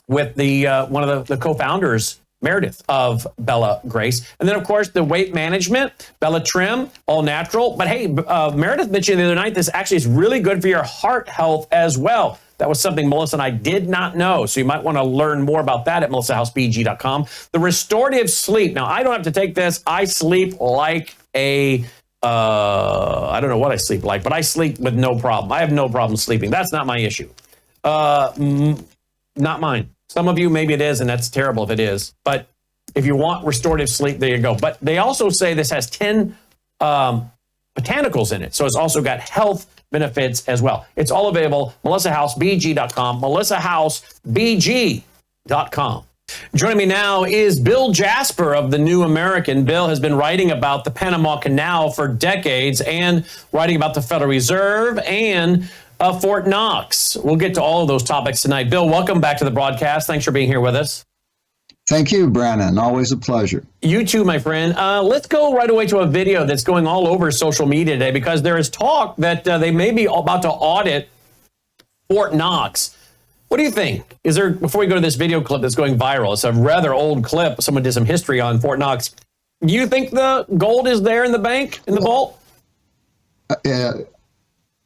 with the one of the co-founders, Meredith, of Bella Grace. And then, of course, the weight management, Bella Trim, all natural. But hey, Meredith mentioned the other night, this actually is really good for your heart health as well. That was something Melissa and I did not know. So you might want to learn more about that at melissahousebg.com. The restorative sleep. Now, I don't have to take this. I sleep like a, I don't know what I sleep like, but I sleep with no problem. I have no problem sleeping. That's not my issue. Not mine. Some of you, maybe it is, and that's terrible if it is. But if you want restorative sleep, there you go. But they also say this has 10 botanicals in it. So it's also got health benefits as well. It's all available, melissahousebg.com, melissahousebg.com. Joining me now is Bill Jasper of the New American. Bill has been writing about the Panama Canal for decades and writing about the Federal Reserve and Fort Knox. We'll get to all of those topics tonight. Bill, welcome back to the broadcast. Thanks for being here with us. Thank you, Brandon. Always a pleasure. You too, my friend. Let's go right away to a video that's going all over social media today because there is talk that they may be about to audit Fort Knox. What do you think? Is there, before we go to this video clip that's going viral, it's a rather old clip. Someone did some history on Fort Knox. Do you think the gold is there in the bank, in the vault?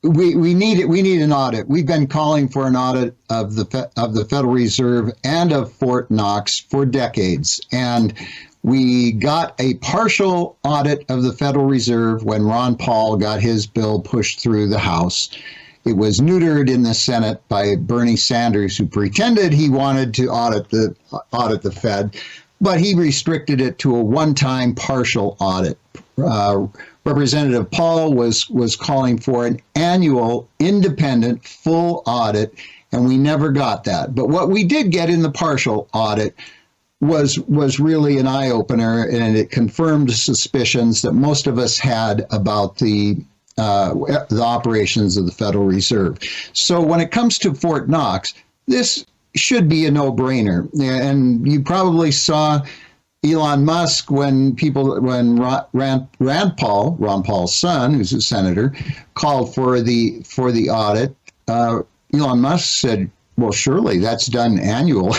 We need it. We need an audit. We've been calling for an audit of the Federal Reserve and of Fort Knox for decades, and we got a partial audit of the Federal Reserve when Ron Paul got his bill pushed through the House. It was neutered in the Senate by Bernie Sanders, who pretended he wanted to audit the Fed, but he restricted it to a one-time partial audit. Representative Paul was calling for an annual, independent, full audit, and we never got that. But what we did get in the partial audit was really an eye-opener, and it confirmed suspicions that most of us had about the operations of the Federal Reserve. So when it comes to Fort Knox, this should be a no-brainer. And you probably saw Elon Musk when Ron Paul's son, who's a senator, called for the audit. Elon Musk said, "Well, surely that's done annually."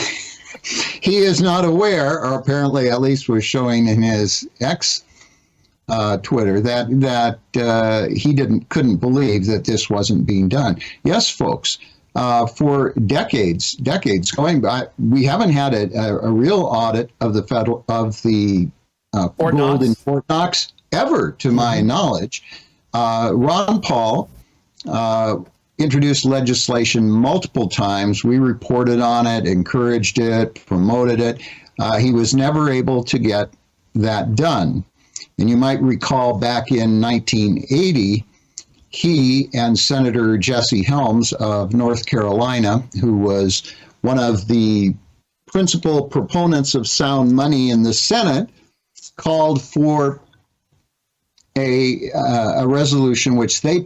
He is not aware, or apparently at least was showing in his X Twitter that he couldn't believe that this wasn't being done. Yes, folks. For decades going by, we haven't had a real audit of the gold in Fort Knox ever, to my knowledge. Ron Paul introduced legislation multiple times. We reported on it, encouraged it, promoted it. He was never able to get that done. And you might recall back in 1980, he and Senator Jesse Helms of North Carolina, who was one of the principal proponents of sound money in the Senate, called for a resolution which they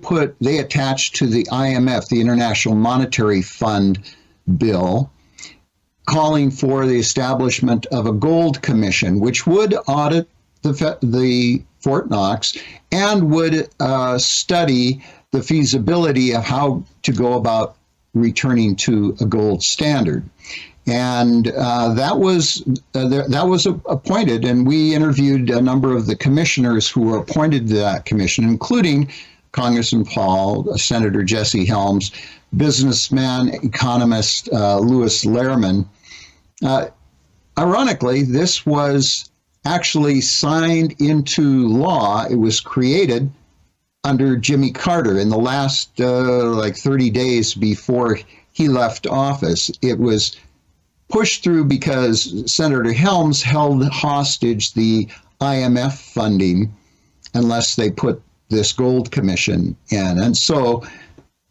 attached to the IMF, the International Monetary Fund bill, calling for the establishment of a gold commission, which would audit the Fort Knox and would study the feasibility of how to go about returning to a gold standard. And that was appointed, and we interviewed a number of the commissioners who were appointed to that commission, including Congressman Paul, Senator Jesse Helms, businessman, economist Louis Lehrman. Ironically, this was actually signed into law. It was created under Jimmy Carter in the last 30 days before he left office. It was pushed through because Senator Helms held hostage the IMF funding unless they put this gold commission in. And so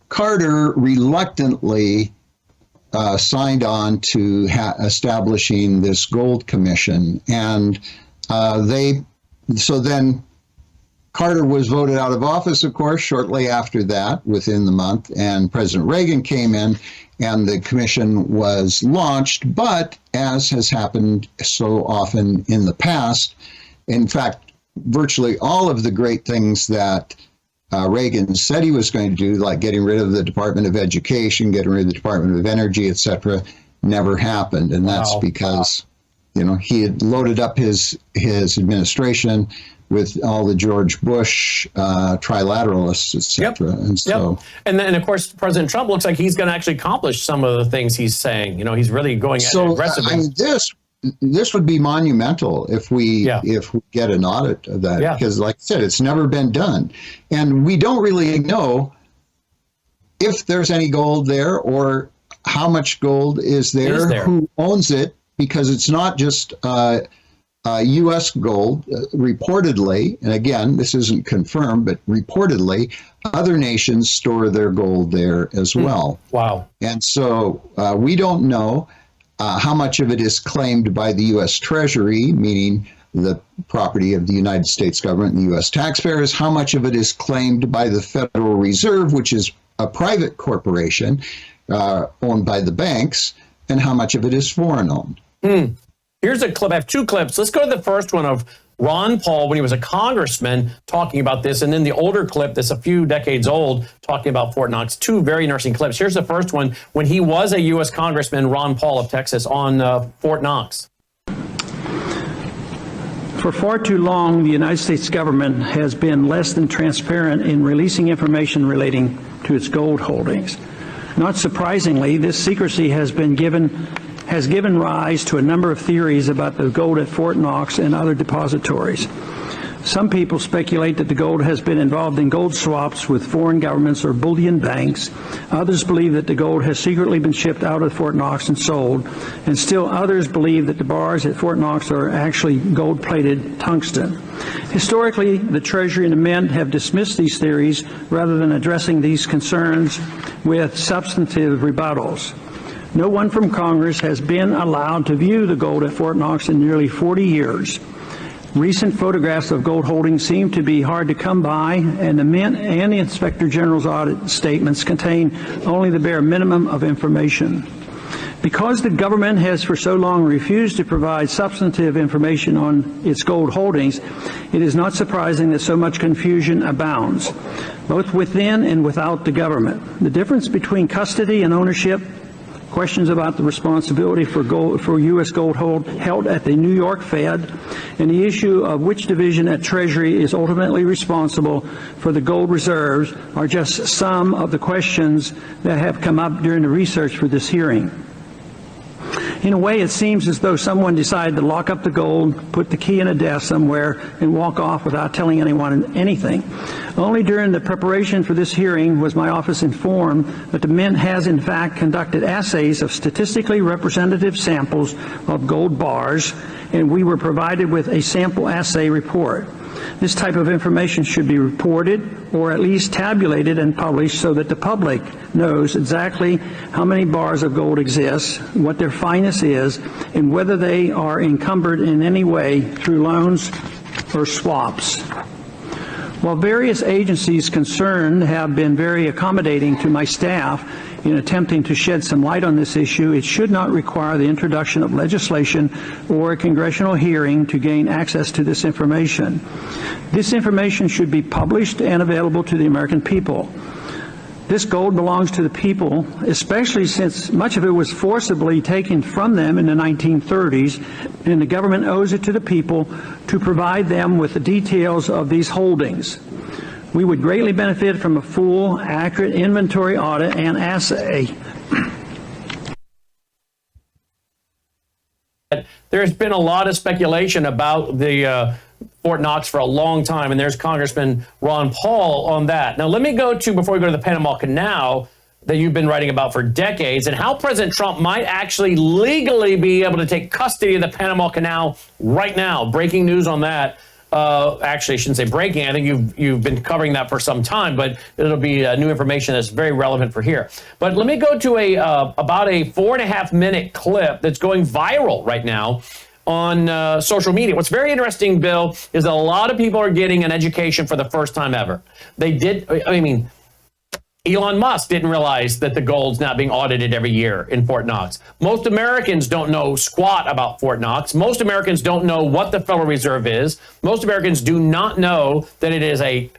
Carter reluctantly signed on to establishing this gold commission. And so then Carter was voted out of office, of course, shortly after that, within the month, and President Reagan came in and the commission was launched. But as has happened so often in the past, in fact, virtually all of the great things that Reagan said he was going to do, like getting rid of the Department of Education, getting rid of the Department of Energy, etc., never happened. And that's because, he had loaded up his administration with all the George Bush trilateralists, etc. Yep. And so, and then, of course, President Trump looks like he's going to actually accomplish some of the things he's saying. He's really going at it aggressively. I mean, this would be monumental if we get an audit of that, because, like I said, it's never been done, and we don't really know if there's any gold there or how much gold is there. Who owns it, because it's not just U.S. gold, reportedly, and again, this isn't confirmed, but reportedly, other nations store their gold there as well. Wow. And so we don't know how much of it is claimed by the U.S. Treasury, meaning the property of the United States government and the U.S. taxpayers, how much of it is claimed by the Federal Reserve, which is a private corporation owned by the banks, and how much of it is foreign-owned. Here's a clip. I have two clips. Let's go to the first one of Ron Paul when he was a congressman talking about this, and then the older clip that's a few decades old talking about Fort Knox. Two very interesting clips. Here's the first one when he was a U.S. Congressman, Ron Paul of Texas, on Fort Knox. For far too long, the United States government has been less than transparent in releasing information relating to its gold holdings. Not surprisingly, this secrecy has given rise to a number of theories about the gold at Fort Knox and other depositories. Some people speculate that the gold has been involved in gold swaps with foreign governments or bullion banks. Others believe that the gold has secretly been shipped out of Fort Knox and sold. And still others believe that the bars at Fort Knox are actually gold-plated tungsten. Historically, the Treasury and the Mint have dismissed these theories rather than addressing these concerns with substantive rebuttals. No one from Congress has been allowed to view the gold at Fort Knox in nearly 40 years. Recent photographs of gold holdings seem to be hard to come by, and the Mint and the Inspector General's audit statements contain only the bare minimum of information. Because the government has for so long refused to provide substantive information on its gold holdings, it is not surprising that so much confusion abounds, both within and without the government. The difference between custody and ownership, questions about the responsibility for U.S. gold held at the New York Fed, and the issue of which division at Treasury is ultimately responsible for the gold reserves are just some of the questions that have come up during the research for this hearing. In a way, it seems as though someone decided to lock up the gold, put the key in a desk somewhere, and walk off without telling anyone anything. Only during the preparation for this hearing was my office informed that the Mint has in fact conducted assays of statistically representative samples of gold bars, and we were provided with a sample assay report. This type of information should be reported or at least tabulated and published so that the public knows exactly how many bars of gold exist, what their fineness is, and whether they are encumbered in any way through loans or swaps. While various agencies concerned have been very accommodating to my staff in attempting to shed some light on this issue, it should not require the introduction of legislation or a congressional hearing to gain access to this information. This information should be published and available to the American people. This gold belongs to the people, especially since much of it was forcibly taken from them in the 1930s, and the government owes it to the people to provide them with the details of these holdings. We would greatly benefit from a full, accurate inventory audit and assay. There's been a lot of speculation about the Fort Knox for a long time, and there's Congressman Ron Paul on that. Now, let me go to, before we go to the Panama Canal that you've been writing about for decades, and how President Trump might actually legally be able to take custody of the Panama Canal right now. Breaking news on that. Actually, I shouldn't say breaking. I think you've been covering that for some time, but it'll be new information that's very relevant for here. But let me go to about a 4.5-minute clip that's going viral right now on social media. What's very interesting, Bill, is that a lot of people are getting an education for the first time ever. Elon Musk didn't realize that the gold's not being audited every year in Fort Knox. Most Americans don't know squat about Fort Knox. Most Americans don't know what the Federal Reserve is. Most Americans do not know that it is a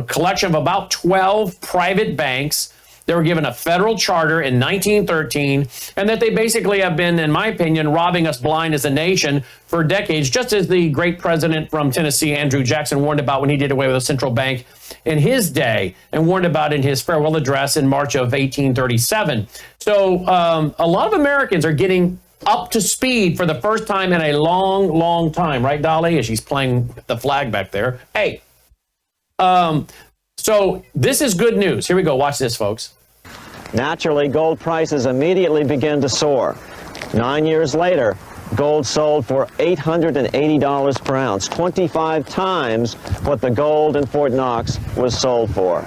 collection of about 12 private banks. They were given a federal charter in 1913, and that they basically have been, in my opinion, robbing us blind as a nation for decades, just as the great president from Tennessee, Andrew Jackson, warned about when he did away with a central bank in his day, and warned about in his farewell address in March of 1837. So a lot of Americans are getting up to speed for the first time in a long, long time. Right, Dolly? As she's playing the flag back there. Hey. So this is good news. Here we go. Watch this, folks. Naturally, gold prices immediately began to soar. 9 years later, gold sold for $880 per ounce, 25 times what the gold in Fort Knox was sold for.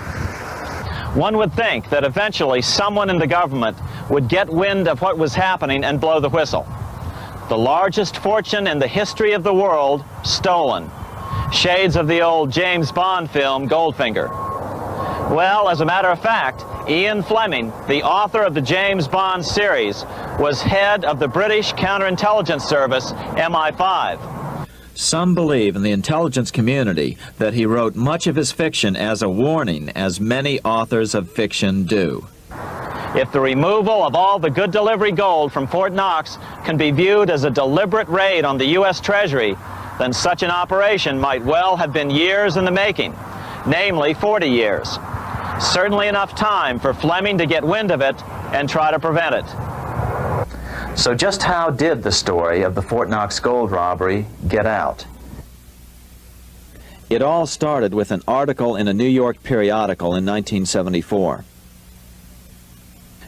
One would think that eventually someone in the government would get wind of what was happening and blow the whistle. The largest fortune in the history of the world stolen. Shades of the old James Bond film, Goldfinger. Well, as a matter of fact, Ian Fleming, the author of the James Bond series, was head of the British counterintelligence service, MI5. Some believe in the intelligence community that he wrote much of his fiction as a warning, as many authors of fiction do. If the removal of all the good delivery gold from Fort Knox can be viewed as a deliberate raid on the U.S. Treasury, then such an operation might well have been years in the making, namely 40 years. Certainly enough time for Fleming to get wind of it and try to prevent it. So just how did the story of the Fort Knox gold robbery get out? It all started with an article in a New York periodical in 1974.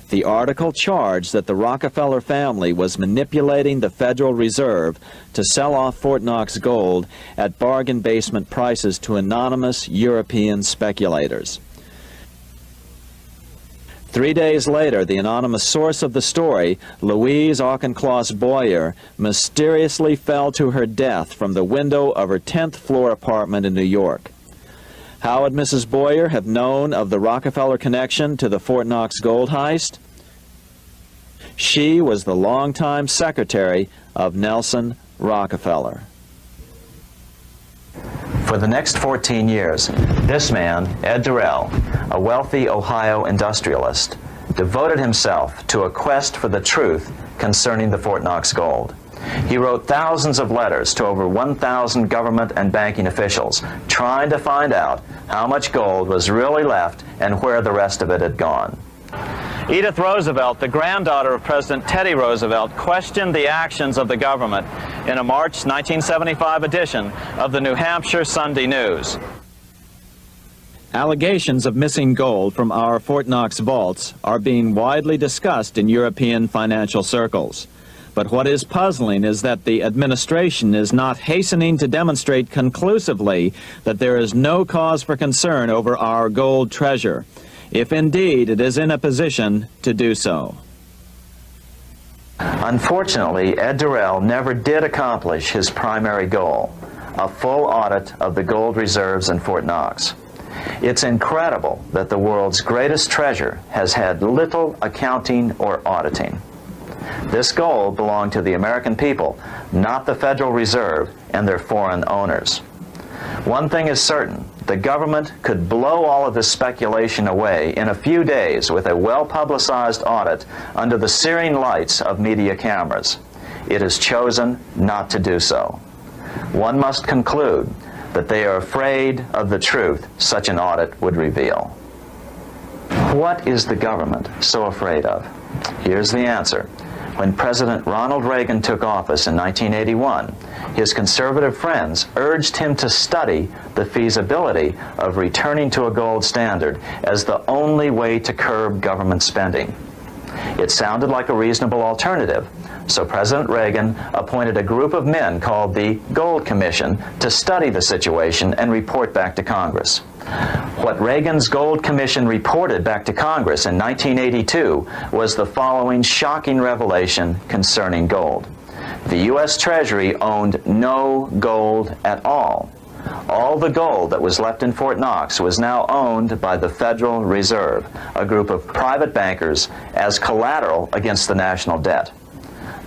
The article charged that the Rockefeller family was manipulating the Federal Reserve to sell off Fort Knox gold at bargain basement prices to anonymous European speculators. 3 days later, the anonymous source of the story, Louise Auchincloss Boyer, mysteriously fell to her death from the window of her 10th floor apartment in New York. How would Mrs. Boyer have known of the Rockefeller connection to the Fort Knox gold heist? She was the longtime secretary of Nelson Rockefeller. For the next 14 years, this man, Ed Durrell, a wealthy Ohio industrialist, devoted himself to a quest for the truth concerning the Fort Knox gold. He wrote thousands of letters to over 1,000 government and banking officials, trying to find out how much gold was really left and where the rest of it had gone. Edith Roosevelt, the granddaughter of President Teddy Roosevelt, questioned the actions of the government in a March 1975 edition of the New Hampshire Sunday News. Allegations of missing gold from our Fort Knox vaults are being widely discussed in European financial circles. But what is puzzling is that the administration is not hastening to demonstrate conclusively that there is no cause for concern over our gold treasure, if indeed it is in a position to do so. Unfortunately, Ed Durrell never did accomplish his primary goal, a full audit of the gold reserves in Fort Knox. It's incredible that the world's greatest treasure has had little accounting or auditing. This gold belonged to the American people, not the Federal Reserve and their foreign owners. One thing is certain, the government could blow all of this speculation away in a few days with a well-publicized audit under the searing lights of media cameras. It has chosen not to do so. One must conclude that they are afraid of the truth such an audit would reveal. What is the government so afraid of? Here's the answer. When President Ronald Reagan took office in 1981, his conservative friends urged him to study the feasibility of returning to a gold standard as the only way to curb government spending. It sounded like a reasonable alternative, so President Reagan appointed a group of men called the Gold Commission to study the situation and report back to Congress. What Reagan's Gold Commission reported back to Congress in 1982 was the following shocking revelation concerning gold. The U.S. Treasury owned no gold at all. All the gold that was left in Fort Knox was now owned by the Federal Reserve, a group of private bankers, as collateral against the national debt.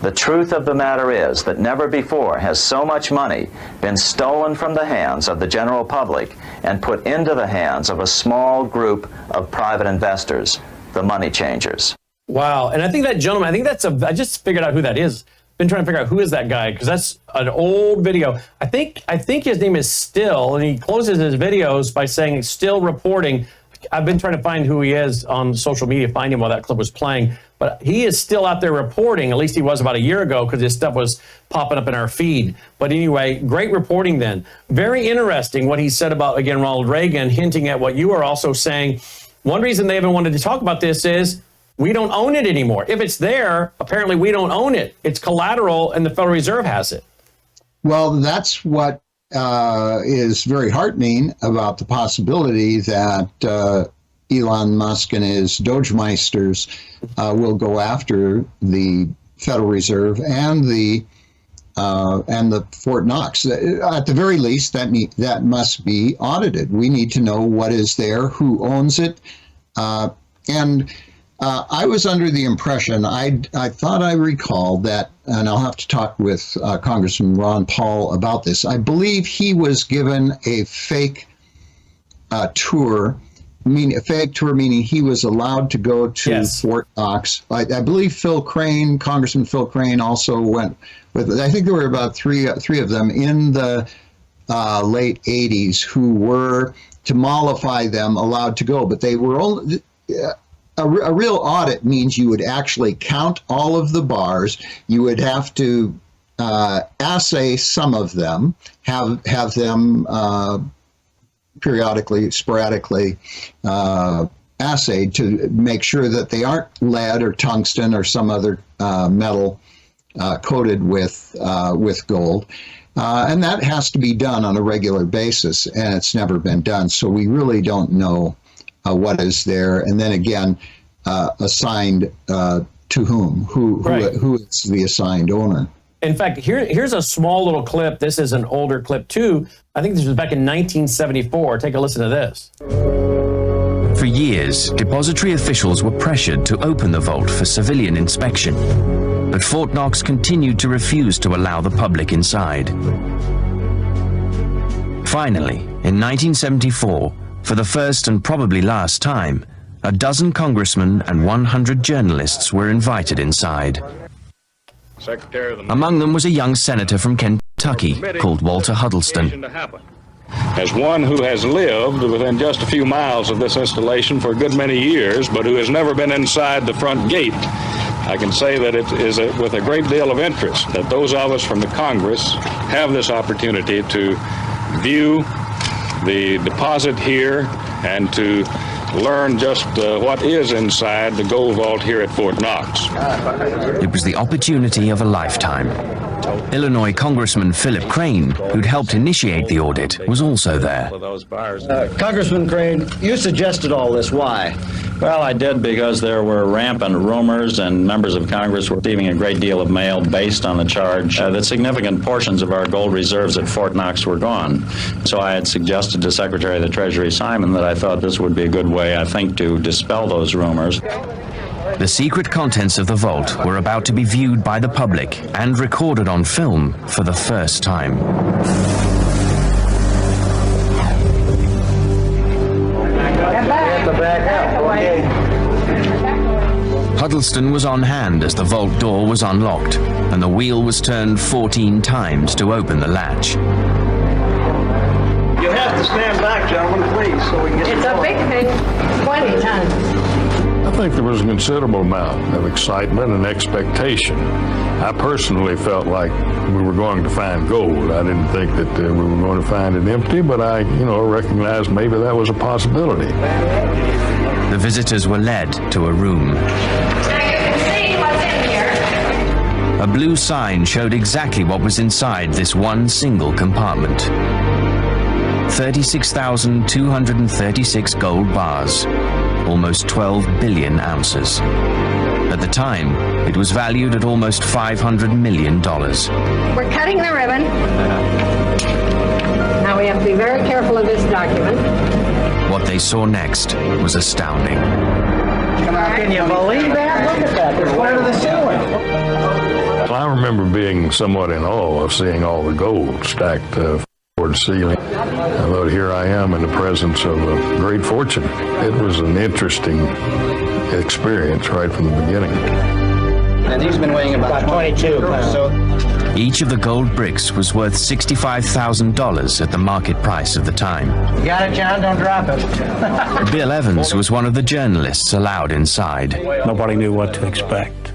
The truth of the matter is that never before has so much money been stolen from the hands of the general public and put into the hands of a small group of private investors, the money changers. Wow. And I think that gentleman, I just figured out who that is. Been trying to figure out who is that guy, because that's an old video. I think his name is Still, and he closes his videos by saying Still reporting. I've been trying to find who he is on social media, find him while that clip was playing. But he is still out there reporting, at least he was about a year ago, because his stuff was popping up in our feed. But anyway, great reporting then. Very interesting what he said about, again, Ronald Reagan, hinting at what you are also saying. One reason they haven't wanted to talk about this is we don't own it anymore. If it's there, apparently we don't own it. It's collateral and the Federal Reserve has it. Well, that's what is very heartening about the possibility that Elon Musk and his Dogemeisters will go after the Federal Reserve and the Fort Knox. At the very least, that must be audited. We need to know what is there, who owns it, and I was under the impression, I thought I recalled that, and I'll have to talk with Congressman Ron Paul about this. I believe he was given a fake tour. Meaning he was allowed to go to Fort Knox. I believe Congressman Phil Crane also went with, I think there were about three of them in the late 80s who were, to mollify them, allowed to go. But they were only, a real audit means you would actually count all of the bars. You would have to assay some of them, have them periodically, sporadically assayed to make sure that they aren't lead or tungsten or some other metal coated with gold. And that has to be done on a regular basis, and it's never been done. So we really don't know what is there. And then again, assigned to whom? Who is the assigned owner? In fact, here's a small little clip. This is an older clip too. I think this was back in 1974. Take a listen to this. For years, depository officials were pressured to open the vault for civilian inspection, but Fort Knox continued to refuse to allow the public inside. Finally, in 1974, for the first and probably last time, a dozen congressmen and 100 journalists were invited inside. Among them was a young senator from Kentucky called Walter Huddleston. As one who has lived within just a few miles of this installation for a good many years, but who has never been inside the front gate, I can say that it is with a great deal of interest that those of us from the Congress have this opportunity to view the deposit here and to learn just what is inside the gold vault here at Fort Knox. It was the opportunity of a lifetime. Illinois Congressman Philip Crane, who'd helped initiate the audit, was also there. Congressman Crane, you suggested all this. Why? Well, I did because there were rampant rumors and members of Congress were receiving a great deal of mail based on the charge that significant portions of our gold reserves at Fort Knox were gone. So I had suggested to Secretary of the Treasury Simon that I thought this would be a good way, I think, to dispel those rumors. The secret contents of the vault were about to be viewed by the public and recorded on film for the first time. Huddleston was on hand as the vault door was unlocked, and the wheel was turned 14 times to open the latch. You have to stand back, gentlemen, please, so we can get It's a big thing, 20 tons. I think there was a considerable amount of excitement and expectation. I personally felt like we were going to find gold. I didn't think that we were going to find it empty, but I, recognized maybe that was a possibility. The visitors were led to a room. Now you can see what's in here. A blue sign showed exactly what was inside this one single compartment. 36,236 gold bars, almost 12 billion ounces. At the time, it was valued at almost $500 million. We're cutting the ribbon. Now we have to be very careful of this document. What they saw next was astounding. Can you believe that? Look at that. There's one to the ceiling. I remember being somewhat in awe of seeing all the gold stacked toward the ceiling. I thought, here I am in the presence of a great fortune. It was an interesting experience right from the beginning. And these have been weighing about 22 pounds. So each of the gold bricks was worth $65,000 at the market price of the time. you got it, John? Don't drop it. Bill Evans was one of the journalists allowed inside. Nobody knew what to expect,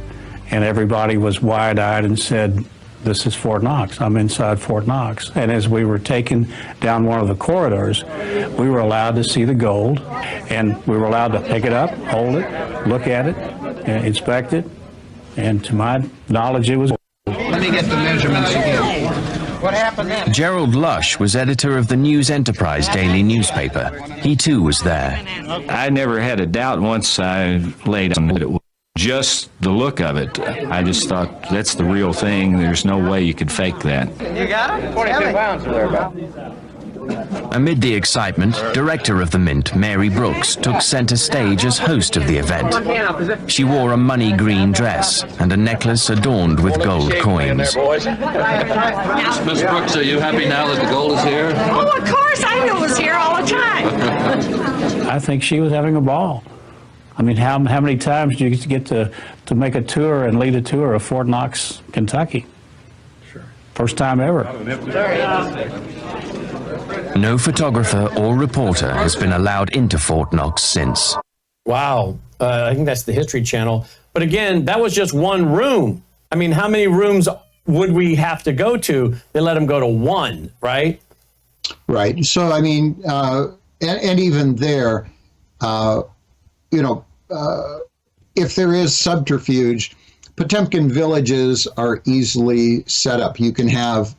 and everybody was wide-eyed and said, "This is Fort Knox. I'm inside Fort Knox." And as we were taken down one of the corridors, we were allowed to see the gold, and we were allowed to pick it up, hold it, look at it, inspect it, and to my knowledge, it was. Let me get the measurements again. What happened then? Gerald Lush was editor of the News Enterprise daily newspaper. He too was there. I never had a doubt once I laid on it. Just the look of it, I just thought, that's the real thing. There's no way you could fake that. You got it? 22 pounds or thereabouts. Amid the excitement, director of the Mint, Mary Brooks, took center stage as host of the event. She wore a money green dress and a necklace adorned with gold coins. Miss Brooks, are you happy now that the gold is here? Oh, of course, I knew it was here all the time. I think she was having a ball. I mean, how many times do you get to make a tour and lead a tour of Fort Knox, Kentucky? Sure. First time ever. No photographer or reporter has been allowed into Fort Knox since. Wow. I think that's the History Channel. But again, that was just one room. I mean, how many rooms would we have to go to? They let them go to one, right? Right. So, I mean, and even there, if there is subterfuge, Potemkin villages are easily set up. You can have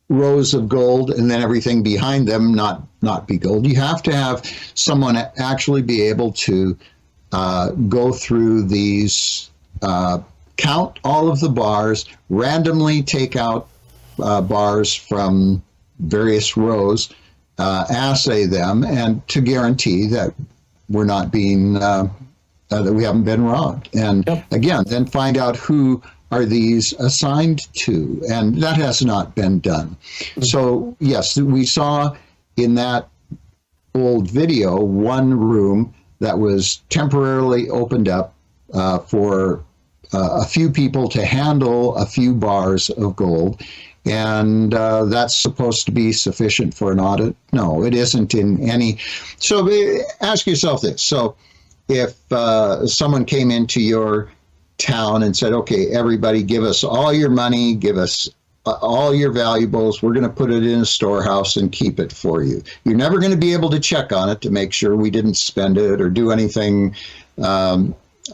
rows of gold and then everything behind them not be gold. You have to have someone actually be able to go through these, count all of the bars, randomly take out bars from various rows, assay them, and to guarantee that we're not being, that we haven't been robbed. And again, then find out who are these assigned to, and that has not been done. So yes, we saw in that old video one room that was temporarily opened up for a few people to handle a few bars of gold, And that's supposed to be sufficient for an audit? No, it isn't in any. So ask yourself this. So if someone came into your town and said, okay, everybody give us all your money, give us all your valuables, we're going to put it in a storehouse and keep it for you. You're never going to be able to check on it to make sure we didn't spend it or do anything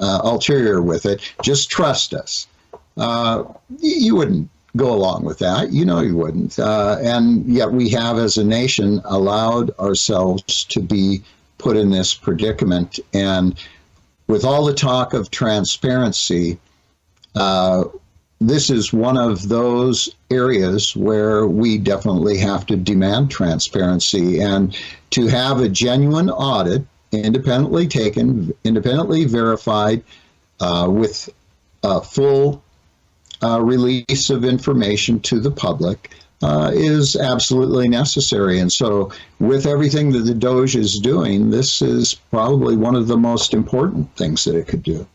ulterior with it. Just trust us. You wouldn't go along with that. You know you wouldn't. And yet we have, as a nation, allowed ourselves to be put in this predicament. And with all the talk of transparency, this is one of those areas where we definitely have to demand transparency. And to have a genuine audit, independently taken, independently verified, with full release of information to the public is absolutely necessary. And so with everything that the Doge is doing, this is probably one of the most important things that it could do.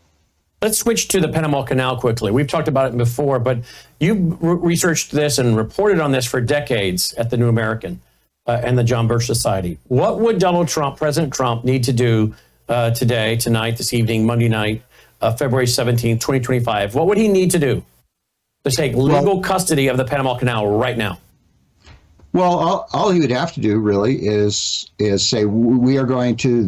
Let's switch to the Panama Canal quickly. We've talked about it before, but you researched this and reported on this for decades at the New American and the John Birch Society. What would President Trump, need to do today, tonight, this evening, Monday night, February 17th, 2025? What would he need to do to take legal custody of the Panama Canal right now? Well, all he would have to do really is say we are going to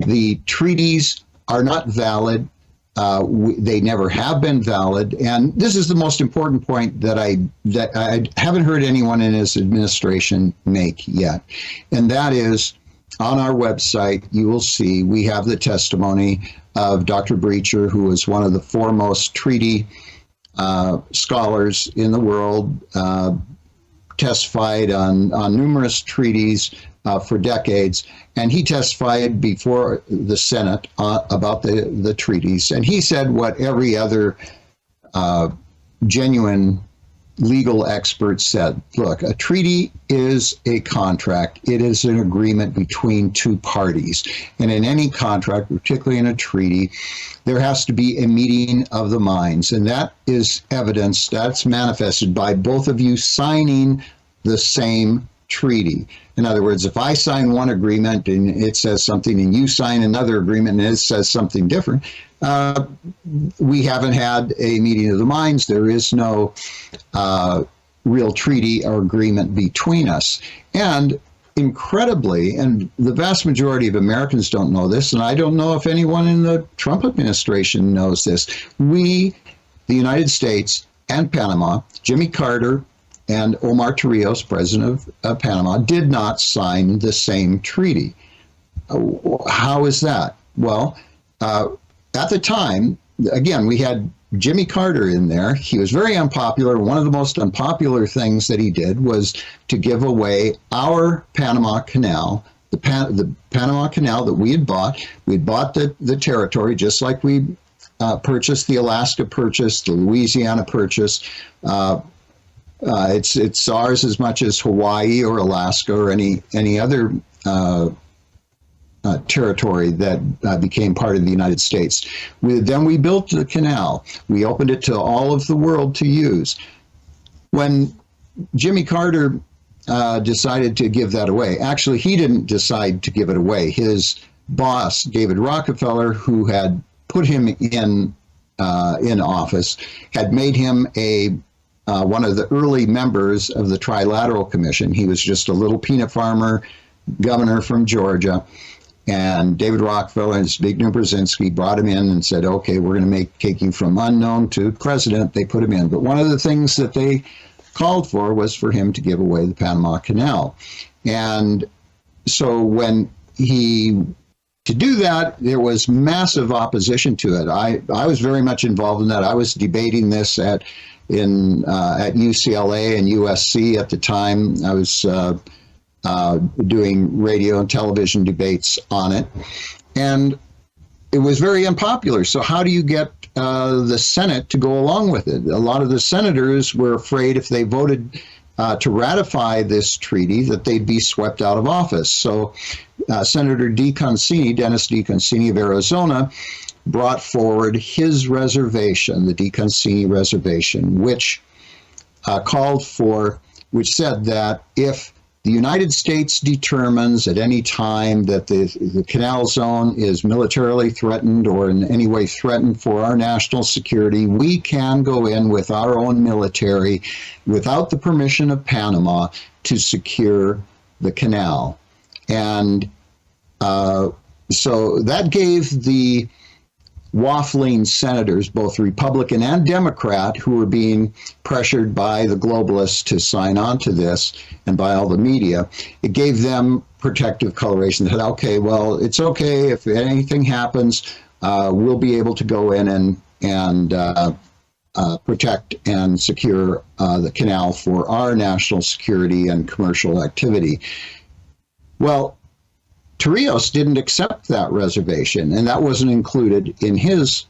the treaties are not valid. They never have been valid, and this is the most important point that I haven't heard anyone in his administration make yet, and that is on our website you will see we have the testimony of Dr. Breacher, who is one of the foremost treaty scholars in the world, testified on numerous treaties for decades, and he testified before the Senate about the treaties, and he said what every other genuine legal expert said. Look, a treaty is a contract. It is an agreement between two parties, and in any contract, particularly in a treaty, there has to be a meeting of the minds, and that is evidence that's manifested by both of you signing the same treaty. In other words, if I sign one agreement and it says something and you sign another agreement and it says something different, we haven't had a meeting of the minds. There is no real treaty or agreement between us. And incredibly, and the vast majority of Americans don't know this, and I don't know if anyone in the Trump administration knows this, we, the United States and Panama, Jimmy Carter and Omar Torrijos, president of Panama, did not sign the same treaty. How is that? Well, at the time, again, we had Jimmy Carter in there. He was very unpopular. One of the most unpopular things that he did was to give away our Panama Canal, the Panama Canal that we had bought. We'd bought the territory just like we purchased the Alaska Purchase, the Louisiana Purchase. It's ours as much as Hawaii or Alaska or any other territory that became part of the United States. Then we built the canal. We opened it to all of the world to use. When Jimmy Carter decided to give that away, actually he didn't decide to give it away. His boss, David Rockefeller, who had put him in office, had made him one of the early members of the Trilateral Commission. He was just a little peanut farmer, governor from Georgia. And David Rockefeller and Zbigniew Brzezinski brought him in and said, okay, we're going to take you from unknown to president. They put him in. But one of the things that they called for was for him to give away the Panama Canal. And so when to do that, there was massive opposition to it. I was very much involved in that. I was debating this at UCLA and USC at the time. I was doing radio and television debates on it, and it was very unpopular. So how do you get the Senate to go along with it? A lot of the senators were afraid if they voted to ratify this treaty that they'd be swept out of office. So Senator Dennis DeConcini of Arizona, brought forward his reservation, the DeConcini reservation, which called for, which said that if the United States determines at any time that the canal zone is militarily threatened or in any way threatened for our national security, we can go in with our own military without the permission of Panama to secure the canal. And so that gave the waffling senators, both Republican and Democrat, who were being pressured by the globalists to sign on to this and by all the media, it gave them protective coloration that, okay, well, it's okay if anything happens, we'll be able to go in and protect and secure the canal for our national security and commercial activity. Well, Torrijos didn't accept that reservation, and that wasn't included in his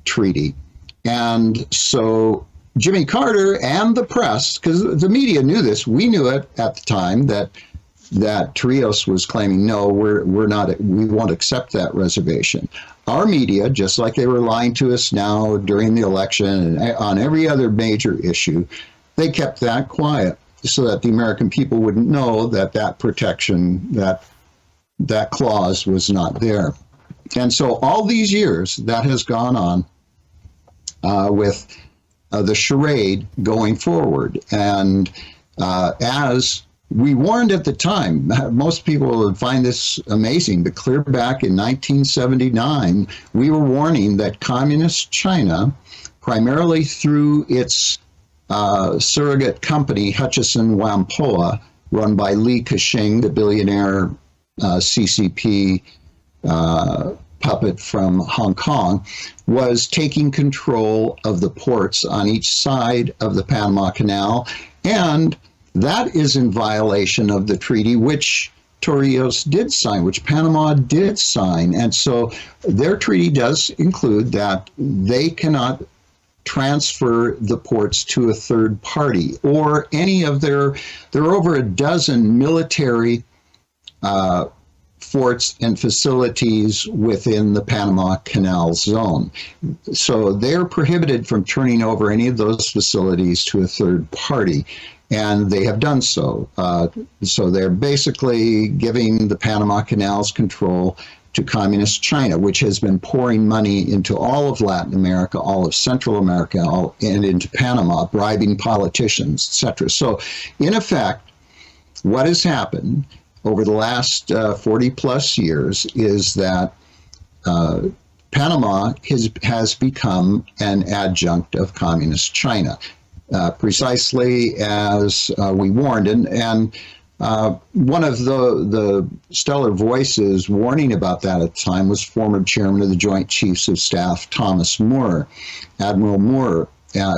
treaty. And so Jimmy Carter and the press, because the media knew this, we knew it at the time, that Torrijos was claiming, no, we won't accept that reservation. Our media, just like they were lying to us now during the election and on every other major issue, they kept that quiet so that the American people wouldn't know that protection, that clause was not there. And so all these years that has gone on with the charade going forward. And as we warned at the time, most people would find this amazing, but clear back in 1979, we were warning that communist China, primarily through its surrogate company, Hutchison Whampoa, run by Li Ka-shing, the billionaire CCP puppet from Hong Kong, was taking control of the ports on each side of the Panama Canal, and that is in violation of the treaty which Torrijos did sign, which Panama did sign. And so their treaty does include that they cannot transfer the ports to a third party or any of there are over a dozen military forts and facilities within the Panama Canal zone. So they're prohibited from turning over any of those facilities to a third party, and they have done so. So they're basically giving the Panama Canal's control to communist China, which has been pouring money into all of Latin America, all of Central America, and into Panama, bribing politicians, etc. So in effect, what has happened over the last 40 plus years is that Panama has become an adjunct of communist China, precisely as we warned. And one of the stellar voices warning about that at the time was former chairman of the Joint Chiefs of Staff, Thomas Moore, Admiral Moore,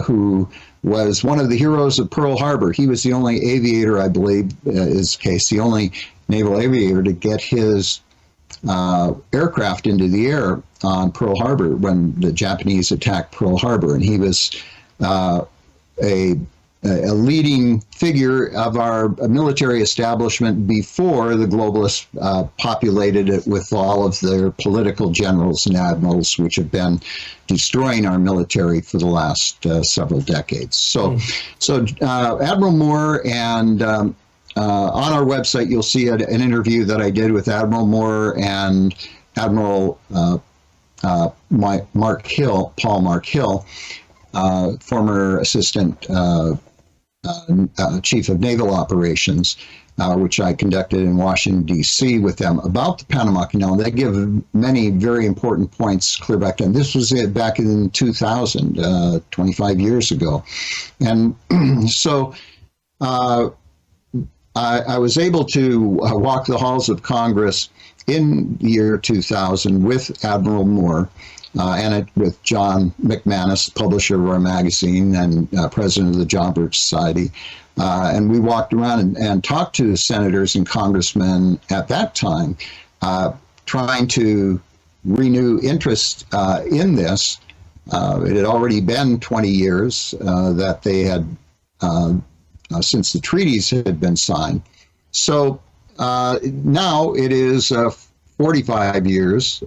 who was one of the heroes of Pearl Harbor. He was the only aviator, I believe, is the case, the only naval aviator to get his aircraft into the air on Pearl Harbor when the Japanese attacked Pearl Harbor. And he was a leading figure of our military establishment before the globalists populated it with all of their political generals and admirals, which have been destroying our military for the last several decades. So Admiral Moore, and on our website, you'll see an interview that I did with Admiral Moore and Admiral Paul Mark Hill, former assistant chief of naval operations, which I conducted in Washington, D.C. with them about the Panama Canal. They give many very important points clear back then. This was back in 2000, 25 years ago. And so I was able to walk the halls of Congress in the year 2000 with Admiral Moore, and with John McManus, publisher of our magazine and president of the John Birch Society. And we walked around and talked to senators and congressmen at that time, trying to renew interest in this. It had already been 20 years that they had, since the treaties had been signed. So now it is 45 years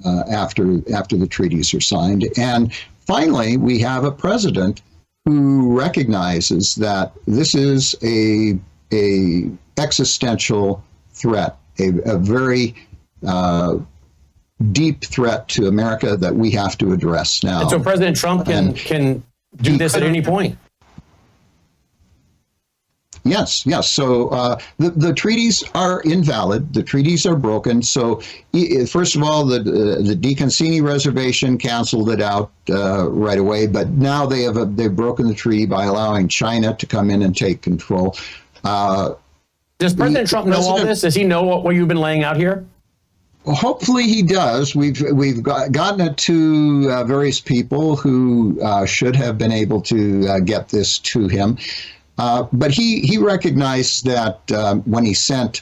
after the treaties are signed. And finally, we have a president who recognizes that this is a existential threat, a very deep threat to America that we have to address now. And so President Trump can do this at any point. Yes. So the treaties are invalid. The treaties are broken. So first of all, the DeConcini Reservation canceled it out right away. But now they've broken the treaty by allowing China to come in and take control. Does President Trump know all this? Does he know what you've been laying out here? Well, hopefully he does. We've gotten it to various people who should have been able to get this to him. But he recognized that when he sent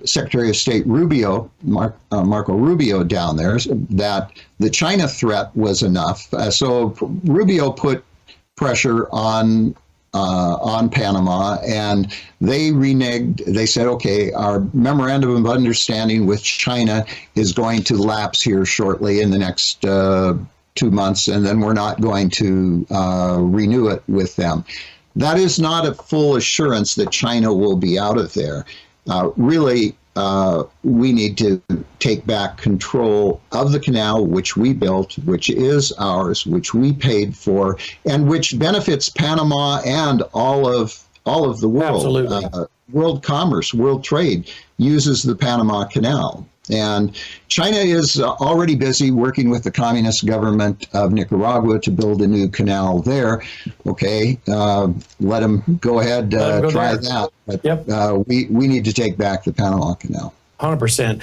Secretary of State Rubio, Marco Rubio, down there, that the China threat was enough. So Rubio put pressure on Panama, and they reneged. They said, okay, our memorandum of understanding with China is going to lapse here shortly in the next 2 months, and then we're not going to renew it with them. That is not a full assurance that China will be out of there. Really, we need to take back control of the canal, which we built, which is ours, which we paid for, and which benefits Panama and all of the world. Absolutely. World commerce, world trade uses the Panama Canal. And China is already busy working with the communist government of Nicaragua to build a new canal there. Okay, let them go ahead, try that. But we need to take back the Panama Canal. 100%.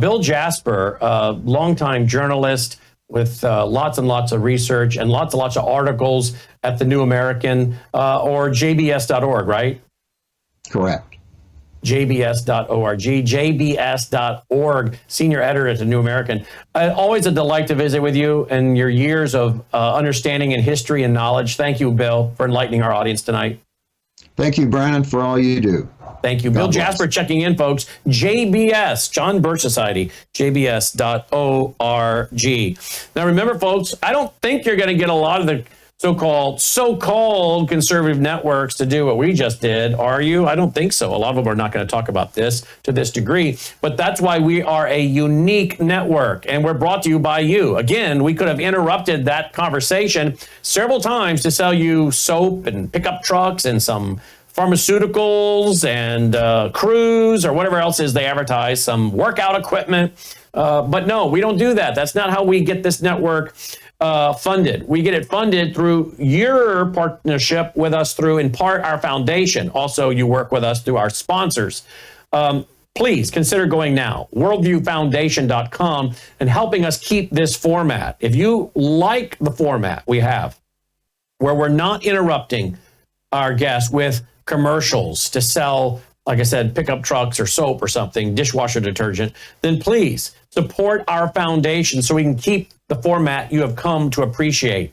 Bill Jasper, longtime journalist with lots and lots of research and lots of articles at the New American or jbs.org, right? Correct. jbs.org, jbs.org, senior editor at the New American. Always a delight to visit with you and your years of understanding and history and knowledge. Thank you, Bill, for enlightening our audience tonight. Thank you, Brandon, for all you do. Thank you. Bill Jasper checking in, folks. JBS, John Birch Society, jbs.org. Now, remember, folks, I don't think you're going to get a lot of the so-called conservative networks to do what we just did, are you? I don't think so. A lot of them are not going to talk about this to this degree, but that's why we are a unique network, and we're brought to you by you. Again, we could have interrupted that conversation several times to sell you soap and pickup trucks and some pharmaceuticals and cruise or whatever else is they advertise, some workout equipment. But no, we don't do that. That's not how we get this network funded. We get it funded through your partnership with us through, in part, our foundation. Also, you work with us through our sponsors. Please consider going now, worldviewfoundation.com, and helping us keep this format. If you like the format we have, where we're not interrupting our guests with commercials to sell, like I said, pickup trucks or soap or something, dishwasher detergent, then please support our foundation so we can keep the format you have come to appreciate.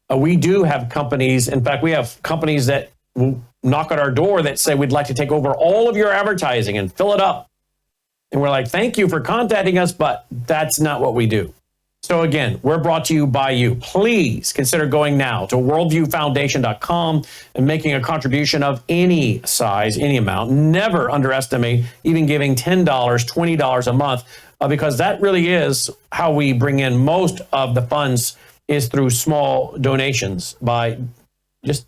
We do have companies. In fact, we have companies that will knock on our door that say, we'd like to take over all of your advertising and fill it up. And we're like, thank you for contacting us, but that's not what we do. So again, we're brought to you by you. Please consider going now to worldviewfoundation.com and making a contribution of any size, any amount. Never underestimate even giving $10, $20 a month, because that really is how we bring in most of the funds, is through small donations by just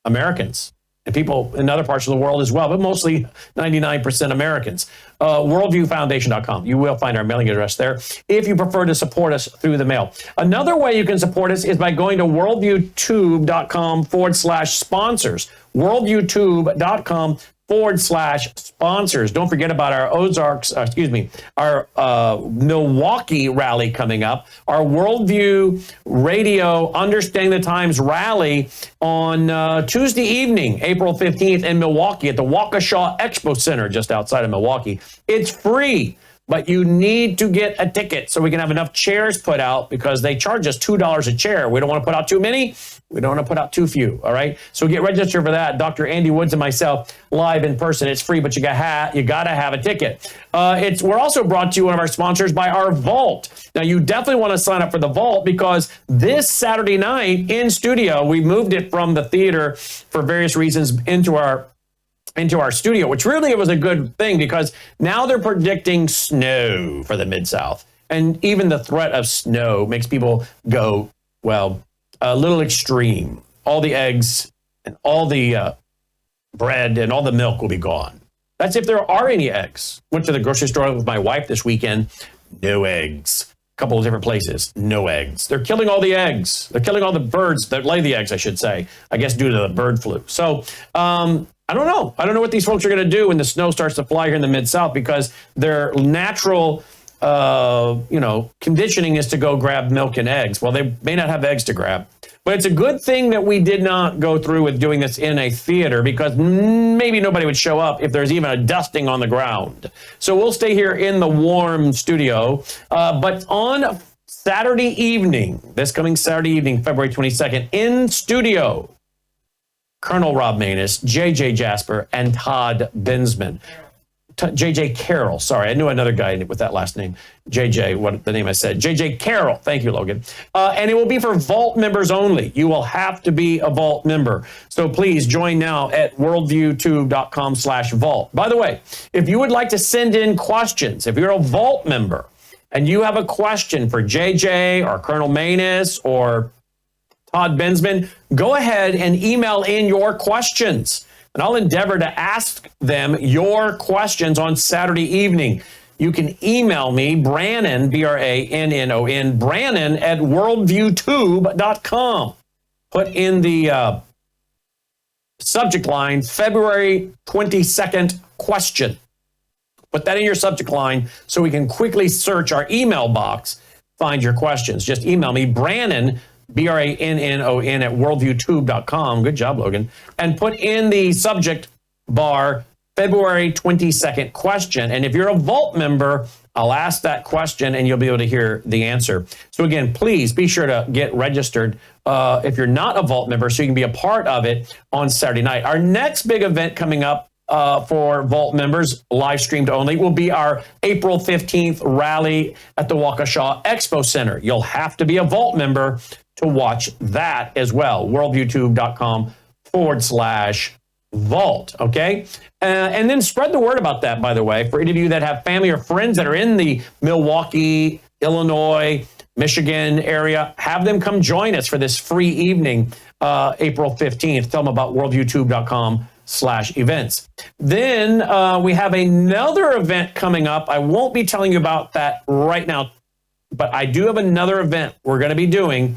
Americans and people in other parts of the world as well, but mostly 99% Americans. Worldviewfoundation.com. You will find our mailing address there if you prefer to support us through the mail. Another way you can support us is by going to worldviewtube.com/sponsors. worldviewtube.com/sponsors. Don't forget about our our Milwaukee rally coming up, our Worldview Radio Understanding the Times rally on Tuesday evening, April 15th in Milwaukee at the Waukesha Expo Center just outside of Milwaukee. It's free, but you need to get a ticket so we can have enough chairs put out, because they charge us $2 a chair. We don't want to put out too many. We don't want to put out too few, all right? So get registered for that. Dr. Andy Woods and myself live in person. It's free, but you got to have a ticket. We're also brought to you, one of our sponsors, by our Vault. Now, you definitely want to sign up for the Vault because this Saturday night in studio, we moved it from the theater for various reasons into our studio, which really was a good thing because now they're predicting snow for the Mid-South. And even the threat of snow makes people go, well, a little extreme. All the eggs and all the bread and all the milk will be gone. That's if there are any eggs. Went to the grocery store with my wife this weekend. No eggs. A couple of different places. No eggs. They're killing all the eggs. They're killing all the birds that lay the eggs, I should say. I guess due to the bird flu. So I don't know. I don't know what these folks are going to do when the snow starts to fly here in the Mid-South because their natural conditioning is to go grab milk and eggs. Well, they may not have eggs to grab. But it's a good thing that we did not go through with doing this in a theater because maybe nobody would show up if there's even a dusting on the ground. So we'll stay here in the warm studio. But on Saturday evening, this coming Saturday evening, February 22nd, in studio, Colonel Rob Maness, J.J. Jasper, and Todd Bensman. J.J. Carroll, sorry, I knew another guy with that last name. J.J., what the name I said. J.J. Carroll, thank you, Logan. And it will be for Vault members only. You will have to be a Vault member. So please join now at worldviewtube.com/vault. By the way, if you would like to send in questions, if you're a Vault member and you have a question for J.J. or Colonel Maness or Todd Bensman, go ahead and email in your questions. And I'll endeavor to ask them your questions on Saturday evening. You can email me, Brannon, Brannon, Brannon at worldviewtube.com. Put in the subject line, February 22nd question. Put that in your subject line so we can quickly search our email box, find your questions. Just email me, Brannon, Brannon at worldviewtube.com. Good job, Logan. And put in the subject bar, February 22nd question. And if you're a Vault member, I'll ask that question and you'll be able to hear the answer. So again, please be sure to get registered if you're not a Vault member so you can be a part of it on Saturday night. Our next big event coming up for Vault members, live streamed only, will be our April 15th rally at the Waukesha Expo Center. You'll have to be a Vault member to watch that as well. worldviewtube.com/vault. Okay. And then spread the word about that, by the way, for any of you that have family or friends that are in the Milwaukee, Illinois, Michigan area, have them come join us for this free evening, April 15th. Tell them about worldviewtube.com/events. Then we have another event coming up. I won't be telling you about that right now, but I do have another event we're going to be doing.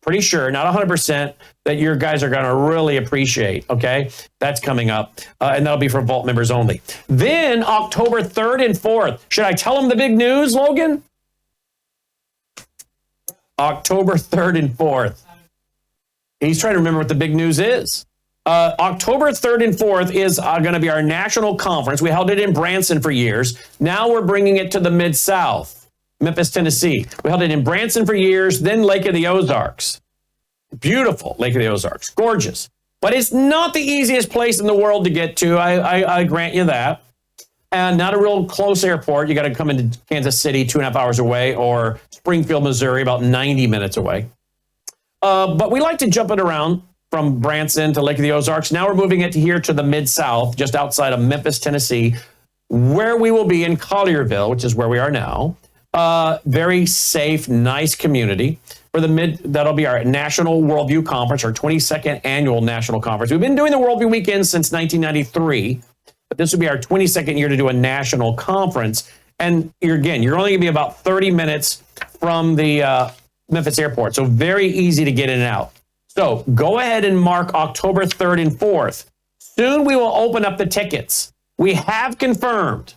Pretty sure, not 100%, that your guys are going to really appreciate, okay? That's coming up, and that'll be for Vault members only. Then, October 3rd and 4th. Should I tell them the big news, Logan? October 3rd and 4th. He's trying to remember what the big news is. October 3rd and 4th is going to be our national conference. We held it in Branson for years. Now we're bringing it to the Mid-South. Memphis, Tennessee. We held it in Branson for years, then Lake of the Ozarks. Beautiful Lake of the Ozarks. Gorgeous. But it's not the easiest place in the world to get to. I grant you that. And not a real close airport. You got to come into Kansas City 2.5 hours away, or Springfield, Missouri, about 90 minutes away. But we like to jump it around from Branson to Lake of the Ozarks. Now we're moving it here to the Mid-South, just outside of Memphis, Tennessee, where we will be in Collierville, which is where we are now. Very safe, nice community. That'll be our National Worldview Conference, our 22nd annual national conference. We've been doing the Worldview Weekend since 1993, but this will be our 22nd year to do a national conference. And you're only going to be about 30 minutes from the Memphis airport, so very easy to get in and out. So go ahead and mark October 3rd and 4th. Soon we will open up the tickets. We have confirmed.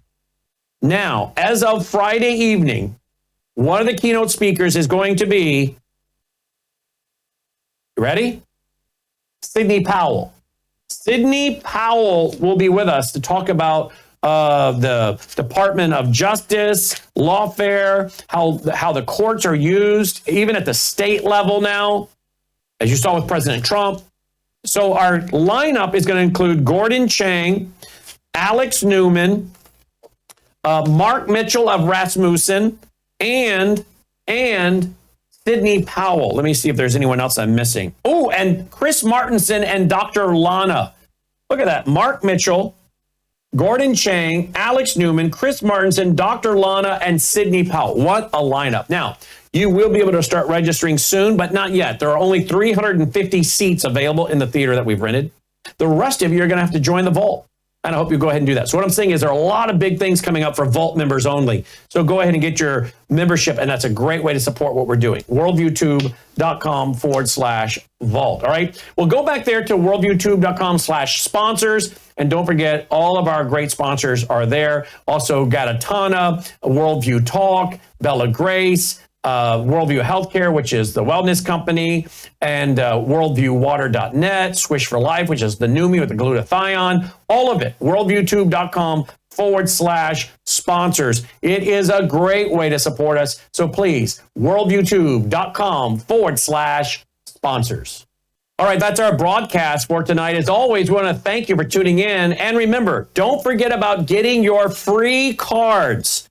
Now, as of Friday evening, one of the keynote speakers is going to be, you ready? Sidney Powell. Sidney Powell will be with us to talk about the Department of Justice, lawfare, how the courts are used, even at the state level now. as you saw with President Trump. So our lineup is going to include Gordon Chang, Alex Newman, Mark Mitchell of Rasmussen, and Sidney Powell. Let me see if there's anyone else I'm missing. Oh, and Chris Martenson and Dr. Lana. Look at that. Mark Mitchell, Gordon Chang, Alex Newman, Chris Martenson, Dr. Lana, and Sidney Powell. What a lineup. Now, you will be able to start registering soon, but not yet. There are only 350 seats available in the theater that we've rented. The rest of you are going to have to join the Vault. And I hope you go ahead and do that. So what I'm saying is there are a lot of big things coming up for Vault members only. So go ahead and get your membership, and that's a great way to support what we're doing. worldviewtube.com/vault. All right. Well, go back there to worldviewtube.com/sponsors. And don't forget, all of our great sponsors are there. Also, Gatatana, Worldview Talk, Bella Grace, Worldview Healthcare, which is the wellness company, and worldviewwater.net, Swish for Life, which is the Numi with the glutathione, all of it, worldviewtube.com/sponsors. It is a great way to support us. So please, worldviewtube.com/sponsors. All right, that's our broadcast for tonight. As always, we want to thank you for tuning in. And remember, don't forget about getting your free cards.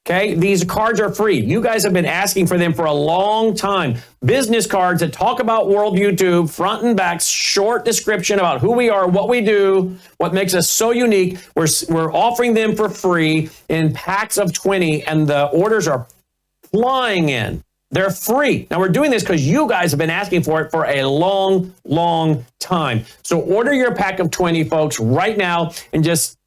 Okay, these cards are free. You guys have been asking for them for a long time. Business cards that talk about Worldview Tube, front and back, short description about who we are, what we do, what makes us so unique. We're offering them for free in packs of 20, and the orders are flying in. They're free. Now, we're doing this because you guys have been asking for it for a long, long time. So order your pack of 20, folks, right now, and just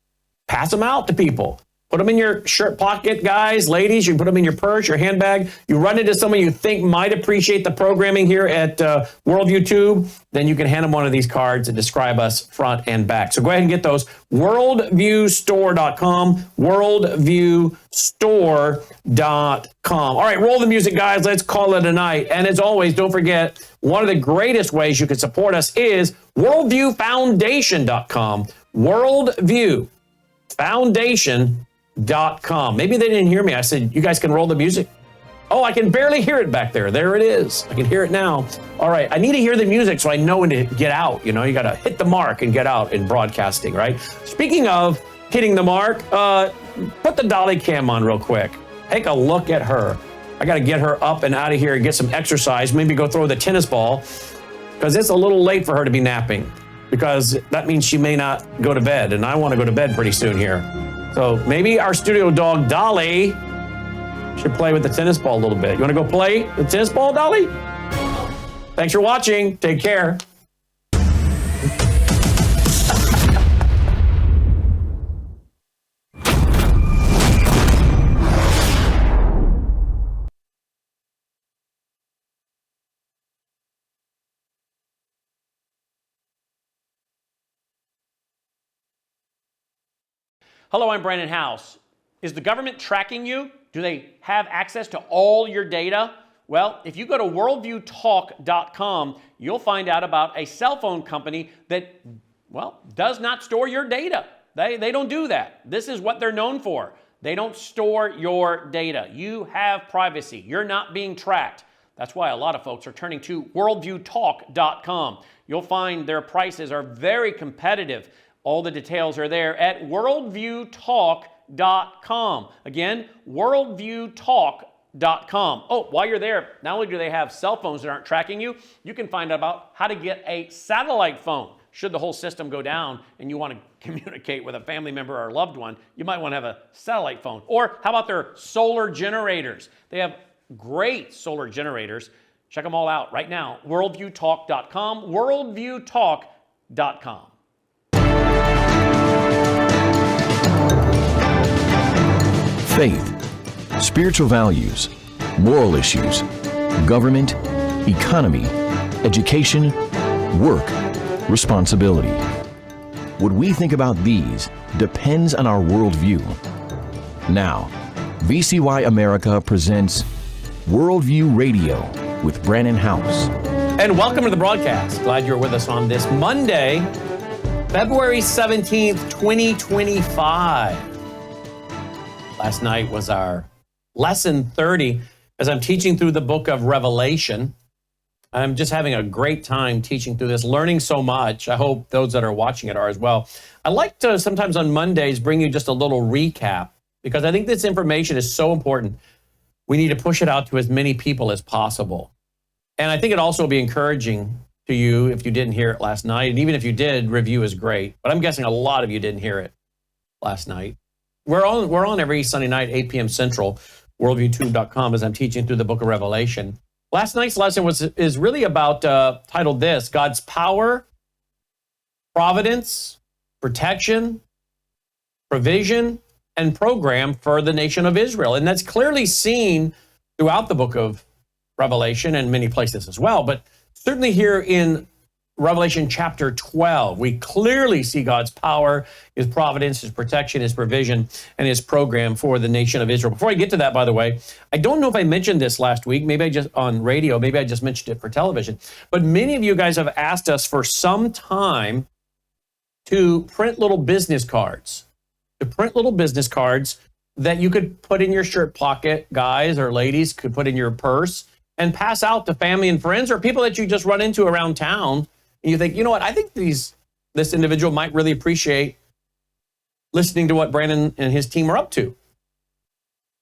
pass them out to people. Put them in your shirt pocket, guys, ladies. You put them in your purse, your handbag. You run into someone you think might appreciate the programming here at Worldview Tube, then you can hand them one of these cards and describe us front and back. So go ahead and get those. Worldviewstore.com, worldviewstore.com. All right, roll the music, guys. Let's call it a night. And as always, don't forget, one of the greatest ways you can support us is worldviewfoundation.com. Worldviewfoundation.com. Maybe they didn't hear me. I said, you guys can roll the music. Oh, I can barely hear it back there. There it is. I can hear it now. All right. I need to hear the music so I know when to get out. You know, you got to hit the mark and get out in broadcasting, right? Speaking of hitting the mark, put the dolly cam on real quick. Take a look at her. I got to get her up and out of here and get some exercise. Maybe go throw the tennis ball because it's a little late for her to be napping because that means she may not go to bed. And I want to go to bed pretty soon here. So maybe our studio dog, Dolly, should play with the tennis ball a little bit. You want to go play the tennis ball, Dolly? Thanks for watching. Take care. Hello, I'm Brandon House. Is the government tracking you? Do they have access to all your data? Well, if you go to worldviewtalk.com, you'll find out about a cell phone company that, well, does not store your data. They don't do that. This is what they're known for. They don't store your data. You have privacy. You're not being tracked. That's why a lot of folks are turning to worldviewtalk.com. You'll find their prices are very competitive. All the details are there at worldviewtalk.com. Again, worldviewtalk.com. Oh, while you're there, not only do they have cell phones that aren't tracking you, you can find out about how to get a satellite phone. Should the whole system go down and you want to communicate with a family member or a loved one, you might want to have a satellite phone. Or how about their solar generators? They have great solar generators. Check them all out right now. worldviewtalk.com, worldviewtalk.com. Faith, spiritual values, moral issues, government, economy, education, work, responsibility. What we think about these depends on our worldview. Now, VCY America presents Worldview Radio with Brandon House. And welcome to the broadcast. Glad you're with us on this Monday, February 17th, 2025. Last night was our lesson 30 as I'm teaching through the book of Revelation. I'm just having a great time teaching through this, learning so much. I hope those that are watching it are as well. I like to sometimes on Mondays bring you just a little recap because I think this information is so important. We need to push it out to as many people as possible. And I think it also will be encouraging to you if you didn't hear it last night. And even if you did, review is great. But I'm guessing a lot of you didn't hear it last night. We're on every Sunday night, 8 p.m. Central, worldviewtube.com, as I'm teaching through the book of Revelation. Last night's lesson is really about, titled this, God's power, providence, protection, provision, and program for the nation of Israel. And that's clearly seen throughout the book of Revelation and many places as well. But certainly here in Revelation chapter 12, we clearly see God's power, his providence, his protection, his provision, and his program for the nation of Israel. Before I get to that, by the way, I don't know if I mentioned this last week. Maybe I just on radio, maybe I just mentioned it for television. But many of you guys have asked us for some time to print little business cards, that you could put in your shirt pocket, guys or ladies could put in your purse and pass out to family and friends or people that you just run into around town. And you think, you know what, I think this individual might really appreciate listening to what Brandon and his team are up to.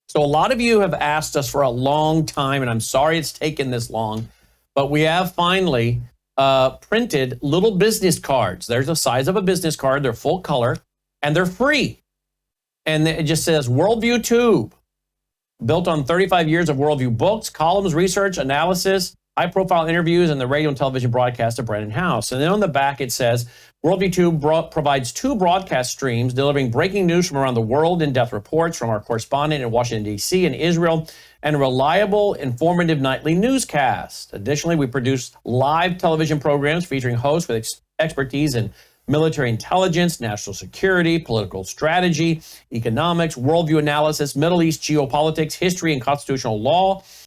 So a lot of you have asked us for a long time, and I'm sorry it's taken this long, but we have finally printed little business cards. There's the size of a business card. They're full color, and they're free. And it just says Worldview Tube, built on 35 years of Worldview books, columns, research, analysis, high-profile interviews, and the radio and television broadcast of Brandon House. And then on the back, it says, Worldview Tube provides 2 broadcast streams delivering breaking news from around the world, in-depth reports from our correspondent in Washington, D.C. and Israel, and a reliable, informative nightly newscast. Additionally, we produce live television programs featuring hosts with expertise in military intelligence, national security, political strategy, economics, worldview analysis, Middle East geopolitics, history and constitutional law,